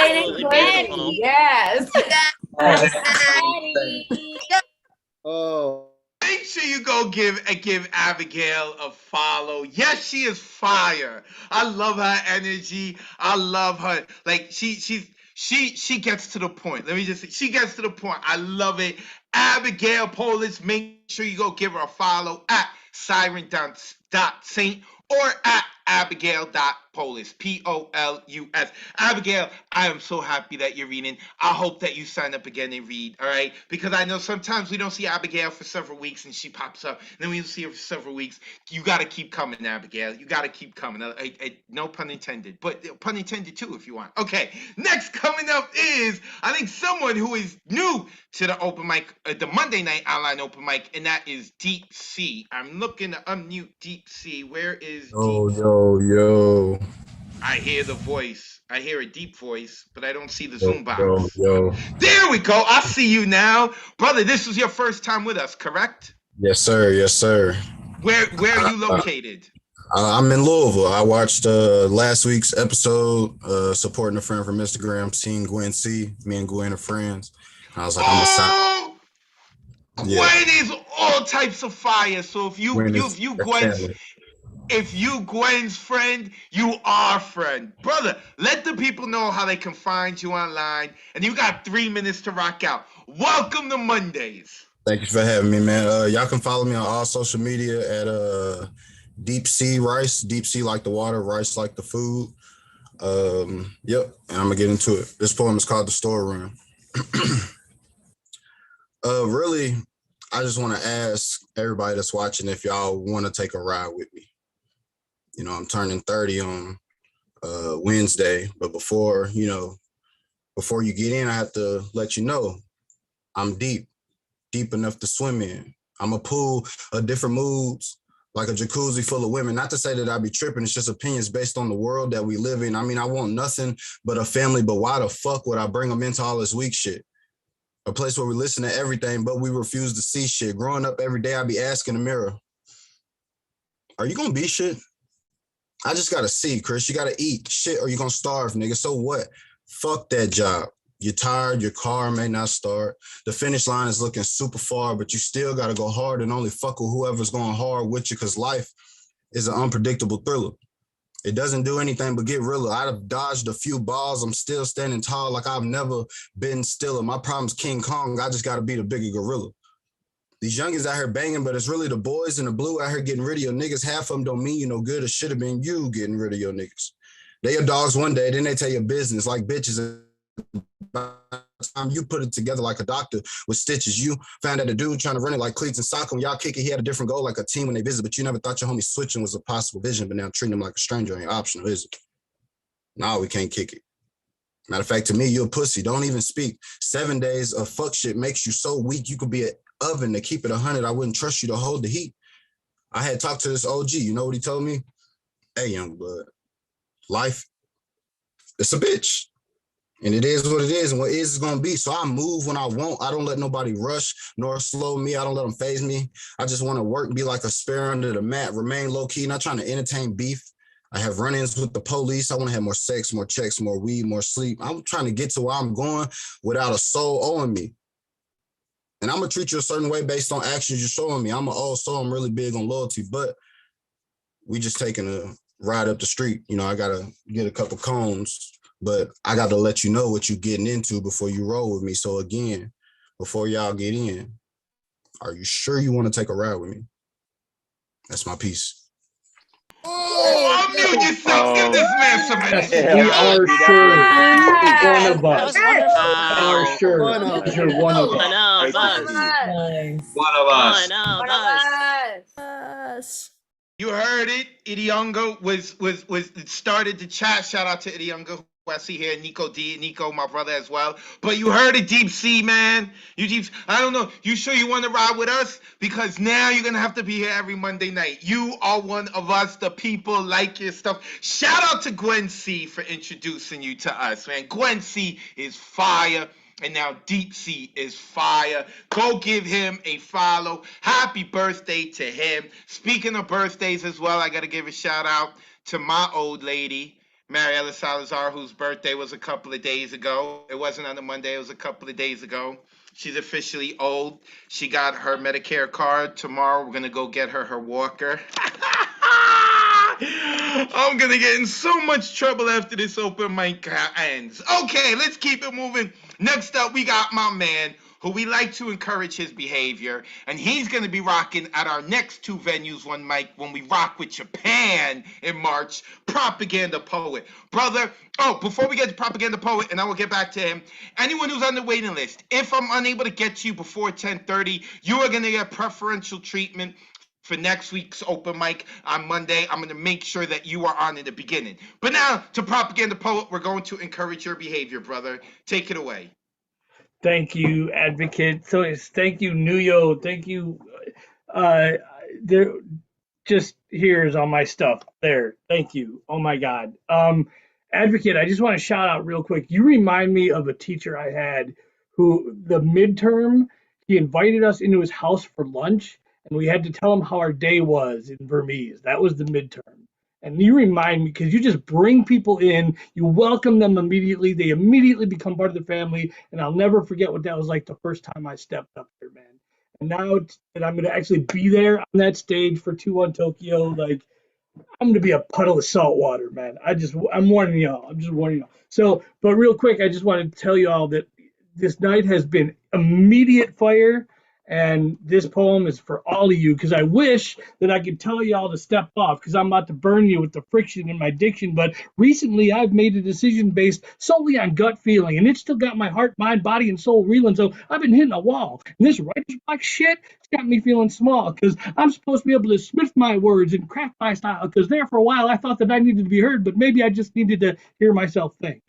Abigail. Yes. Oh. Make sure you go give Abigail a follow. Yes, she is fire. I love her energy. I love her. Like she gets to the point. Let me just say, she gets to the point. I love it. Abigail Polis, make sure you go give her a follow at siren.saint or at abigail.polis, Polus. Abigail, I am so happy that you're reading. I hope that you sign up again and read, all right? Because I know sometimes we don't see Abigail for several weeks and she pops up. And then we see her for several weeks. You got to keep coming, Abigail. You got to keep coming. No pun intended, but pun intended too if you want. Okay, next coming up is, I think, someone who is new to the open mic, the Monday night online open mic, and that is Deep C. I'm looking to unmute Deep C. Where is Yo. I hear the voice. I hear a deep voice, but I don't see the Zoom box. Yo. There we go. I see you now. Brother, this was your first time with us, correct? Yes, sir. Where are you located? I'm in Louisville. I watched last week's episode, supporting a friend from Instagram, seeing Gwen C. Me and Gwen are friends. And I was like, I'm a sign. Gwen is all types of fire. So if you Gwen's friend, you are friend. Brother, let the people know how they can find you online. And you got 3 minutes to rock out. Welcome to Mondays. Thank you for having me, man. Y'all can follow me on all social media at Deep Sea Rice. Deep Sea like the water, rice like the food. Yep, and I'm gonna get into it. This poem is called The Storeroom. Really, I just want to ask everybody that's watching if y'all want to take a ride with me. You know, I'm turning 30 on Wednesday, but before you get in, I have to let you know I'm deep enough to swim in. I'm a pool of different moods, like a jacuzzi full of women. Not to say that I be tripping, it's just opinions based on the world that we live in. I mean, I want nothing but a family, but why the fuck would I bring them into all this weak shit? A place where we listen to everything, but we refuse to see shit. Growing up every day, I be asking the mirror, are you gonna be shit? I just gotta see, Chris. You gotta eat shit or you gonna starve, nigga. So what? Fuck that job. You're tired, your car may not start. The finish line is looking super far, but you still gotta go hard and only fuck with whoever's going hard with you, because life is an unpredictable thriller. It doesn't do anything but get realer. I've dodged a few balls. I'm still standing tall like I've never been stiller. My problem's King Kong. I just gotta be the bigger gorilla. These youngins out here banging, but it's really the boys in the blue out here getting rid of your niggas. Half of them don't mean you no good. It should have been you getting rid of your niggas. They your dogs one day, then they tell your business like bitches. By the time you put it together like a doctor with stitches, you found out a dude trying to run it like cleats and soccer. When y'all kick it, he had a different goal like a team when they visit, but you never thought your homie switching was a possible vision, but now treating him like a stranger ain't optional, is it? No, we can't kick it. Matter of fact, to me, you're a pussy. Don't even speak. 7 days of fuck shit makes you so weak. You could be an oven to keep it 100. I wouldn't trust you to hold the heat. I had talked to this OG. You know what he told me? Hey, young blood, life, it's a bitch. And it is what it is, and what is going to be. So I move when I want. I don't let nobody rush nor slow me. I don't let them phase me. I just want to work, be like a sparrow under the mat, remain low-key, not trying to entertain beef. I have run-ins with the police. I want to have more sex, more checks, more weed, more sleep. I'm trying to get to where I'm going without a soul owing me. And I'm going to treat you a certain way based on actions you're showing me. I'm an old soul. I'm really big on loyalty, but we just taking a ride up the street. You know, I got to get a couple cones. But I got to let you know what you're getting into before you roll with me. So again, before y'all get in, are you sure you want to take a ride with me? That's my piece. Oh, unmute yourself. Give this man some Yes, energy, we guys. are sure one of That us. was wonderful. We are sure. One of You're one of One us. of us. Nice. One of us. One of us. Yes. You heard it. Idiongo was started the chat. Shout out to Idiongo, who I see here. Nico D, Nico, my brother as well. But you heard it, Deep Sea, man. I don't know. You sure you want to ride with us? Because now you're gonna have to be here every Monday night. You are one of us. The people like your stuff. Shout out to Gwen C for introducing you to us, man. Gwen C is fire. And now Deep Sea is fire. Go give him a follow. Happy birthday to him. Speaking of birthdays as well, I got to give a shout out to my old lady, Mariela Salazar, whose birthday was a couple of days ago. It wasn't on a Monday. It was a couple of days ago. She's officially old. She got her Medicare card. Tomorrow, we're going to go get her walker. I'm going to get in so much trouble after this open mic ends. Okay, let's keep it moving. Next up, we got my man, who we like to encourage his behavior, and he's going to be rocking at our next two venues one mic when we rock with Japan in March, Propaganda Poet. Brother, before we get to Propaganda Poet, and I will get back to him, anyone who's on the waiting list, if I'm unable to get to you before 10:30, you are going to get preferential treatment for next week's open mic on Monday. I'm going to make sure that you are on in the beginning. But now, to Propaganda Poet, we're going to encourage your behavior, brother. Take it away. Thank you, Advocate. Thank you, Nuyo. Thank you. There, just here's all my stuff there. Thank you. Oh my God. Advocate, I just want to shout out real quick. You remind me of a teacher I had who, the midterm, he invited us into his house for lunch, and we had to tell him how our day was in Burmese. That was the midterm. And you remind me, because you just bring people in, you welcome them immediately, they immediately become part of the family, and I'll never forget what that was like the first time I stepped up there, man. And now that I'm going to actually be there on that stage for 2-1 Tokyo, like, I'm going to be a puddle of salt water, man. I'm warning y'all. I'm just warning y'all. So, but real quick, I just want to tell you all that this night has been immediate fire. And this poem is for all of you, because I wish that I could tell y'all to step off, because I'm about to burn you with the friction in my diction. But recently, I've made a decision based solely on gut feeling, and it's still got my heart, mind, body, and soul reeling. So I've been hitting a wall. And this writer's block shit, it's got me feeling small, because I'm supposed to be able to smith my words and craft my style, because there for a while I thought that I needed to be heard, but maybe I just needed to hear myself think.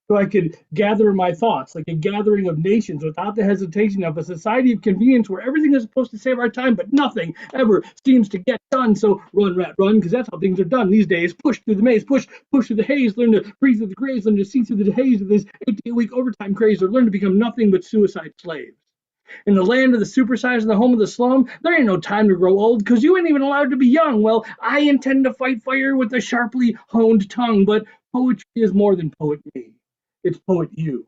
So I could gather my thoughts like a gathering of nations without the hesitation of a society of convenience where everything is supposed to save our time, but nothing ever seems to get done. So run, rat, run, because that's how things are done these days. Push through the maze, push through the haze, learn to breathe through the graves, learn to see through the haze of this 8-day-a-week overtime craze, or learn to become nothing but suicide slaves. In the land of the supersized and the home of the slum, there ain't no time to grow old, because you ain't even allowed to be young. Well, I intend to fight fire with a sharply honed tongue, but poetry is more than poet me. It's poet you,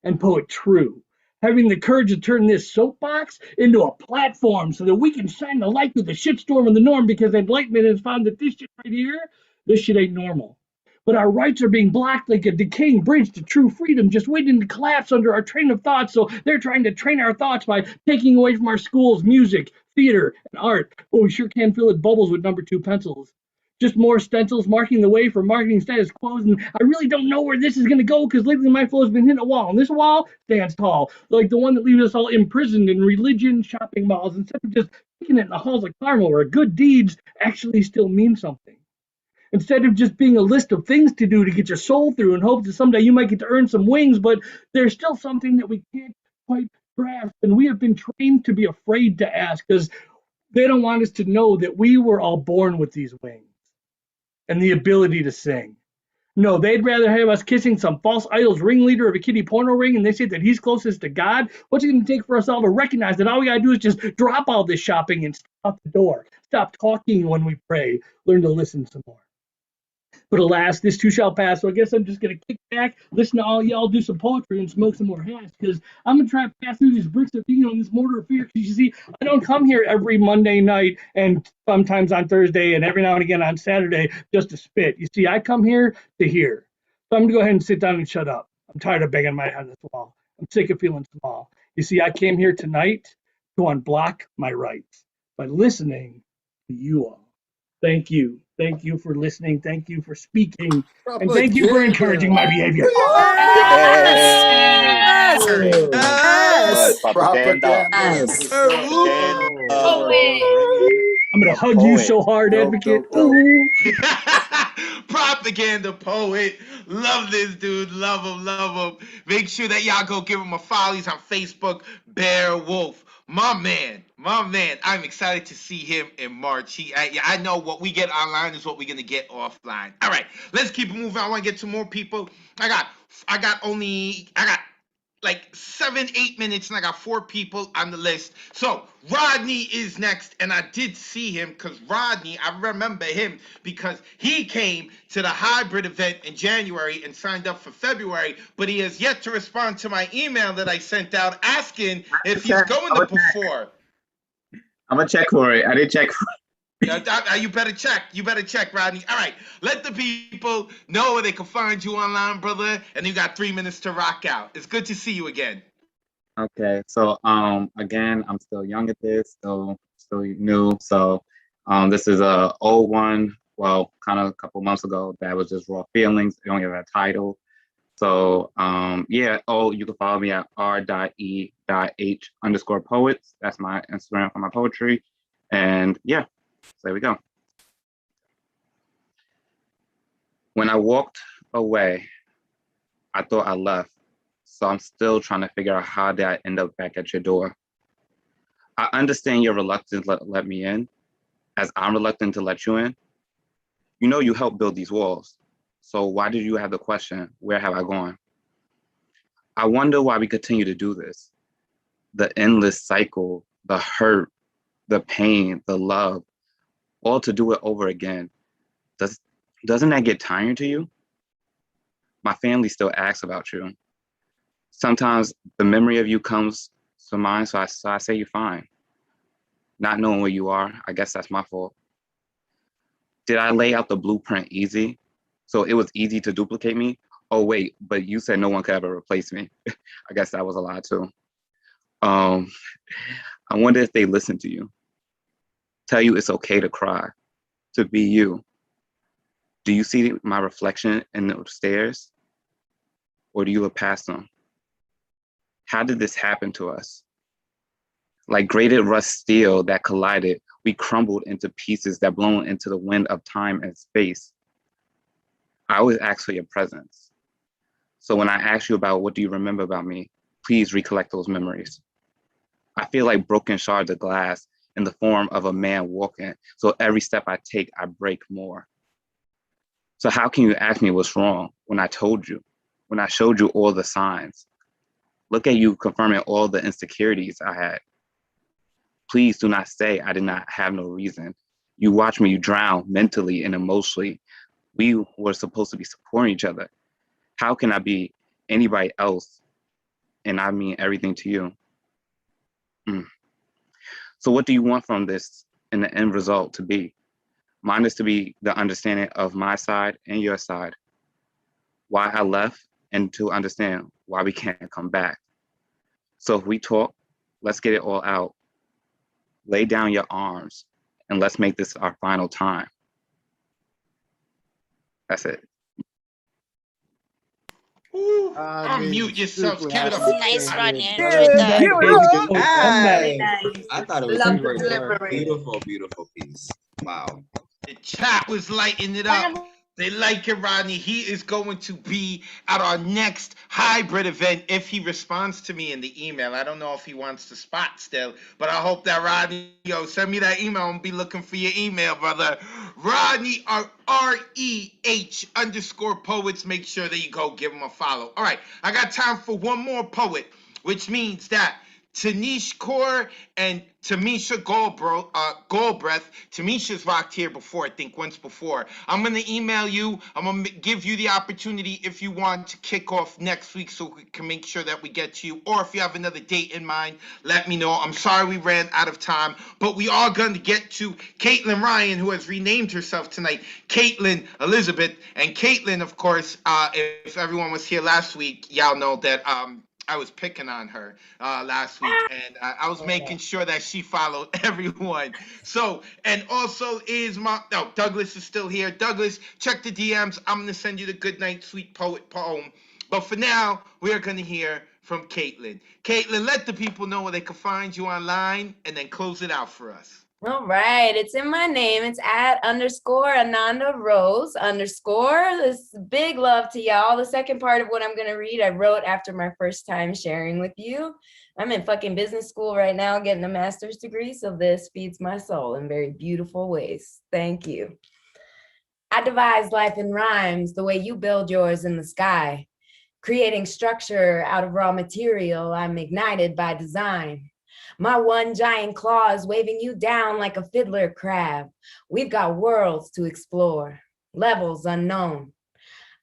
and poet true. Having the courage to turn this soapbox into a platform so that we can shine the light through the shitstorm of the norm, because enlightenment has found that this shit right here, this shit ain't normal. But our rights are being blocked like a decaying bridge to true freedom, just waiting to collapse under our train of thought. So they're trying to train our thoughts by taking away from our schools music, theater, and art. Oh, we sure can fill it bubbles with number 2 pencils. Just more stencils marking the way for marketing status quo. And I really don't know where this is going to go, because lately my flow has been hitting a wall. And this wall stands tall, like the one that leaves us all imprisoned in religion shopping malls, instead of just kicking it in the halls of Carmel, where good deeds actually still mean something. Instead of just being a list of things to do to get your soul through and hope that someday you might get to earn some wings, but there's still something that we can't quite grasp. And we have been trained to be afraid to ask, because they don't want us to know that we were all born with these wings and the ability to sing. No, they'd rather have us kissing some false idol's ringleader of a kiddie porno ring, and they say that he's closest to God. What's it going to take for us all to recognize that all we got to do is just drop all this shopping and stop the door? Stop talking when we pray. Learn to listen some more. But alas, this too shall pass. So I guess I'm just going to kick back, listen to all y'all do some poetry, and smoke some more hash, because I'm going to try to pass through these bricks of being on this mortar of fear. Because you see, I don't come here every Monday night and sometimes on Thursday and every now and again on Saturday just to spit. You see, I come here to hear. So I'm going to go ahead and sit down and shut up. I'm tired of banging my head on this wall. I'm sick of feeling small. You see, I came here tonight to unblock my rights by listening to you all. Thank you. Thank you for listening. Thank you for speaking. And thank you for encouraging my behavior. Yes. Yes. Propaganda. Yes. I'm going to hug you so hard, Advocate. Ooh. Propaganda poet. Love this dude. Love him. Love him. Make sure that y'all go give him a follow. He's on Facebook. Bear Wolf. My man. My man. I'm excited to see him in March. I know what we get online is what we're going to get offline. All right. Let's keep it moving. I want to get to more people. I got like 7-8 minutes and I got 4 people on the list. So Rodney is next, and I did see him because Rodney, I remember him because he came to the hybrid event in January and signed up for February, but he has yet to respond to my email that I sent out asking if he's going to perform. I'm gonna check for it. I didn't check. You better check. You better check, Rodney. All right. Let the people know where they can find you online, brother. And you got 3 minutes to rock out. It's good to see you again. Okay, so again, I'm still young at this, still new. So this is a old one. Well, kind of a couple months ago. That was just raw feelings. It don't have a title. So yeah. Oh, you can follow me at R.E.H_poets. That's my Instagram for my poetry. And yeah. So there we go. When I walked away, I thought I left. So I'm still trying to figure out how did I end up back at your door. I understand your reluctance to let me in, as I'm reluctant to let you in. You know you helped build these walls. So why did you have the question, where have I gone? I wonder why we continue to do this. The endless cycle, the hurt, the pain, the love, all to do it over again. Doesn't that get tiring to you? My family still asks about you. Sometimes the memory of you comes to mind, so I say you're fine. Not knowing where you are, I guess that's my fault. Did I lay out the blueprint easy? So it was easy to duplicate me? Oh wait, but you said no one could ever replace me. I guess that was a lie too. I wonder if they listen to you. Tell you it's okay to cry, to be you. Do you see my reflection in the stairs? Or do you look past them? How did this happen to us? Like grated rust steel that collided, we crumbled into pieces that blown into the wind of time and space. I always ask for your presence. So when I ask you about what do you remember about me, please recollect those memories. I feel like broken shards of glass in the form of a man walking. So every step I take, I break more. So how can you ask me what's wrong when I told you, when I showed you all the signs? Look at you confirming all the insecurities I had. Please do not say I did not have no reason. You watch me drown mentally and emotionally. We were supposed to be supporting each other. How can I be anybody else and I mean everything to you? So what do you want from this in the end result to be? Mine is to be the understanding of my side and your side. Why I left and to understand why we can't come back. So if we talk, let's get it all out. Lay down your arms and let's make this our final time. That's it. Unmute yourselves. Give it up. Nice, Rodney. I Yeah, enjoyed that. Nice. I thought it was Love great. the delivery. Beautiful, beautiful piece. Wow. The chat was lighting it up. They like it, Rodney. He is going to be at our next hybrid event if he responds to me in the email. I don't know if he wants to spot still, but I hope that Rodney, send me that email. I'm going to be looking for your email, brother. Rodney, R.E.H_poets. Make sure that you go give him a follow. All right, I got time for one more poet, which means that Tanish Kaur and Tamisha Goldbreath. Tamisha's rocked here before, I think once before. I'm going to email you. I'm going to give you the opportunity if you want to kick off next week so we can make sure that we get to you. Or if you have another date in mind, let me know. I'm sorry we ran out of time, but we are going to get to Caitlin Ryan, who has renamed herself tonight, Caitlin Elizabeth. And Caitlin, of course, if everyone was here last week, y'all know that I was picking on her last week, and I was making sure that she followed everyone. So, and also Douglas is still here. Douglas, check the DMs. I'm going to send you the Goodnight Sweet Poet poem. But for now, we are going to hear from Caitlin. Caitlin, let the people know where they can find you online, and then close it out for us. All right, it's in my name. It's @_Ananda Rose _. This big love to y'all. The second part of what I'm gonna read, I wrote after my first time sharing with you. I'm in fucking business school right now, getting a master's degree, so this feeds my soul in very beautiful ways. Thank you. I devise life in rhymes the way you build yours in the sky. Creating structure out of raw material, I'm ignited by design. My one giant claw is waving you down like a fiddler crab. We've got worlds to explore, levels unknown.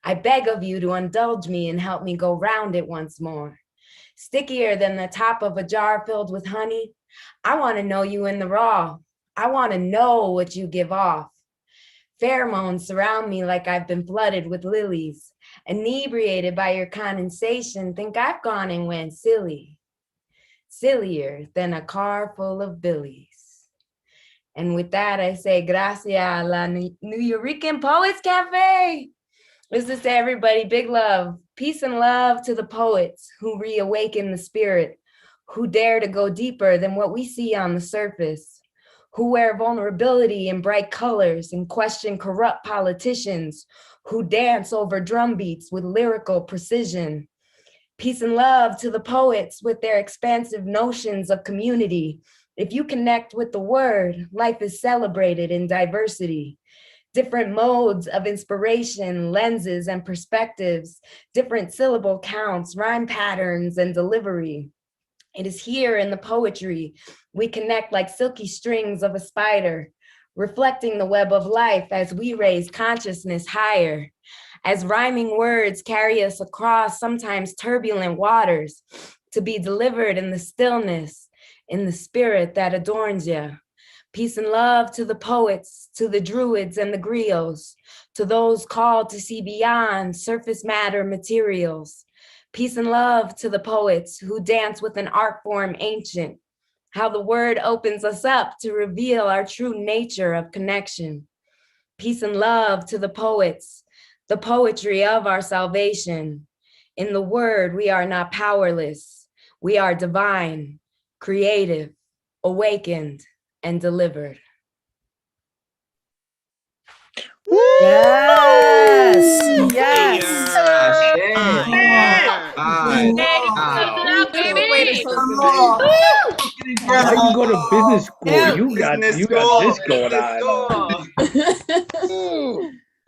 I beg of you to indulge me and help me go round it once more. Stickier than the top of a jar filled with honey, I want to know you in the raw. I want to know what you give off. Pheromones surround me like I've been flooded with lilies. Inebriated by your condensation, think I've gone and went silly. Sillier than a car full of billies. And with that, I say, gracias a la Nuyorican Poets Cafe. This is to everybody, big love. Peace and love to the poets who reawaken the spirit, who dare to go deeper than what we see on the surface, who wear vulnerability in bright colors and question corrupt politicians, who dance over drum beats with lyrical precision. Peace and love to the poets with their expansive notions of community. If you connect with the word, life is celebrated in diversity. Different modes of inspiration, lenses and perspectives, different syllable counts, rhyme patterns and delivery. It is here in the poetry we connect like silky strings of a spider, reflecting the web of life as we raise consciousness higher. As rhyming words carry us across sometimes turbulent waters to be delivered in the stillness, in the spirit that adorns you. Peace and love to the poets, to the druids and the griots, to those called to see beyond surface matter materials. Peace and love to the poets who dance with an art form ancient, how the word opens us up to reveal our true nature of connection. Peace and love to the poets, the poetry of our salvation. In the word, we are not powerless. We are divine, creative, awakened, and delivered. Yes. Yes. How you go to business school? You got this going on.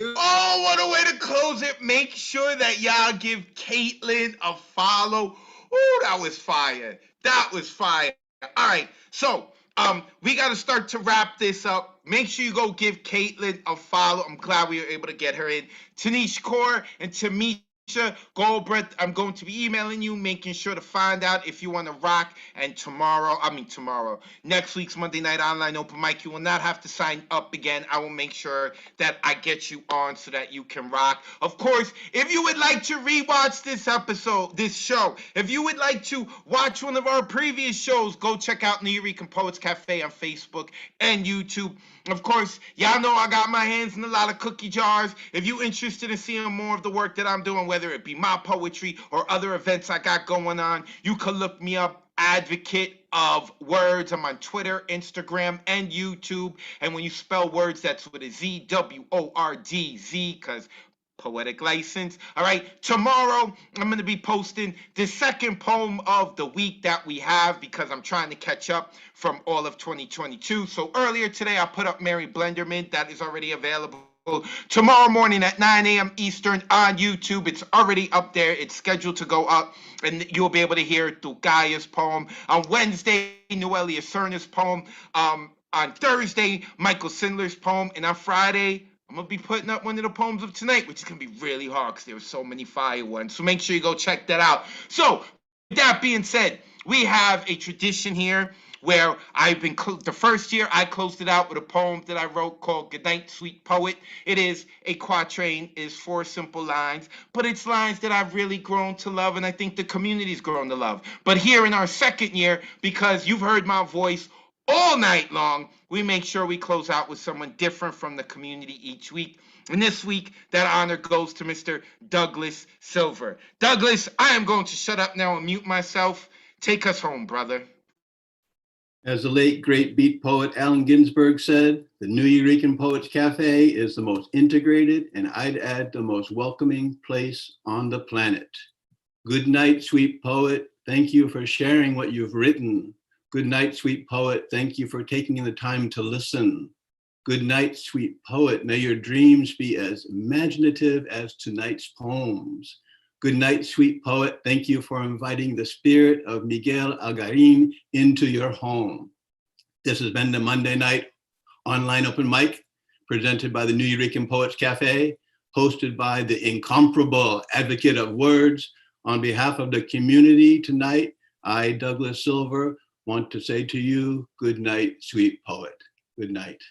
Oh, what a way to close it. Make sure that y'all give Caitlin a follow. Ooh, that was fire. That was fire. All right, so we got to start to wrap this up. Make sure you go give Caitlin a follow. I'm glad we were able to get her in. Tanish Kaur and Tamisha Goldbreath, I'm going to be emailing you, making sure to find out if you want to rock. And next week's Monday Night Online Open Mic, you will not have to sign up again. I will make sure that I get you on so that you can rock. Of course, if you would like to rewatch this show, if you would like to watch one of our previous shows, go check out Nuyorican Poets Cafe on Facebook and YouTube. Of course, y'all know I got my hands in a lot of cookie jars. If you're interested in seeing more of the work that I'm doing, whether it be my poetry or other events I got going on, you can look me up, Advocate of Wordz. I'm on Twitter, Instagram, and YouTube. And when you spell Wordz, that's with a Z, W-O-R-D-Z, because poetic license. All right, tomorrow I'm going to be posting the second poem of the week that we have because I'm trying to catch up from all of 2022. So earlier today I put up Mary Blenderman. That is already available. Tomorrow morning at 9 a.m. Eastern on YouTube. It's already up there. It's scheduled to go up, and you'll be able to hear Thugaya's poem. On Wednesday, Noelia Cerna's poem. On Thursday, Michael Sindler's poem. And on Friday, I'm going to be putting up one of the poems of tonight, which is going to be really hard because there were so many fire ones. So make sure you go check that out. So with that being said, we have a tradition here where I've been, the first year I closed it out with a poem that I wrote called Good Night, Sweet Poet. It is a quatrain, is 4 simple lines, but it's lines that I've really grown to love, and I think the community's grown to love. But here in our second year, because you've heard my voice all night long, we make sure we close out with someone different from the community each week. And this week, that honor goes to Mr. Douglas Silver. Douglas, I am going to shut up now and mute myself. Take us home, brother. As the late, great beat poet Allen Ginsberg said, the New Eurekan Poets Cafe is the most integrated, and I'd add the most welcoming place on the planet. Good night, sweet poet. Thank you for sharing what you've written. Good night, sweet poet. Thank you for taking the time to listen. Good night, sweet poet. May your dreams be as imaginative as tonight's poems. Good night, sweet poet. Thank you for inviting the spirit of Miguel Algarin into your home. This has been the Monday night online open mic presented by the New Eurekan Poets Cafe, hosted by the incomparable advocate of words. On behalf of the community tonight, I, Douglas Silver, want to say to you, good night, sweet poet. Good night.